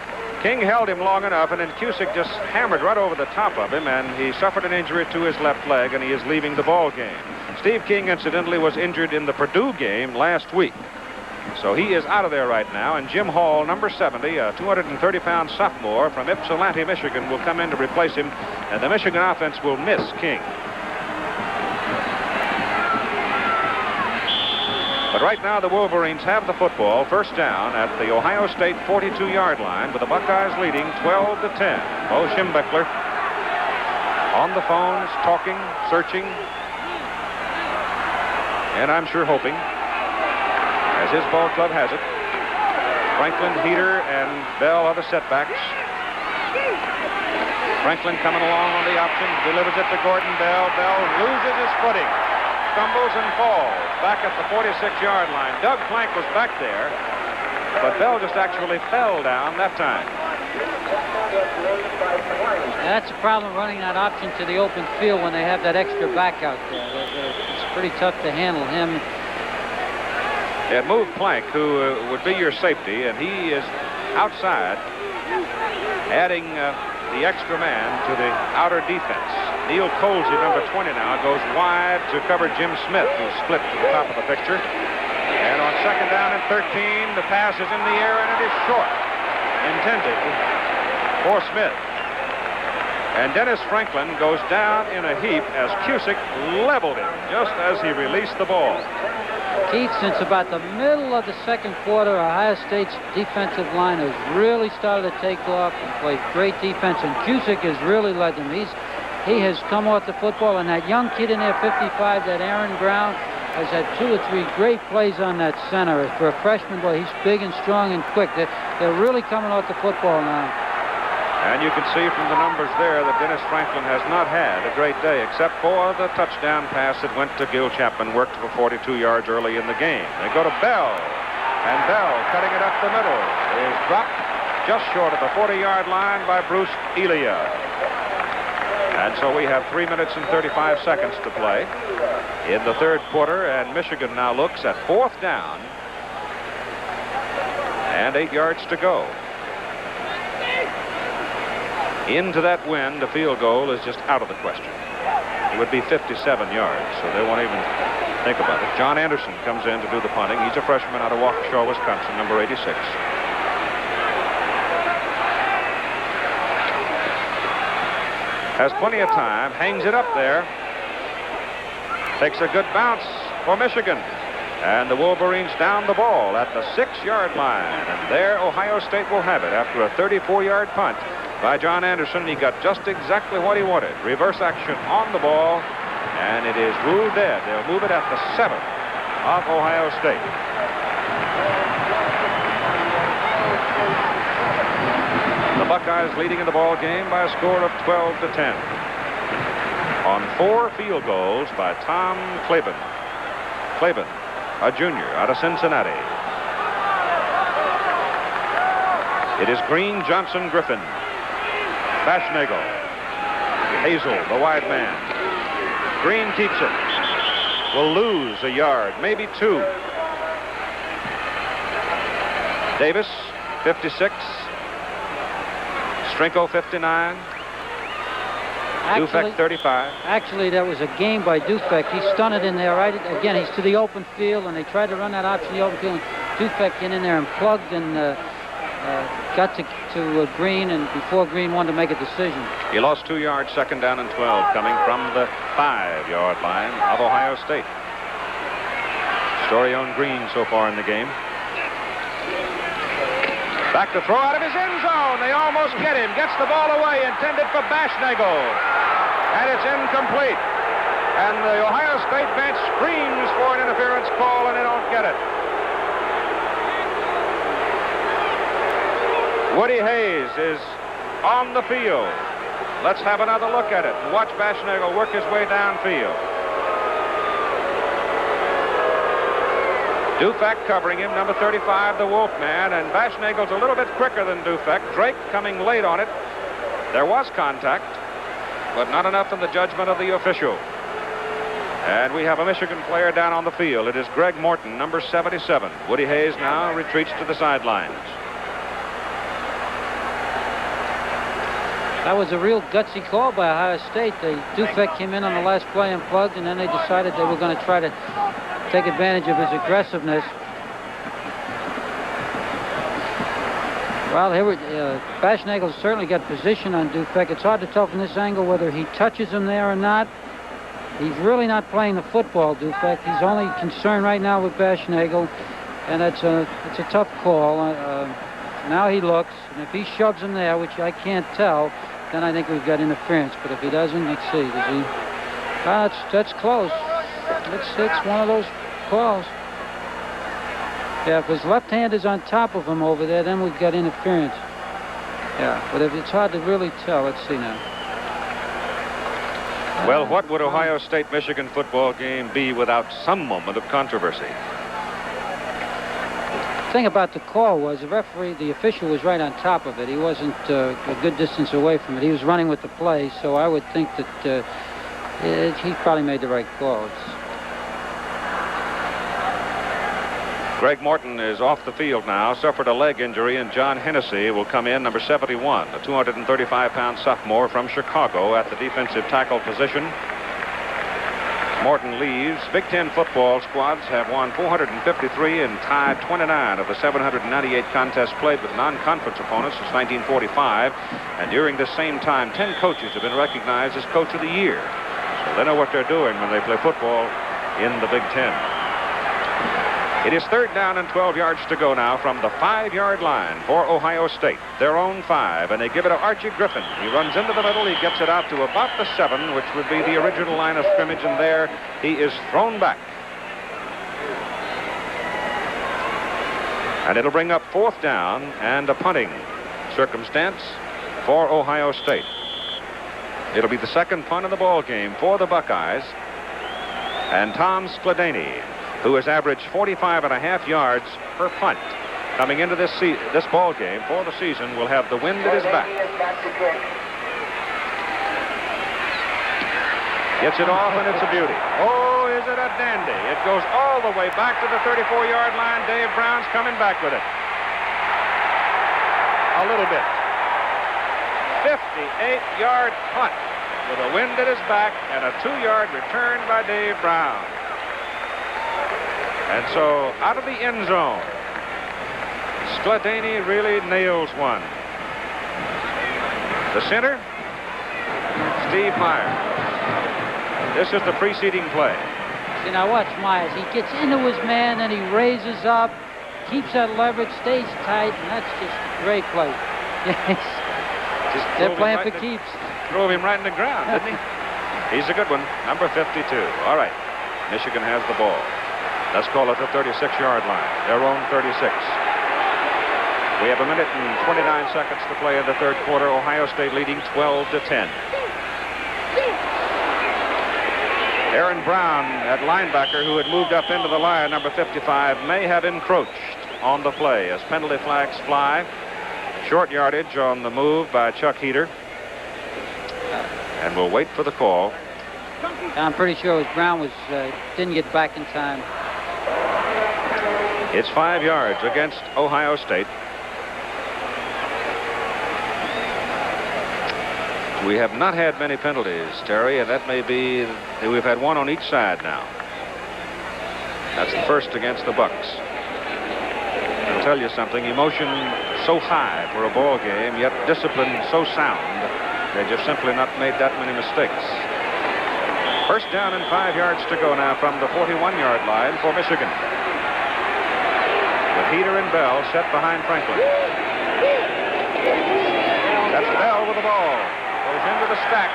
King held him long enough, and then Cusick just hammered right over the top of him, and he suffered an injury to his left leg, and he is leaving the ball game. Steve King, incidentally, was injured in the Purdue game last week. So he is out of there right now, and Jim Hall, number 70, a 230-pound sophomore from Ypsilanti, Michigan, will come in to replace him, and the Michigan offense will miss King. But right now the Wolverines have the football, 1st down at the Ohio State 42-yard line, with the Buckeyes leading 12-10. Bo Schembechler on the phones, talking, searching, and I'm sure hoping, as his ball club has it. Franklin, Heater, and Bell are the setbacks. Franklin coming along on the option, delivers it to Gordon Bell. Bell loses his footing, stumbles and falls back at the 46-yard line. Doug Plank was back there, but Bell just actually fell down that time. That's a problem running that option to the open field when they have that extra back out there. It's pretty tough to handle him. It moved Plank, who would be your safety, and he is outside, adding the extra man to the outer defense. Neil Colsey, number 20 now, goes wide to cover Jim Smith, who split to the top of the picture. And on 2nd down and 13, the pass is in the air, and it is short, intended for Smith. And Dennis Franklin goes down in a heap as Cusick leveled him just as he released the ball. Keith, since about the middle of the 2nd quarter, Ohio State's defensive line has really started to take off and play great defense, and Cusick has really led them. He has come off the football, and that young kid in there, 55, that Aaron Brown, has had 2 or 3 great plays on that center. For a freshman, boy, he's big and strong and quick. They're really coming off the football now. And you can see from the numbers there that Dennis Franklin has not had a great day, except for the touchdown pass that went to Gil Chapman, worked for 42 yards early in the game. They go to Bell, and Bell, cutting it up the middle, is dropped just short of the 40-yard line by Bruce Elia. And so we have 3 minutes and 35 seconds to play in the 3rd quarter, and Michigan now looks at 4th down and 8 yards to go. Into that wind, a field goal is just out of the question. It would be 57 yards, so they won't even think about it. John Anderson comes in to do the punting. He's a freshman out of Waukesha, Wisconsin, number 86. Has plenty of time, hangs it up there. Takes a good bounce for Michigan. And the Wolverines down the ball at the 6-yard line. And there Ohio State will have it after a 34-yard punt by John Anderson. He got just exactly what he wanted. Reverse action on the ball, and it is ruled dead. They'll move it at the 7 of Ohio State. The Buckeyes leading in the ball game by a score of 12-10. On 4 field goals by Tom Klaban. Klaban, a junior out of Cincinnati. It is Greene, Johnson, Griffin, Baschnagel, Hazel, the wide man. Greene keeps it. Will lose a yard, maybe 2. Davis, 56. Strinko, 59. Dufek, 35. Actually, that was a game by Dufek. He stunned it in there right again. He's to the open field, and they tried to run that option in the open field. Dufek get in there and plugged and got to Greene, and before Greene wanted to make a decision. He lost 2 yards, 2nd down and 12, coming from the 5-yard line of Ohio State. Story on Greene so far in the game. Back to throw out of his end zone. They almost get him. Gets the ball away, intended for Baschnagel. And it's incomplete. And the Ohio State bench screams for an interference call, and they don't get it. Woody Hayes is on the field. Let's have another look at it and watch Baschnagel work his way downfield. Dufek covering him, number 35, the Wolfman, and Baschnagel's a little bit quicker than Dufek. Drake coming late on it. There was contact, but not enough in the judgment of the official. And we have a Michigan player down on the field. It is Greg Morton, number 77. Woody Hayes now retreats to the sidelines. That was a real gutsy call by Ohio State. Dufek came in on the last play and plugged, and then they decided they were going to try to take advantage of his aggressiveness. Well, Baschnagel certainly got position on Dufek. It's hard to tell from this angle whether he touches him there or not. He's really not playing the football, Dufek. He's only concerned right now with Baschnagel, and it's a tough call. Now he looks, and if he shoves him there, which I can't tell, then I think we've got interference. But if he doesn't, let's see. Does he? That's close. It's one of those calls. Yeah, if his left hand is on top of him over there, then we've got interference. Yeah, but if it's hard to really tell, let's see now. Well, what would Ohio State-Michigan football game be without some moment of controversy? The thing about the call was the referee, the official was right on top of it. He wasn't a good distance away from it. He was running with the play, so I would think that he probably made the right call. Greg Morton is off the field now, suffered a leg injury, and John Hennessy will come in, number 71, a 235-pound sophomore from Chicago at the defensive tackle position. Morton leaves. Big Ten football squads have won 453 and tied 29 of the 798 contests played with non-conference opponents since 1945. And during this same time, 10 coaches have been recognized as Coach of the Year. So they know what they're doing when they play football in the Big Ten. It is 3rd down and 12 yards to go now from the 5-yard line for Ohio State. Their own 5, and they give it to Archie Griffin. He runs into the middle. He gets it out to about the 7, which would be the original line of scrimmage, and there he is thrown back. And it'll bring up 4th down and a punting circumstance for Ohio State. It'll be the 2nd punt of the ball game for the Buckeyes. And Tom Klaban, who has averaged 45.5 yards per punt coming into this ball game for the season, will have the wind at his back. Gets it off, and it's a beauty. Oh, is it a dandy. It goes all the way back to the 34-yard line. Dave Brown's coming back with it. A little bit. 58-yard punt. with a wind at his back and a 2-yard return by Dave Brown. And so out of the end zone, Skladany really nails one. The center, Steve Myers. This is the preceding play. You know, watch Myers. He gets into his man, and he raises up, keeps that leverage, stays tight, and that's just a great play. Yes. They're playing for keeps. Drove him right in the ground, didn't he? He's a good one, number 52. All right, Michigan has the ball. Let's call it the 36-yard line. Their own 36. We have 1 minute and 29 seconds to play in the third quarter. Ohio State leading 12-10. Aaron Brown at linebacker, who had moved up into the line, number 55, may have encroached on the play as penalty flags fly. Short yardage on the move by Chuck Heater. And we'll wait for the call. I'm pretty sure it was Brown didn't get back in time. It's 5 yards against Ohio State. We have not had many penalties, Terry, and that may be, we've had one on each side now. That's the first against the Bucks. I'll tell you something, emotion so high for a ball game, yet discipline so sound, they just simply not made that many mistakes. First down and 5 yards to go now from the 41-yard line for Michigan. With Heater and Bell set behind Franklin. That's Bell with the ball. Goes into the stack.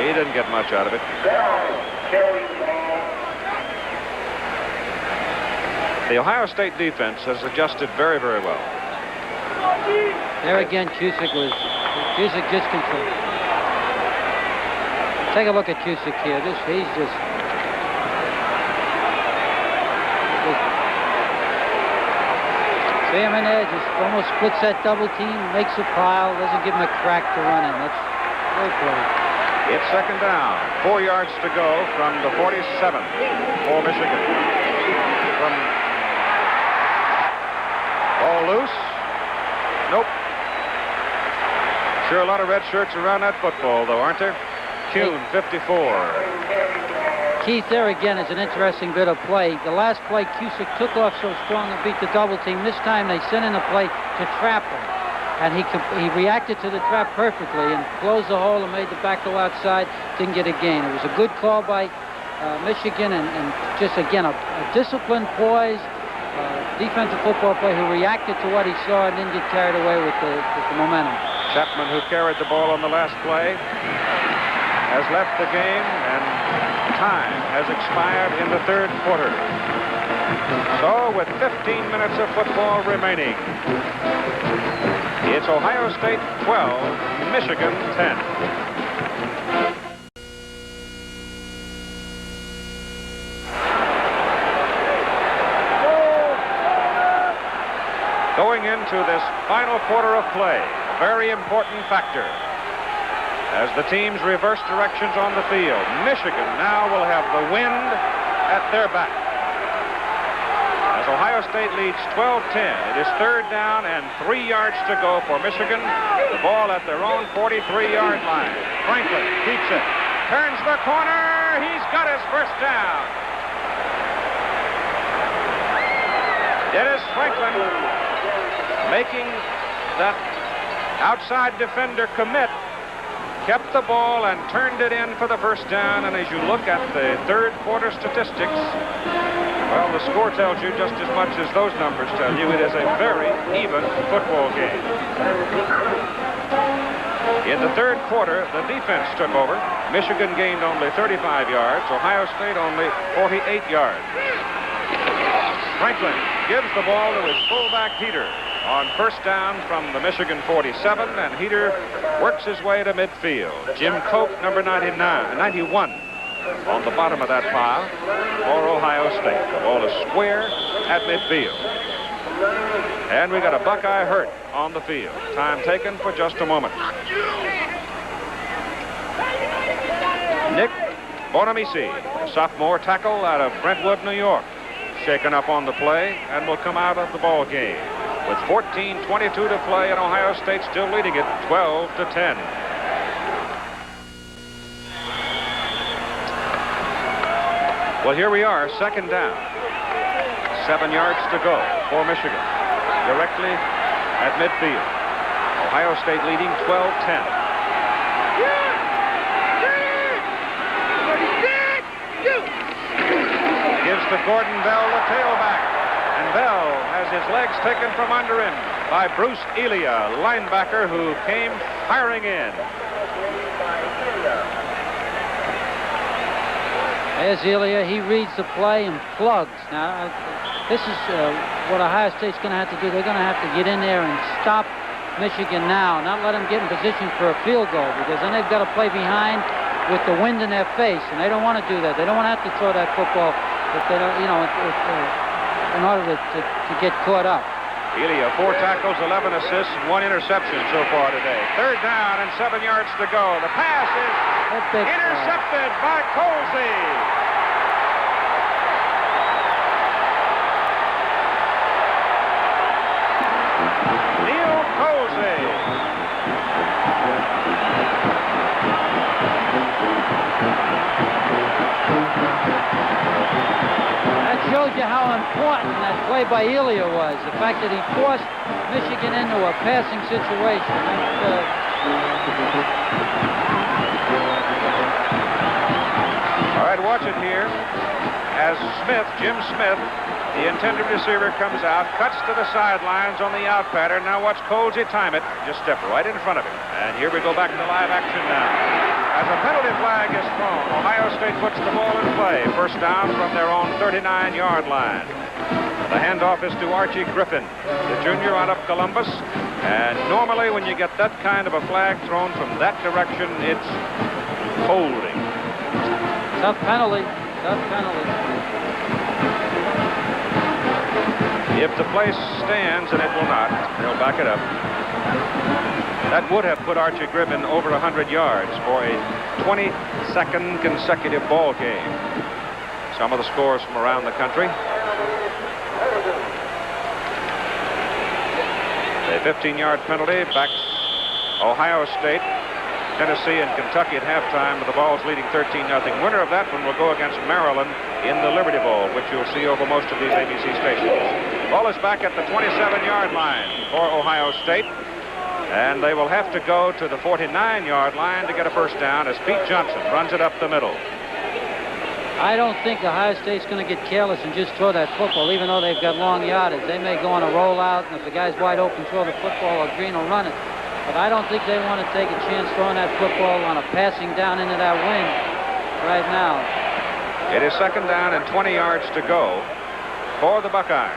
He didn't get much out of it. The Ohio State defense has adjusted very, very well. There again, Cusick just controlled. Take a look at Cusick here. He's just see him in there, just almost splits that double team, makes a pile, doesn't give him a crack to run in. That's great play. It's second down. 4 yards to go from the 47 for Michigan. Ball loose. Nope. Sure, a lot of red shirts around that football, though, aren't there? Kuhn, 54. Keith, there again is an interesting bit of play. The last play, Cusick took off so strong and beat the double team. This time they sent in a play to trap him. And he reacted to the trap perfectly and closed the hole and made the back go outside. Didn't get a gain. It was a good call by Michigan and just, again, a disciplined, poised, defensive football player who reacted to what he saw and didn't get carried away with the momentum. Chapman, who carried the ball on the last play, has left the game, and time has expired in the third quarter. So with 15 minutes of football remaining, it's Ohio State 12, Michigan 10. Going into this final quarter of play, very important factor. As the teams reverse directions on the field, Michigan now will have the wind at their back. As Ohio State leads 12-10, it is third down and 3 yards to go for Michigan. The ball at their own 43-yard line. Franklin keeps it, turns the corner, he's got his first down. Dennis Franklin making that outside defender commit. Kept the ball and turned it in for the first down. And as you look at the third quarter statistics, well, the score tells you just as much as those numbers tell you. It is a very even football game. In the third quarter, the defense took over. Michigan gained only 35 yards. Ohio State only 48 yards. Franklin gives the ball to his fullback Heater on first down from the Michigan 47, and Heater works his way to midfield. Jim Cope, number 91, on the bottom of that pile for Ohio State. The ball is square at midfield. And we got a Buckeye hurt on the field. Time taken for just a moment. Nick Bonamici, a sophomore tackle out of Brentwood, New York, shaken up on the play and will come out of the ball game. with 14:22 to play, and Ohio State still leading it 12-10. Well, here we are, second down. 7 yards to go for Michigan. Directly at midfield. Ohio State leading 12-10. Gives to Gordon Bell, the tailback. And Bell has his legs taken from under him by Bruce Elia, linebacker who came firing in. There's Elia. He reads the play and plugs. Now, this is what Ohio State's going to have to do. They're going to have to get in there and stop Michigan now, not let them get in position for a field goal, because then they've got to play behind with the wind in their face, and they don't want to do that. They don't want to have to throw that football if they don't, you know, in order to get caught up. Elia, 4 tackles, 11 assists, and 1 interception so far today. Third down and 7 yards to go. The pass is intercepted by Colsey. Neil Colsey. That shows you how important that play by Elia was. The fact that he forced Michigan into a passing situation. All right, watch it here. As Smith, Jim Smith, the intended receiver, comes out, cuts to the sidelines on the out pattern. Now watch Colsey time it. Just step right in front of him. And here we go back to live action now. As a penalty flag is thrown, Ohio State puts the ball in play. First down from their own 39-yard line. The handoff is to Archie Griffin, the junior out of Columbus. And normally when you get that kind of a flag thrown from that direction, it's holding. Tough penalty. Tough penalty. If the play stands, and it will not, they'll back it up. That would have put Archie Griffin over 100 yards for a 22nd consecutive ball game. Some of the scores from around the country. A 15-yard penalty backs Ohio State, Tennessee, and Kentucky at halftime, with the Vols leading 13-0. Winner of that one will go against Maryland in the Liberty Bowl, which you'll see over most of these ABC stations. Ball is back at the 27-yard line for Ohio State, and they will have to go to the 49-yard line to get a first down as Pete Johnson runs it up the middle. I don't think Ohio State's going to get careless and just throw that football, even though they've got long yardage. They may go on a rollout, and if the guy's wide open, throw the football, or Greene will run it. But I don't think they want to take a chance throwing that football on a passing down into that wind right now. It is second down and 20 yards to go for the Buckeyes.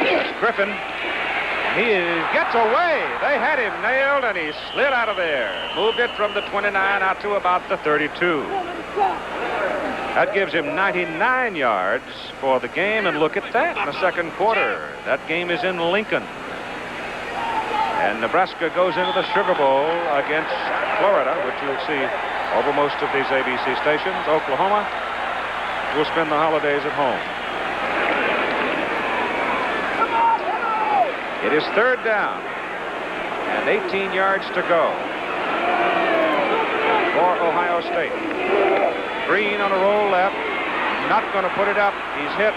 That's Griffin. He gets away. They had him nailed, and he slid out of there. Moved it from the 29 out to about the 32. That gives him 99 yards for the game, and look at that in the second quarter. That game is in Lincoln. And Nebraska goes into the Sugar Bowl against Florida, which you'll see over most of these ABC stations. Oklahoma will spend the holidays at home. It is third down and 18 yards to go for Ohio State. Greene on a roll left, not going to put it up. He's hit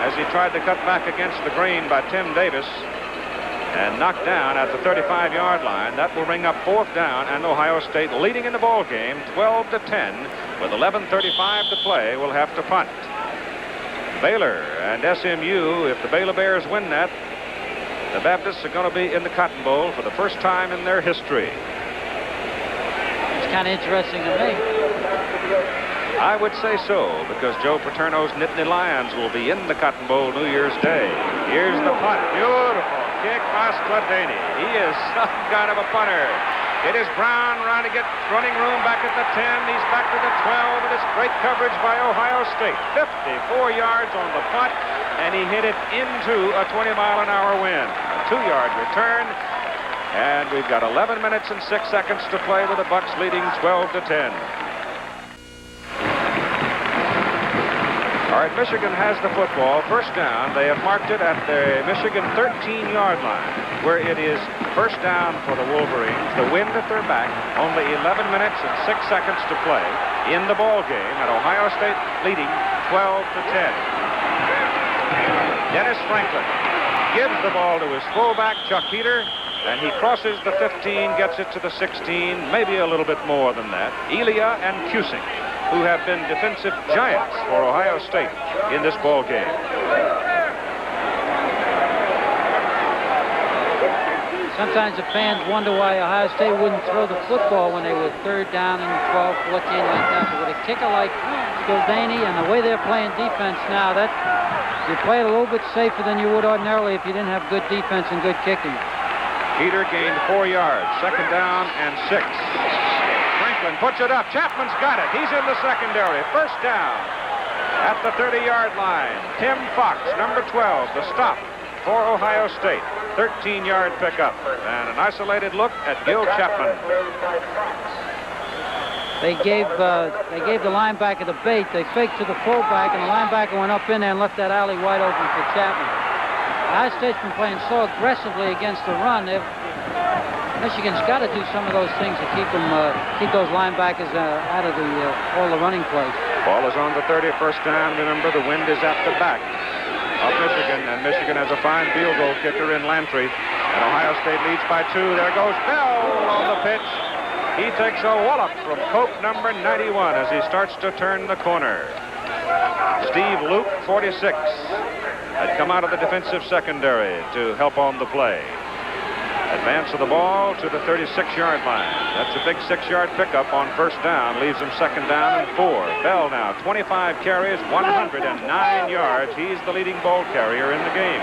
as he tried to cut back against the green by Tim Davis and knocked down at the 35-yard line. That will bring up fourth down, and Ohio State leading in the ball game 12-10 with 11:35 to play will have to punt. Baylor and SMU, if the Baylor Bears win that, the Baptists are going to be in the Cotton Bowl for the first time in their history. It's kind of interesting to me. I would say so, because Joe Paterno's Nittany Lions will be in the Cotton Bowl New Year's Day. Here's the punt. Beautiful kick by Skladany. He is some kind of a punter. It is Brown running room back at the 10. He's back to the 12, and it's great coverage by Ohio State. 54 yards on the punt, and he hit it into a 20-mile-an-hour wind. A 2-yard return, and we've got 11 minutes and 6 seconds to play with the Bucks leading 12-10. All right, Michigan has the football. First down. They have marked it at the Michigan 13-yard line, where it is first down for the Wolverines. The wind at their back. Only 11 minutes and 6 seconds to play in the ball game, and Ohio State leading 12-10. Dennis Franklin gives the ball to his fullback, Chuck Heater, and he crosses the 15, gets it to the 16, maybe a little bit more than that. Elia and Cusick, who have been defensive giants for Ohio State in this ball game. Sometimes the fans wonder why Ohio State wouldn't throw the football when they were third down and 12, 14 like that. But with a kicker like Skildany and the way they're playing defense now, that you play it a little bit safer than you would ordinarily if you didn't have good defense and good kicking. Heater gained 4 yards, second down and 6. Franklin puts it up. Chapman's got it. He's in the secondary. First down at the 30-yard line. Tim Fox, number 12, the stop for Ohio State. 13-yard pickup. And an isolated look at Gil Chapman. They gave the linebacker the bait. They faked to the fullback, and the linebacker went up in there and left that alley wide open for Chapman. Ohio State's been playing so aggressively against the run. Michigan's got to do some of those things to keep those linebackers out of all the running plays. Ball is on the 30, first down. Remember, the wind is at the back of Michigan, and Michigan has a fine field goal kicker in Lantry. And Ohio State leads by 2. There goes Bell on the pitch. He takes a wallop from Cope, number 91, as he starts to turn the corner. Steve Luke, 46, had come out of the defensive secondary to help on the play. Advance of the ball to the 36-yard line. That's a big 6-yard pickup on first down. Leaves them second down and 4. Bell now, 25 carries, 109 yards. He's the leading ball carrier in the game.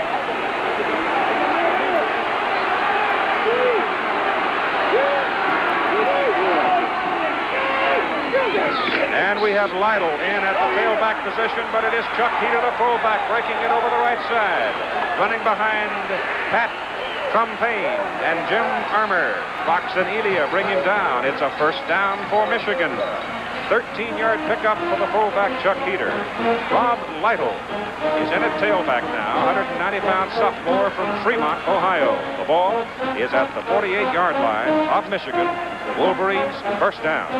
And we have Lytle in at the tailback position, but it is Chuck Heater, the fullback, breaking it over the right side. Running behind Pat Trumpain and Jim Armour. Fox and Elia bring him down. It's a first down for Michigan. 13-yard pickup for the fullback, Chuck Heater. Rob Lytle is in at tailback now, 190-pound sophomore from Fremont, Ohio. The ball is at the 48-yard line of Michigan. The Wolverines first down.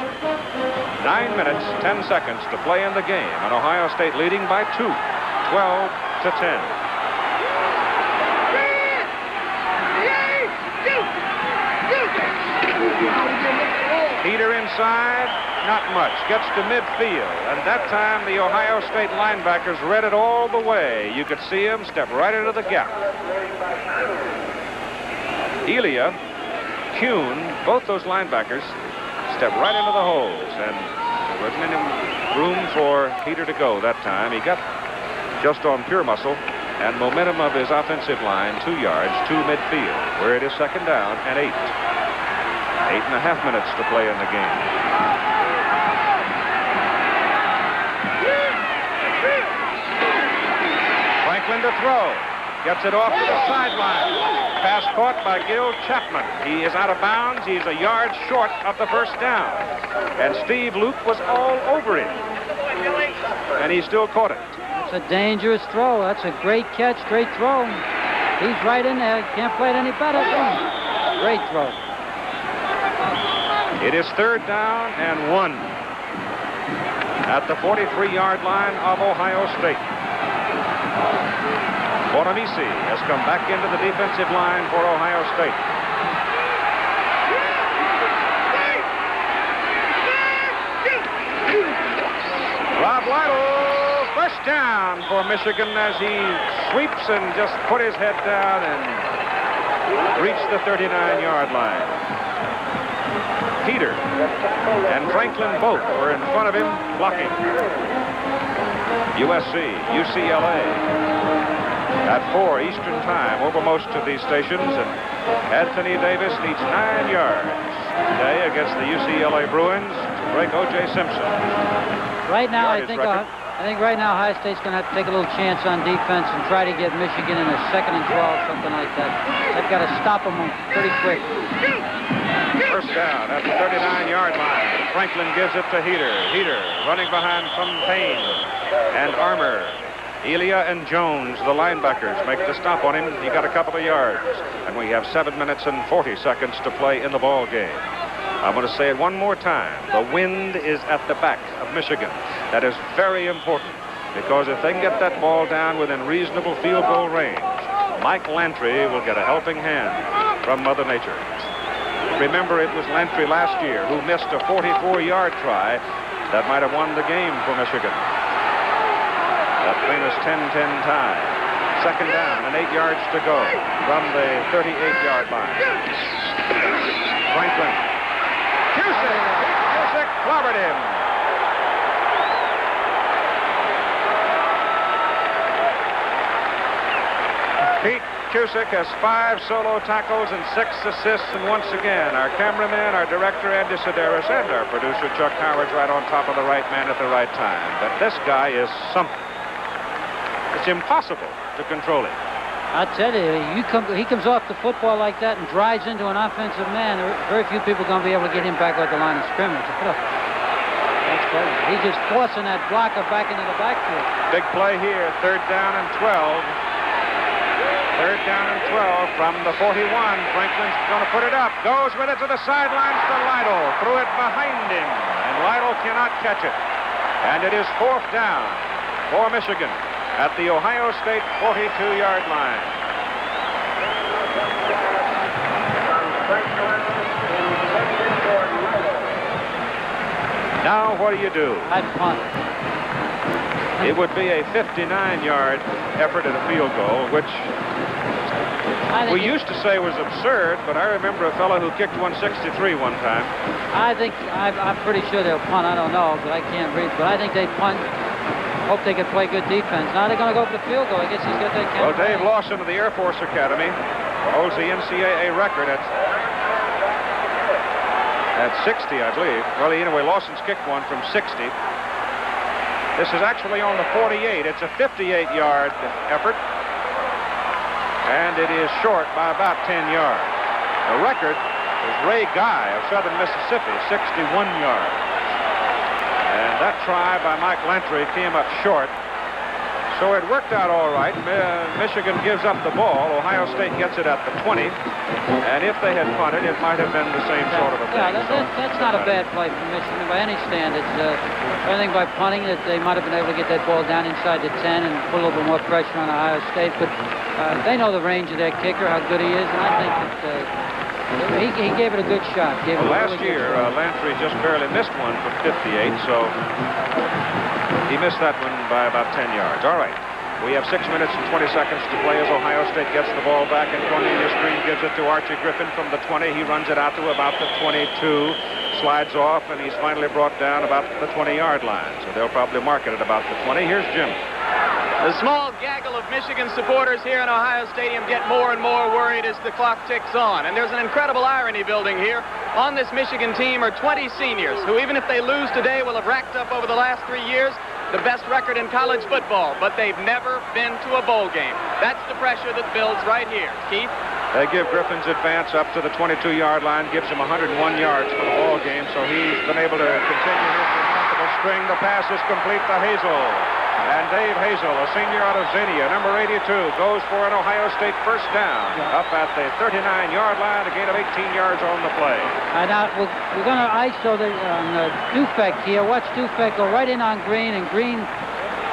9 minutes, 10 seconds to play in the game, and Ohio State leading by 2, 12-10. Heater inside, not much. Gets to midfield, and that time the Ohio State linebackers read it all the way. You could see him step right into the gap. Elia, Kuhn, both those linebackers step right into the holes, and there wasn't any room for Heater to go that time. He got just on pure muscle and momentum of his offensive line, 2 yards to midfield, where it is second down and 8. 8.5 minutes to play in the game. Franklin to throw. Gets it off to the sideline. Pass caught by Gil Chapman. He is out of bounds. He's a yard short of the first down. And Steve Luke was all over him. And he still caught it. It's a dangerous throw. That's a great catch, great throw. He's right in there. Can't play it any better. Great throw. It is third down and 1 at the 43-yard line of Ohio State. Bonamisi has come back into the defensive line for Ohio State. Rob Lytle, first down for Michigan as he sweeps and just put his head down and reached the 39-yard line. Heater and Franklin both were in front of him blocking. USC, UCLA at 4 Eastern Time over most of these stations, and Anthony Davis needs 9 yards today against the UCLA Bruins to break O.J. Simpson. Right now, I think right now Ohio State's going to have to take a little chance on defense and try to get Michigan in a 2nd and 12, something like that. They've got to stop them pretty quick. First down at the 39-yard line. Franklin gives it to Heater. Heater running behind from Payne. and Armour. Elia and Jones, the linebackers, make the stop on him. He got a couple of yards. And we have 7 minutes and 40 seconds to play in the ball game. I'm going to say it one more time. The wind is at the back of Michigan. That is very important, because if they can get that ball down within reasonable field goal range, Mike Lantry will get a helping hand from Mother Nature. Remember, it was Lantry last year who missed a 44-yard try that might have won the game for Michigan. That famous 10-10 tie. Second down and 8 yards to go from the 38-yard line. Franklin. Cusick clobbered him. Pete Cusick has 5 solo tackles and 6 assists, and once again, our cameraman, our director, Andy Sedaris, and our producer, Chuck Howard's right on top of the right man at the right time. But this guy is something. It's impossible to control him. I tell you, he comes off the football like that and drives into an offensive man. Very few people are going to be able to get him back at the line of scrimmage. That's crazy. He's just forcing that blocker back into the backfield. Big play here, 3rd down and 12. 3rd down and 12 from the 41. Franklin's going to put it up. Goes with it to the sidelines to Lytle. Threw it behind him, and Lytle cannot catch it. And it is 4th down for Michigan at the Ohio State 42-yard line. Now what do? I'd punt. It would be a 59-yard effort at a field goal, which we used to say was absurd, but I remember a fellow who kicked 163 one time. I'm pretty sure they'll punt. I don't know, but I can't read. But I think they punt. Hope they can play good defense. Now they're going to go for the field goal. I guess he's got that kind Well, Dave Lawson of the Air Force Academy holds the NCAA record at 60, I believe. Well, anyway, Lawson's kicked one from 60. This is actually on the 48. It's a 58-yard effort, and it is short by about 10 yards. The record is Ray Guy of Southern Mississippi, 61 yards. And that try by Mike Lantry came up short. So it worked out all right. Michigan gives up the ball. Ohio State gets it at the 20. And if they had punted, it might have been the same sort of a thing. Yeah, that's not a bad play for Michigan by any standards. I think by punting that they might have been able to get that ball down inside the 10 and put a little bit more pressure on Ohio State. But they know the range of their kicker, how good he is, and I think that he gave it a good shot. Well, last year, Lantry just barely missed one from 58, so he missed that one by about 10 yards. All right. We have 6 minutes and 20 seconds to play as Ohio State gets the ball back, and Cornelius Greene gives it to Archie Griffin from the 20. He runs it out to about the 22, slides off, and he's finally brought down about the 20-yard line. So they'll probably mark it at about the 20. Here's Jim. The small gaggle of Michigan supporters here in Ohio Stadium get more and more worried as the clock ticks on. And there's an incredible irony building here. On this Michigan team are 20 seniors who, even if they lose today, will have racked up over the last 3 years the best record in college football, but they've never been to a bowl game. That's the pressure that builds right here. Keith? They give Griffin's advance up to the 22-yard line, gives him 101 yards for the ball game, so he's been able to continue his remarkable string. The pass is complete to Hazel. And Dave Hazel, a senior out of Xenia, number 82, goes for an Ohio State first down up at the 39-yard line, a gain of 18 yards on the play. Now, we're going to ISO on Dufek here. Watch Dufek go right in on Greene, and Greene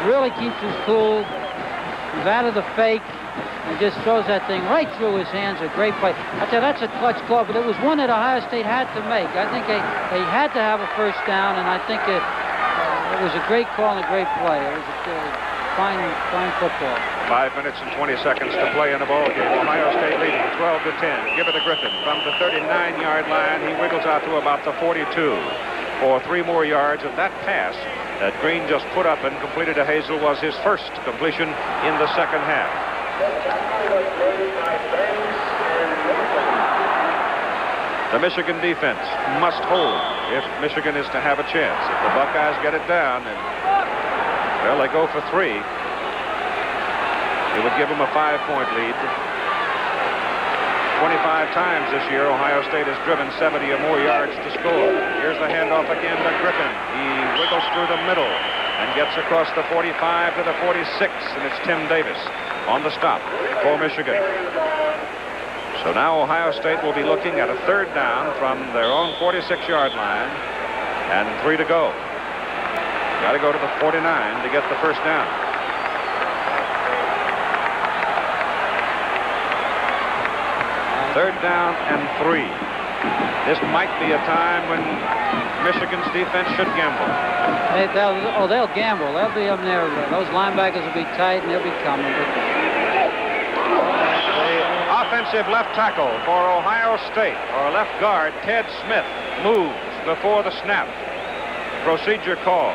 really keeps his cool. He's out of the fake and just throws that thing right through his hands. A great play. I tell you, that's a clutch call, but it was one that Ohio State had to make. I think they had to have a first down, and I think it was a great call and a great play. It was a fine football. 5 minutes and 20 seconds to play in the ball game. Ohio State leading 12-10. Give it to Griffin from the 39-yard line. He wiggles out to about the 42 for 3 more yards. And that pass that Greene just put up and completed to Hazel was his first completion in the second half. The Michigan defense must hold if Michigan is to have a chance. If the Buckeyes get it down, then, well, they go for 3. It would give them a 5-point lead. 25 times this year, Ohio State has driven 70 or more yards to score. Here's the handoff again to Griffin. He wiggles through the middle. and gets across the 45 to the 46, and it's Tim Davis on the stop for Michigan. So now Ohio State will be looking at a third down from their own 46-yard line and 3 to go. Got to go to the 49 to get the first down. Third down and 3. This might be a time when Michigan's defense should gamble. They'll gamble. They'll be up there. Those linebackers will be tight, and they'll be coming. The offensive left tackle for Ohio State, or left guard, Ted Smith, moves before the snap. Procedure call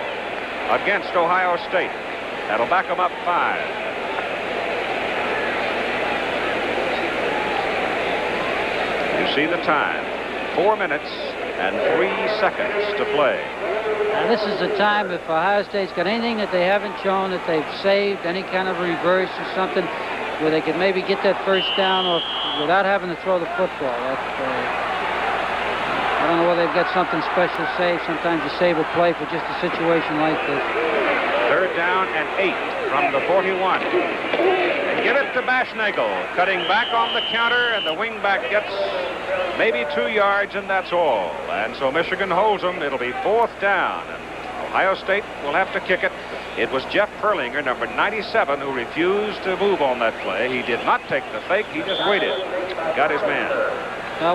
against Ohio State. That'll back them up 5. You see the time. 4 minutes and 3 seconds to play. Now this is the time, if Ohio State's got anything that they haven't shown that they've saved, any kind of reverse or something, where they could maybe get that first down or without having to throw the football. I don't know whether they've got something special saved. Sometimes you save a play for just a situation like this. Third down and 8 from the 41. They give it to Bashnagel, cutting back on the counter, and the wingback gets maybe 2 yards, and that's all. And so Michigan holds them. It'll be 4th down, and Ohio State will have to kick it. It was Jeff Perlinger, number 97, who refused to move on that play. He did not take the fake. He just waited. Got his man.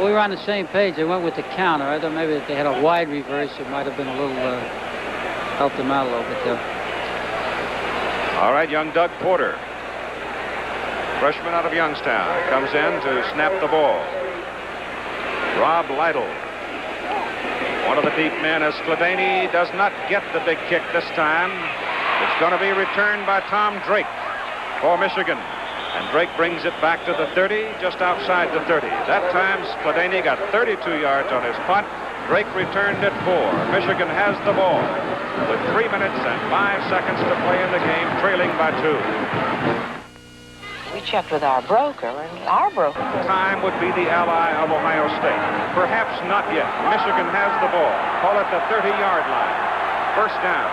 We were on the same page. They went with the counter. I thought maybe if they had a wide reverse, it might have been a little, helped them out a little bit there. All right, young Doug Porter, freshman out of Youngstown, comes in to snap the ball. Rob Lytle, one of the deep men, as Skladany does not get the big kick this time. It's going to be returned by Tom Drake for Michigan. And Drake brings it back to the 30, just outside the 30. That time, Skladany got 32 yards on his punt. Drake returned it 4. Michigan has the ball with 3 minutes and 5 seconds to play in the game, trailing by 2. We checked with our broker, and our broker... Time would be the ally of Ohio State. Perhaps not yet. Michigan has the ball. Call it the 30-yard line. First down.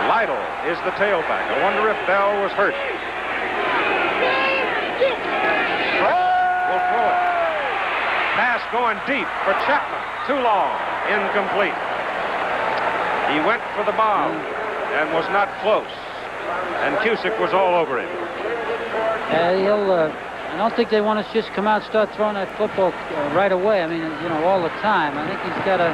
Lytle is the tailback. I wonder if Bell was hurt. Will throw it. Pass going deep for Chapman. Too long. Incomplete. He went for the bomb and was not close. And Cusick was all over him. I don't think they want to just come out and start throwing that football right away. I mean, you know, all the time. I think he's got a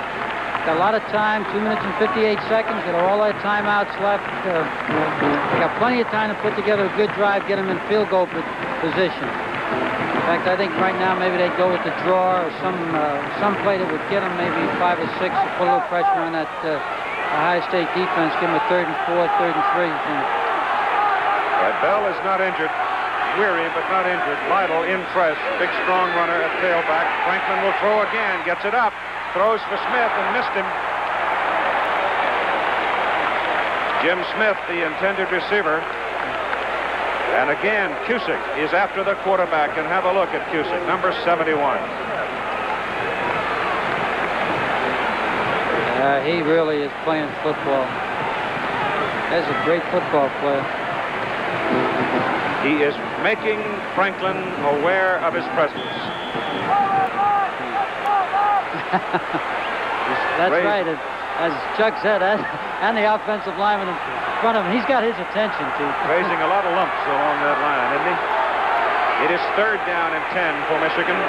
lot of time, 2 minutes and 58 seconds, got all that timeouts left. They got plenty of time to put together a good drive, get them in field goal position. In fact, I think right now maybe they'd go with the draw or some play that would get them maybe 5 or 6 to put a little pressure on that Ohio State defense, give them a 3rd and 4, 3rd and 3. Right, Bell is not injured. Weary, but not injured. Lytle in fresh. Big, strong runner at tailback. Franklin will throw again. Gets it up. Throws for Smith and missed him. Jim Smith, the intended receiver. And again, Cusick is after the quarterback. And have a look at Cusick, number 71. He really is playing football. He's a great football player. He is making Franklin aware of his presence. That's right. As Chuck said, and the offensive lineman in front of him, he's got his attention, too. Raising a lot of lumps along that line, isn't he? It is 3rd down and 10 for Michigan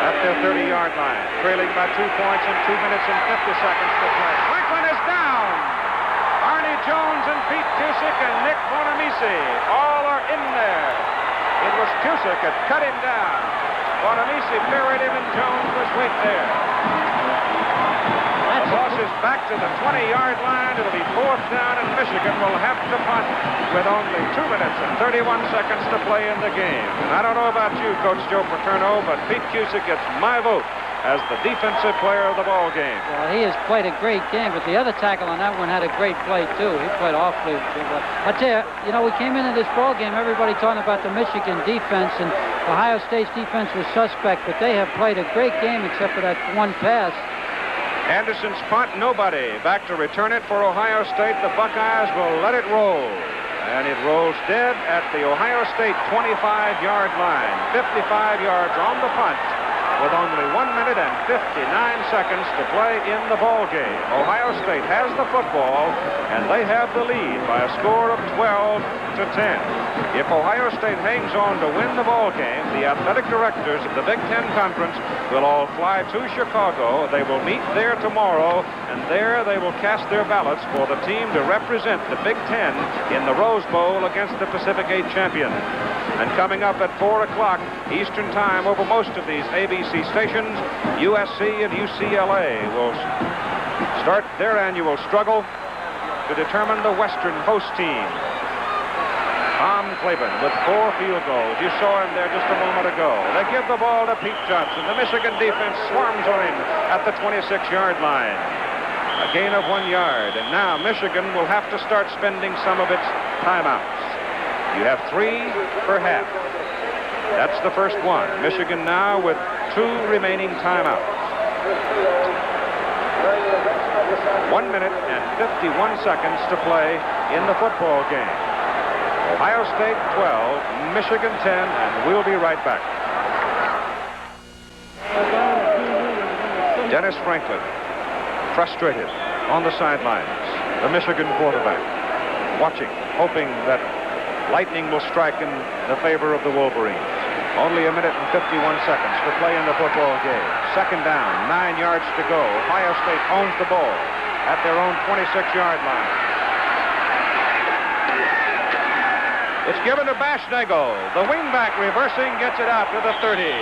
at their 30-yard line, trailing by 2 points and 2 minutes and 50 seconds to play. Franklin is down. Arnie Jones and Pete Cusick and Nick Bonamici all are in there. It was Cusick that cut him down. Bonamici buried him and Jones was right there. The loss is back to the 20-yard line. It'll be 4th down, and Michigan will have to punt with only 2 minutes and 31 seconds to play in the game. And I don't know about you, Coach Joe Paterno, but Pete Cusick gets my vote as the defensive player of the ball game. Well, he has played a great game, but the other tackle on that one had a great play, too. He played awfully well. I tell you, we came into this ball game, everybody talking about the Michigan defense, and Ohio State's defense was suspect, but they have played a great game except for that one pass. Anderson's punt, nobody. Back to return it for Ohio State. The Buckeyes will let it roll. And it rolls dead at the Ohio State 25-yard line. 55 yards on the punt with only 1 minute and 59 seconds to play in the ball game. Ohio State has the football, and they have the lead by a score of 12 to 10. If Ohio State hangs on to win the ball game, the athletic directors of the Big Ten Conference will all fly to Chicago. They will meet there tomorrow, and there they will cast their ballots for the team to represent the Big Ten in the Rose Bowl against the Pacific 8 champion. And coming up at 4 o'clock Eastern Time over most of these ABC stations, USC and UCLA will start their annual struggle to determine the Western host team. Tom Klaban with 4 field goals. You saw him there just a moment ago. They give the ball to Pete Johnson. The Michigan defense swarms on him at the 26-yard line. A gain of 1 yard. And now Michigan will have to start spending some of its timeouts. You have 3 per half. That's the first one. Michigan now with 2 remaining timeouts. 1 minute and 51 seconds to play in the football game. Ohio State 12, Michigan 10, and we'll be right back. Dennis Franklin, frustrated on the sidelines. The Michigan quarterback, watching, hoping that lightning will strike in the favor of the Wolverines. Only a minute and 51 seconds to play in the football game. Second down, 9 yards to go. Ohio State owns the ball at their own 26-yard line. It's given to Bashnagel. The wingback reversing gets it out to the 30.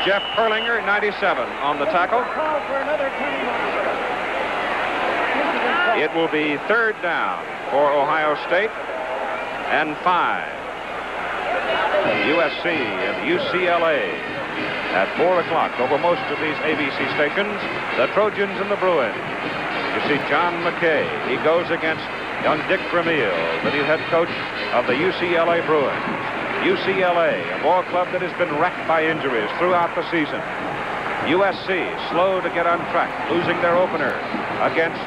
Jeff Perlinger, 97, on the tackle. It will be third down for Ohio State and 5. USC and UCLA at 4 o'clock over most of these ABC stations. The Trojans and the Bruins. You see John McKay. He goes against young Dick Vermeil, the new head coach of the UCLA Bruins. UCLA, a ball club that has been wrecked by injuries throughout the season. USC, slow to get on track, losing their opener against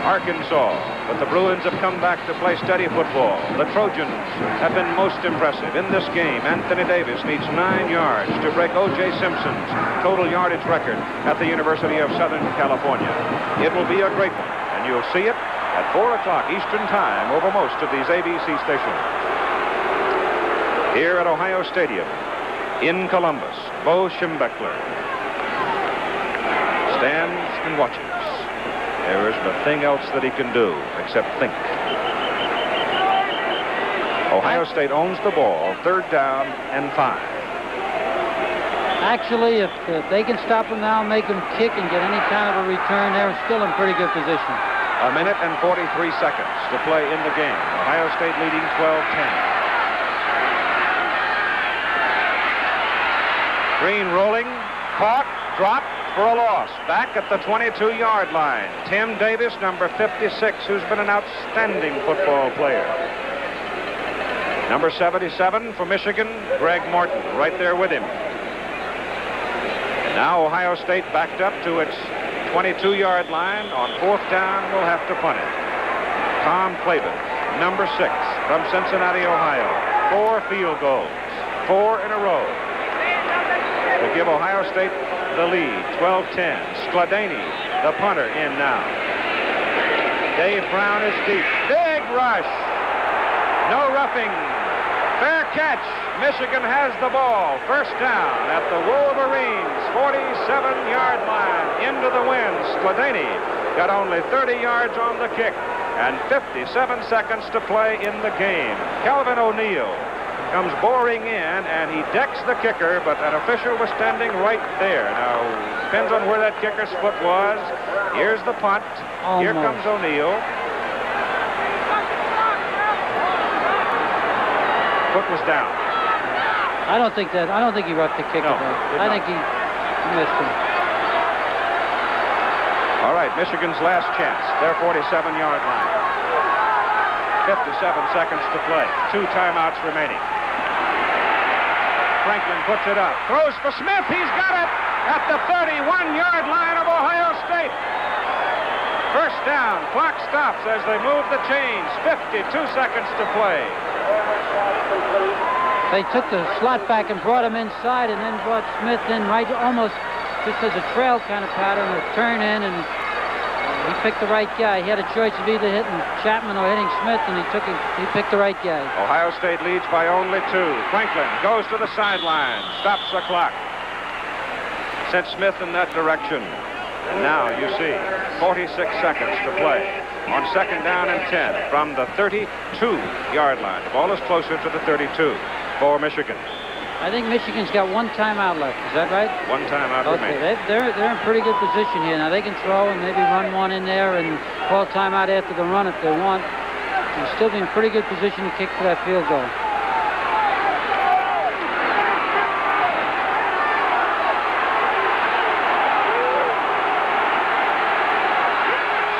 Arkansas. But the Bruins have come back to play steady football. The Trojans have been most impressive. In this game, Anthony Davis needs 9 yards to break O.J. Simpson's total yardage record at the University of Southern California. It will be a great one, and you'll see it at 4 o'clock Eastern Time over most of these ABC stations. Here at Ohio Stadium in Columbus, Bo Schembechler stands and watches. There is nothing else that he can do except think. Ohio State owns the ball, third down and 5. Actually, if they can stop him now, make him kick and get any kind of a return, they're still in pretty good position. A minute and 43 seconds to play in the game. Ohio State leading 12-10. Greene rolling, caught, dropped for a loss. Back at the 22-yard line. Tim Davis, number 56, who's been an outstanding football player. Number 77 for Michigan, Greg Morton, right there with him. And now Ohio State backed up to its 22-yard line. On fourth down, will have to punt it. Tom Klaban, number 6 from Cincinnati, Ohio. 4 field goals, 4 in a row to give Ohio State the lead, 12-10. Skladany, the punter, in now. Dave Brown is deep. Big rush. No roughing. Fair catch. Michigan has the ball. First down at the Wolverines' 47-yard line. Into the wind. Skladany got only 30 yards on the kick and 57 seconds to play in the game. Calvin O'Neill comes boring in, and he decks the kicker, but an official was standing right there. Now, depends on where that kicker's foot was. Here's the punt. Almost. Here comes O'Neill. Foot was down. I don't think he roughed the kicker. No, I think he missed him. All right, Michigan's last chance. Their 47-yard line. 57 seconds to play. 2 timeouts remaining. Franklin puts it up. Throws for Smith. He's got it. at the 31-yard line of Ohio State. First down. Clock stops as they move the chains. 52 seconds to play. They took the slot back and brought him inside and then brought Smith in right almost just as a trail kind of pattern, a turn in, and he picked the right guy. He had a choice of either hitting Chapman or hitting Smith, and he picked the right guy. Ohio State leads by only 2. Franklin goes to the sideline, stops the clock. Sent Smith in that direction. And now you see 46 seconds to play on second down and 10 from the 32-yard line. The ball is closer to the 32 for Michigan. I think Michigan's got one timeout left. Is that right? One timeout remaining. They're in pretty good position here. Now they can throw and maybe run one in there and call timeout after the run if they want. They'll still be in pretty good position to kick for that field goal.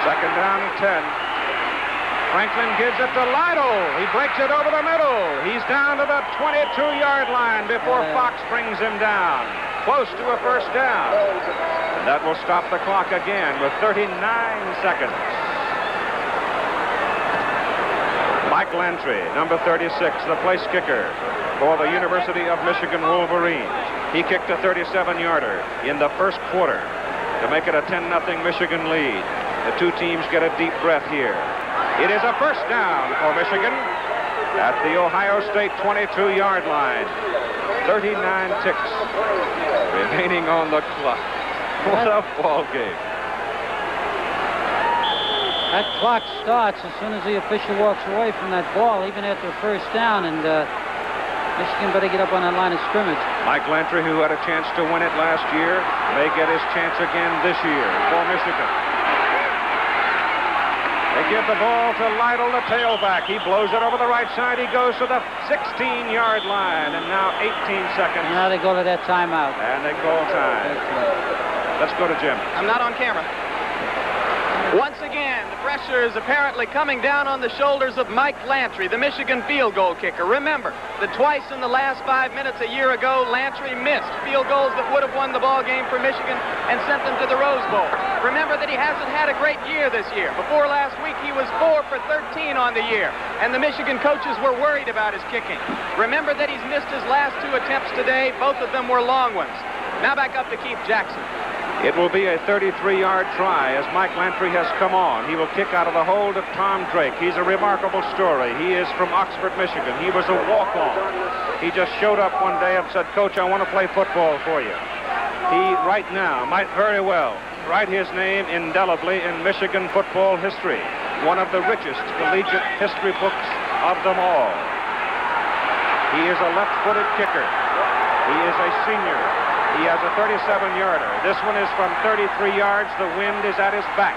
Second down and 10. Franklin gives it to Lytle. He breaks it over the middle. He's down to the 22-yard line before Fox brings him down. Close to a first down. And that will stop the clock again with 39 seconds. Mike Lantry, number 36, the place kicker for the University of Michigan Wolverines. He kicked a 37-yarder in the first quarter to make it a 10-0 Michigan lead. The two teams get a deep breath here. It is a first down for Michigan at the Ohio State 22-yard line. 39 ticks remaining on the clock. What a ball game. That clock starts as soon as the official walks away from that ball, even after a first down, and Michigan better get up on that line of scrimmage. Mike Lantry, who had a chance to win it last year, may get his chance again this year for Michigan. They give the ball to Lytle, the tailback. He blows it over the right side. He goes to the 16-yard line, and now 18 seconds. Now they go to that timeout. And they call time. Let's go to Jim. I'm not on camera. Once again, the pressure is apparently coming down on the shoulders of Mike Lantry, the Michigan field goal kicker. Remember that twice in the last 5 minutes a year ago, Lantry missed field goals that would have won the ball game for Michigan and sent them to the Rose Bowl. Remember that he hasn't had a great year this year. Before last week, he was 4 for 13 on the year, and the Michigan coaches were worried about his kicking. Remember that he's missed his last 2 attempts today. Both of them were long ones. Now back up to Keith Jackson. It will be a 33-yard try as Mike Lantry has come on. He will kick out of the hold of Tom Drake. He's a remarkable story. He is from Oxford, Michigan. He was a walk-on. He just showed up one day and said, "Coach, I want to play football for you." He, right now, might very well write his name indelibly in Michigan football history, one of the richest collegiate history books of them all. He is a left-footed kicker. He is a senior. He has a 37-yarder. This one is from 33 yards. The wind is at his back.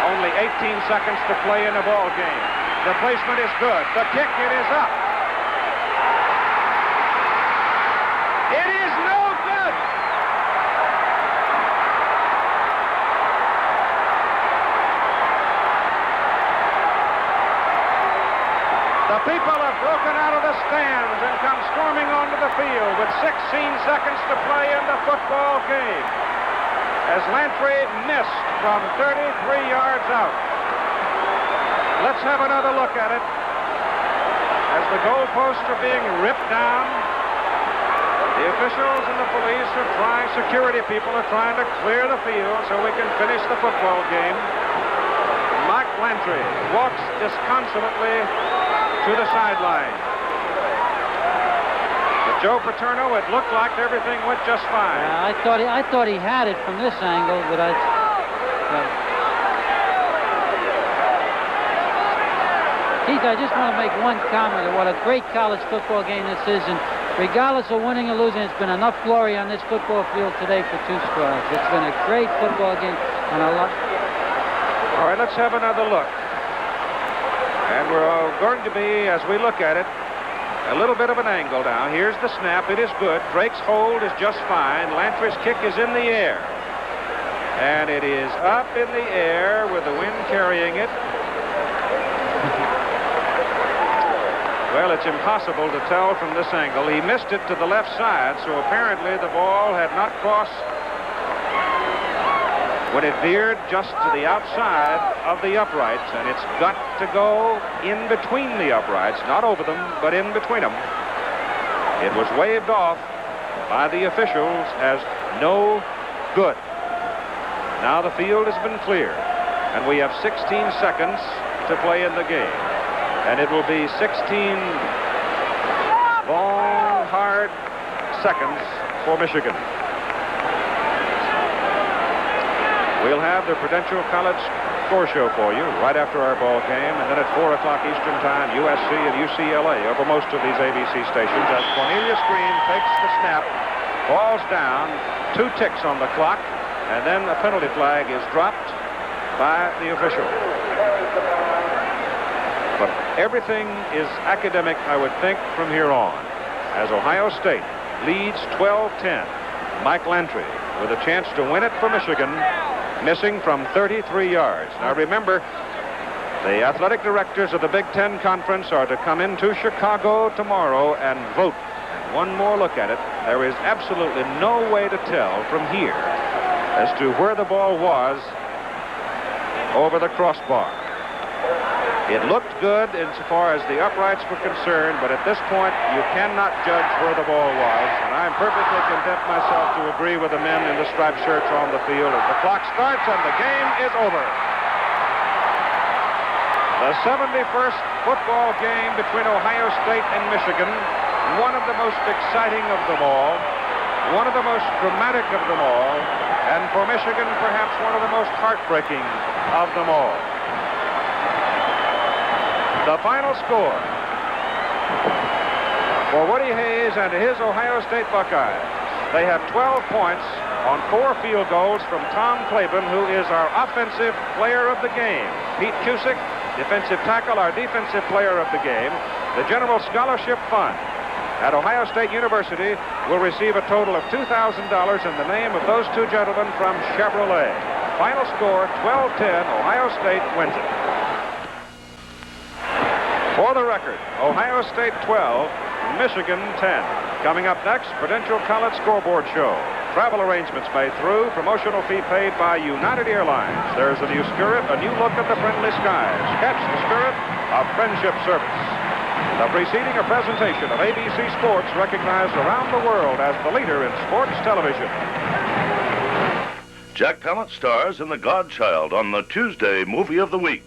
Only 18 seconds to play in the ball game. The placement is good. The kick, it is up. It is no good. The people have broken out of the stands and come storming onto the field with 16 seconds to play in the football game as Lantry missed from 33 yards out. Let's have another look at it as the goalposts are being ripped down. The officials and the police are trying, security people are trying to clear the field so we can finish the football game. Mike Lantry walks disconsolately to the sideline. But Joe Paterno, it looked like everything went just fine. I thought he had it from this angle, but Keith, I just want to make one comment on what a great college football game this is, and regardless of winning or losing, it's been enough glory on this football field today for 2 squads. It's been a great football game, and a lot. All right, let's have another look. And we're going to be, as we look at it, a little bit of an angle now. Here's the snap. It is good. Drake's hold is just fine. Lantry's kick is in the air. And it is up in the air with the wind carrying it. Well, it's impossible to tell from this angle. He missed it to the left side, so apparently the ball had not crossed when it veered just to the outside of the uprights, and it's got to go in between the uprights, not over them, but in between them. It was waved off by the officials as no good. Now the field has been cleared, and we have 16 seconds to play in the game. And it will be 16 long, hard seconds for Michigan. We'll have the Prudential College score show for you right after our ball game, and then at 4 o'clock Eastern Time, USC and UCLA over most of these ABC stations as Cornelius Greene takes the snap, falls down, 2 ticks on the clock, and then a penalty flag is dropped by the official. But everything is academic, I would think, from here on, as Ohio State leads 12-10. Mike Lantry with a chance to win it for Michigan, missing from 33 yards. Now remember, the athletic directors of the Big Ten Conference are to come into Chicago tomorrow and vote. And one more look at it. There is absolutely no way to tell from here as to where the ball was over the crossbar. It looked good insofar as the uprights were concerned, but at this point, you cannot judge where the ball was. And I'm perfectly content myself to agree with the men in the striped shirts on the field as the clock starts and the game is over. The 71st football game between Ohio State and Michigan, one of the most exciting of them all, one of the most dramatic of them all, and for Michigan, perhaps one of the most heartbreaking of them all. The final score for Woody Hayes and his Ohio State Buckeyes. They have 12 points on 4 field goals from Tom Klaban, who is our offensive player of the game. Pete Cusick, defensive tackle, our defensive player of the game. The General Scholarship Fund at Ohio State University will receive a total of $2,000 in the name of those 2 gentlemen from Chevrolet. Final score, 12-10, Ohio State wins it. For the record, Ohio State 12, Michigan 10. Coming up next, Prudential College Scoreboard Show. Travel arrangements made through, promotional fee paid by United Airlines. There's a new spirit, a new look at the friendly skies. Catch the spirit of friendship service. The preceding a presentation of ABC Sports, recognized around the world as the leader in sports television. Jack Palance stars in The Godchild on the Tuesday Movie of the Week.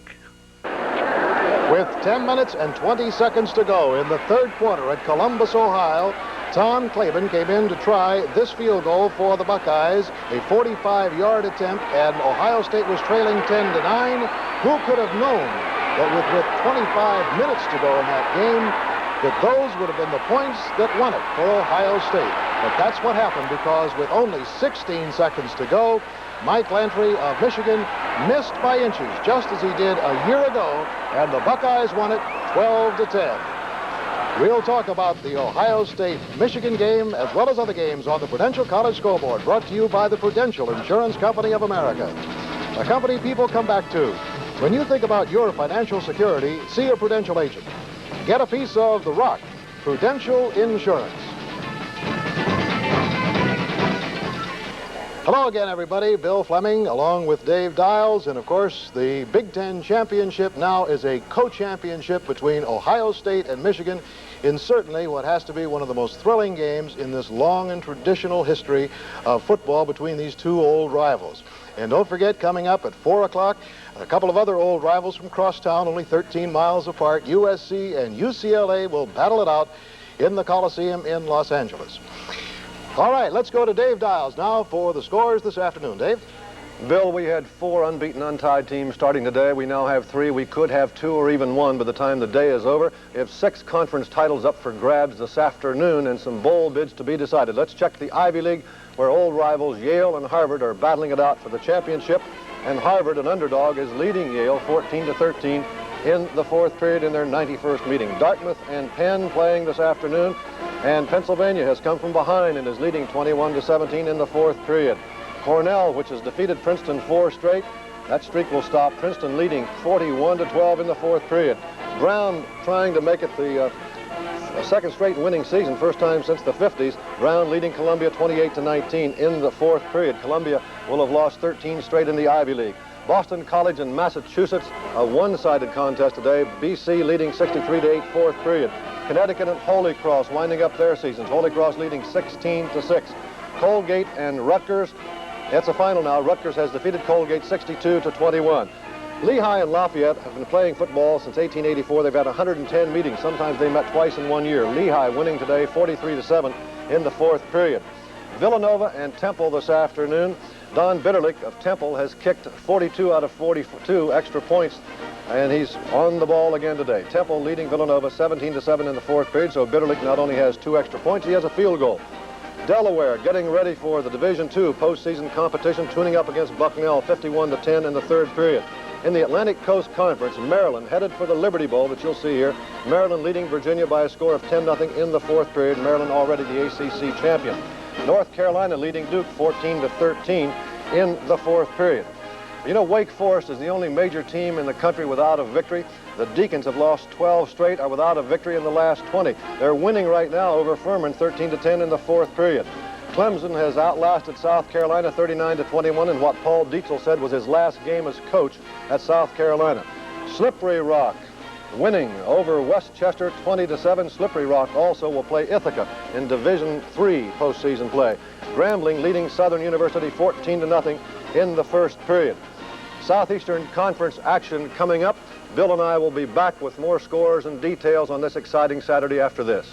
With 10 minutes and 20 seconds to go in the third quarter at Columbus, Ohio, Tom Klaban came in to try this field goal for the Buckeyes, a 45-yard attempt, and Ohio State was trailing 10-9. Who could have known that with 25 minutes to go in that game, that those would have been the points that won it for Ohio State? But that's what happened, because with only 16 seconds to go, Mike Lantry of Michigan missed by inches, just as he did a year ago, and the Buckeyes won it 12-10. We'll talk about the Ohio State-Michigan game as well as other games on the Prudential College Scoreboard, brought to you by the Prudential Insurance Company of America, a company people come back to. When you think about your financial security, see a Prudential agent. Get a piece of the rock, Prudential Insurance. Hello again, everybody. Bill Fleming along with Dave Dials, and of course the Big Ten Championship now is a co-championship between Ohio State and Michigan in certainly what has to be one of the most thrilling games in this long and traditional history of football between these 2 old rivals. And don't forget, coming up at 4 o'clock, a couple of other old rivals from crosstown, only 13 miles apart. USC and UCLA will battle it out in the Coliseum in Los Angeles. All right, let's go to Dave Dials now for the scores this afternoon. Dave? Bill, we had 4 unbeaten, untied teams starting today. We now have 3. We could have 2 or even 1 by the time the day is over. We have 6 conference titles up for grabs this afternoon and some bowl bids to be decided. Let's check the Ivy League, where old rivals Yale and Harvard are battling it out for the championship. And Harvard, an underdog, is leading Yale 14-13 in the 4th period in their 91st meeting. Dartmouth and Penn playing this afternoon. And Pennsylvania has come from behind and is leading 21-17 in the 4th period. Cornell, which has defeated Princeton 4 straight, that streak will stop. Princeton leading 41-12 in the 4th period. Brown trying to make it the a second straight winning season, first time since the 50s. Brown leading Columbia 28-19 in the fourth period. Columbia will have lost 13 straight in the Ivy League. Boston College and Massachusetts, a one-sided contest today. BC leading 63-8 fourth period. Connecticut and Holy Cross winding up their seasons. Holy Cross leading 16-6. Colgate and Rutgers, it's a final now. Rutgers has defeated Colgate 62-21. Lehigh and Lafayette have been playing football since 1884. They've had 110 meetings. Sometimes they met twice in 1 year. Lehigh winning today 43-7 in the fourth period. Villanova and Temple this afternoon. Don Bitterlich of Temple has kicked 42 out of 42 extra points, and he's on the ball again today. Temple leading Villanova 17-7 in the fourth period, so Bitterlich not only has 2 extra points, he has a field goal. Delaware getting ready for the Division II postseason competition, tuning up against Bucknell 51-10 in the third period. In the Atlantic Coast Conference, Maryland headed for the Liberty Bowl that you'll see here. Maryland leading Virginia by a score of 10-0 in the fourth period. Maryland already the ACC champion. North Carolina leading Duke 14-13 in the fourth period. You know, Wake Forest is the only major team in the country without a victory. The Deacons have lost 12 straight, are without a victory in the last 20. They're winning right now over Furman 13-10 in the fourth period. Clemson has outlasted South Carolina 39-21 in what Paul Dietzel said was his last game as coach at South Carolina. Slippery Rock winning over Westchester 20-7. Slippery Rock also will play Ithaca in Division III postseason play. Grambling leading Southern University 14-0 in the first period. Southeastern Conference action coming up. Bill and I will be back with more scores and details on this exciting Saturday after this.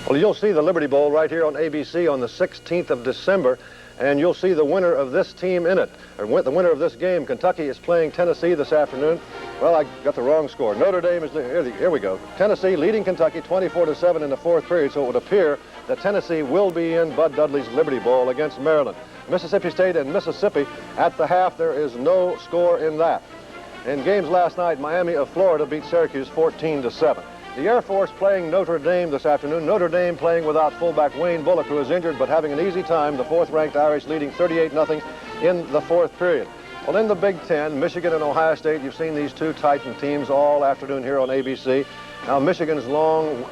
Well, you'll see the Liberty Bowl right here on ABC on the 16th of December, and you'll see the winner of this team in it, or the winner of this game. Kentucky is playing Tennessee this afternoon. Well, I got the wrong score. Notre Dame is here we go. Tennessee leading Kentucky 24-7 in the fourth period, so it would appear that Tennessee will be in Bud Dudley's Liberty Bowl against Maryland. Mississippi State and Mississippi at the half. There is no score in that. In games last night, Miami of Florida beat Syracuse 14-7. The Air Force playing Notre Dame this afternoon. Notre Dame playing without fullback Wayne Bullock, who is injured, but having an easy time. The fourth-ranked Irish leading 38-0 in the fourth period. Well, in the Big Ten, Michigan and Ohio State, you've seen these two Titan teams all afternoon here on ABC. Now, Michigan's long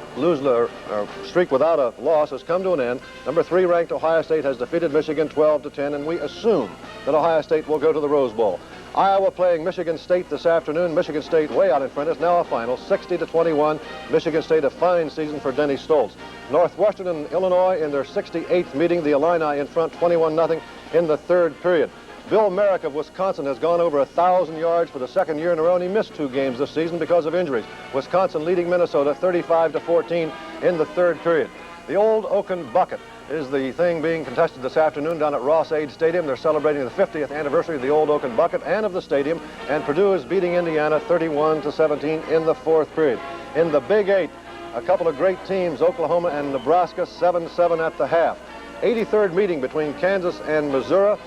streak without a loss has come to an end. Number 3 ranked Ohio State has defeated Michigan 12-10, and we assume that Ohio State will go to the Rose Bowl. Iowa playing Michigan State this afternoon. Michigan State way out in front. It's now a final, 60-21. Michigan State, a fine season for Denny Stoltz. Northwestern and Illinois in their 68th meeting. The Illini in front, 21-0 in the third period. Bill Merrick of Wisconsin has gone over 1,000 yards for the second year in a row, and he missed 2 games this season because of injuries. Wisconsin leading Minnesota 35-14 in the third period. The Old Oaken Bucket is the thing being contested this afternoon down at Ross-Ade Stadium. They're celebrating the 50th anniversary of the Old Oaken Bucket and of the stadium, and Purdue is beating Indiana 31-17 in the fourth period. In the Big 8, a couple of great teams, Oklahoma and Nebraska, 7-7 at the half. 83rd meeting between Kansas and Missouri.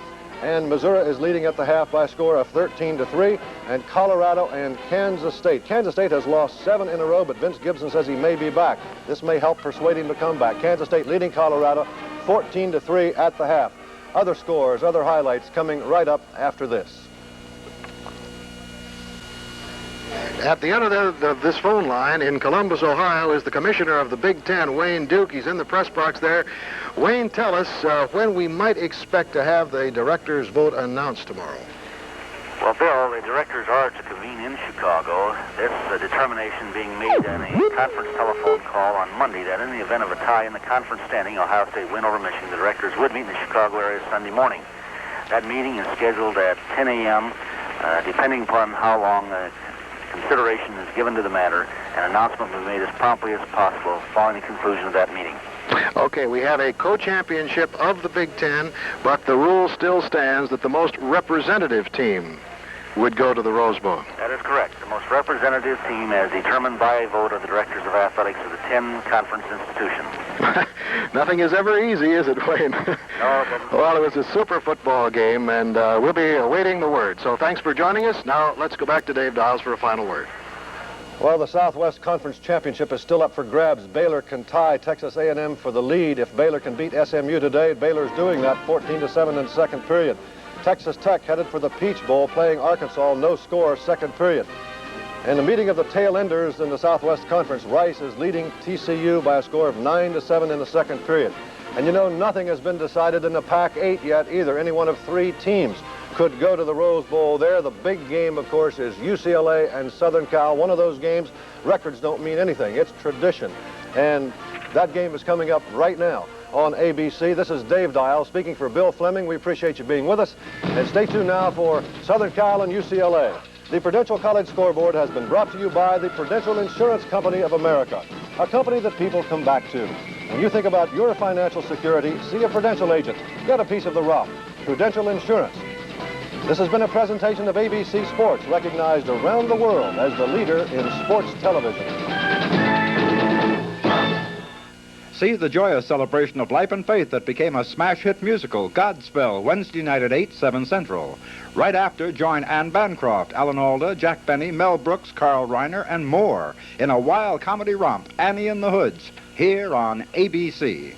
And Missouri is leading at the half by a score of 13-3, and Colorado and Kansas State. Kansas State has lost 7 in a row, but Vince Gibson says he may be back. This may help persuade him to come back. Kansas State leading Colorado 14-3 at the half. Other scores, other highlights coming right up after this. At the end of this phone line in Columbus, Ohio, is the commissioner of the Big Ten, Wayne Duke. He's in the press box there. Wayne, tell us when we might expect to have the directors' vote announced tomorrow. Well, Bill, the directors are to convene in Chicago. This determination being made in a conference telephone call on Monday that in the event of a tie in the conference standing, Ohio State win over Michigan, the directors would meet in the Chicago area Sunday morning. That meeting is scheduled at 10 a.m., depending upon how long consideration is given to the matter. An announcement will be made as promptly as possible following the conclusion of that meeting. Okay, we have a co-championship of the Big Ten, but the rule still stands that the most representative team would go to the Rose Bowl. That is correct. The most representative team as determined by a vote of the directors of athletics of the 10 conference institutions. Nothing is ever easy, is it, Wayne? No, well, it was a super football game, and we'll be awaiting the word. So thanks for joining us. Now let's go back to Dave Dials for a final word. Well, the Southwest Conference Championship is still up for grabs. Baylor can tie Texas A&M for the lead. If Baylor can beat SMU today, Baylor's doing that 14-7 in the second period. Texas Tech headed for the Peach Bowl, playing Arkansas, no score, second period. In the meeting of the tail enders in the Southwest Conference, Rice is leading TCU by a score of 9-7 in the second period. And you know, nothing has been decided in the Pac-8 yet either. Any one of three teams could go to the Rose Bowl there. The big game, of course, is UCLA and Southern Cal. One of those games, records don't mean anything. It's tradition. And that game is coming up right now on ABC. This is Dave Dial speaking for Bill Fleming. We appreciate you being with us. And stay tuned now for Southern Cal and UCLA. The Prudential College Scoreboard has been brought to you by the Prudential Insurance Company of America, a company that people come back to. When you think about your financial security, see a Prudential agent. Get a piece of the rock. Prudential Insurance. This has been a presentation of ABC Sports, recognized around the world as the leader in sports television. See the joyous celebration of life and faith that became a smash hit musical, Godspell, Wednesday night at 8, 7 Central. Right after, join Anne Bancroft, Alan Alda, Jack Benny, Mel Brooks, Carl Reiner, and more in a wild comedy romp, Annie and the Hoods, here on ABC.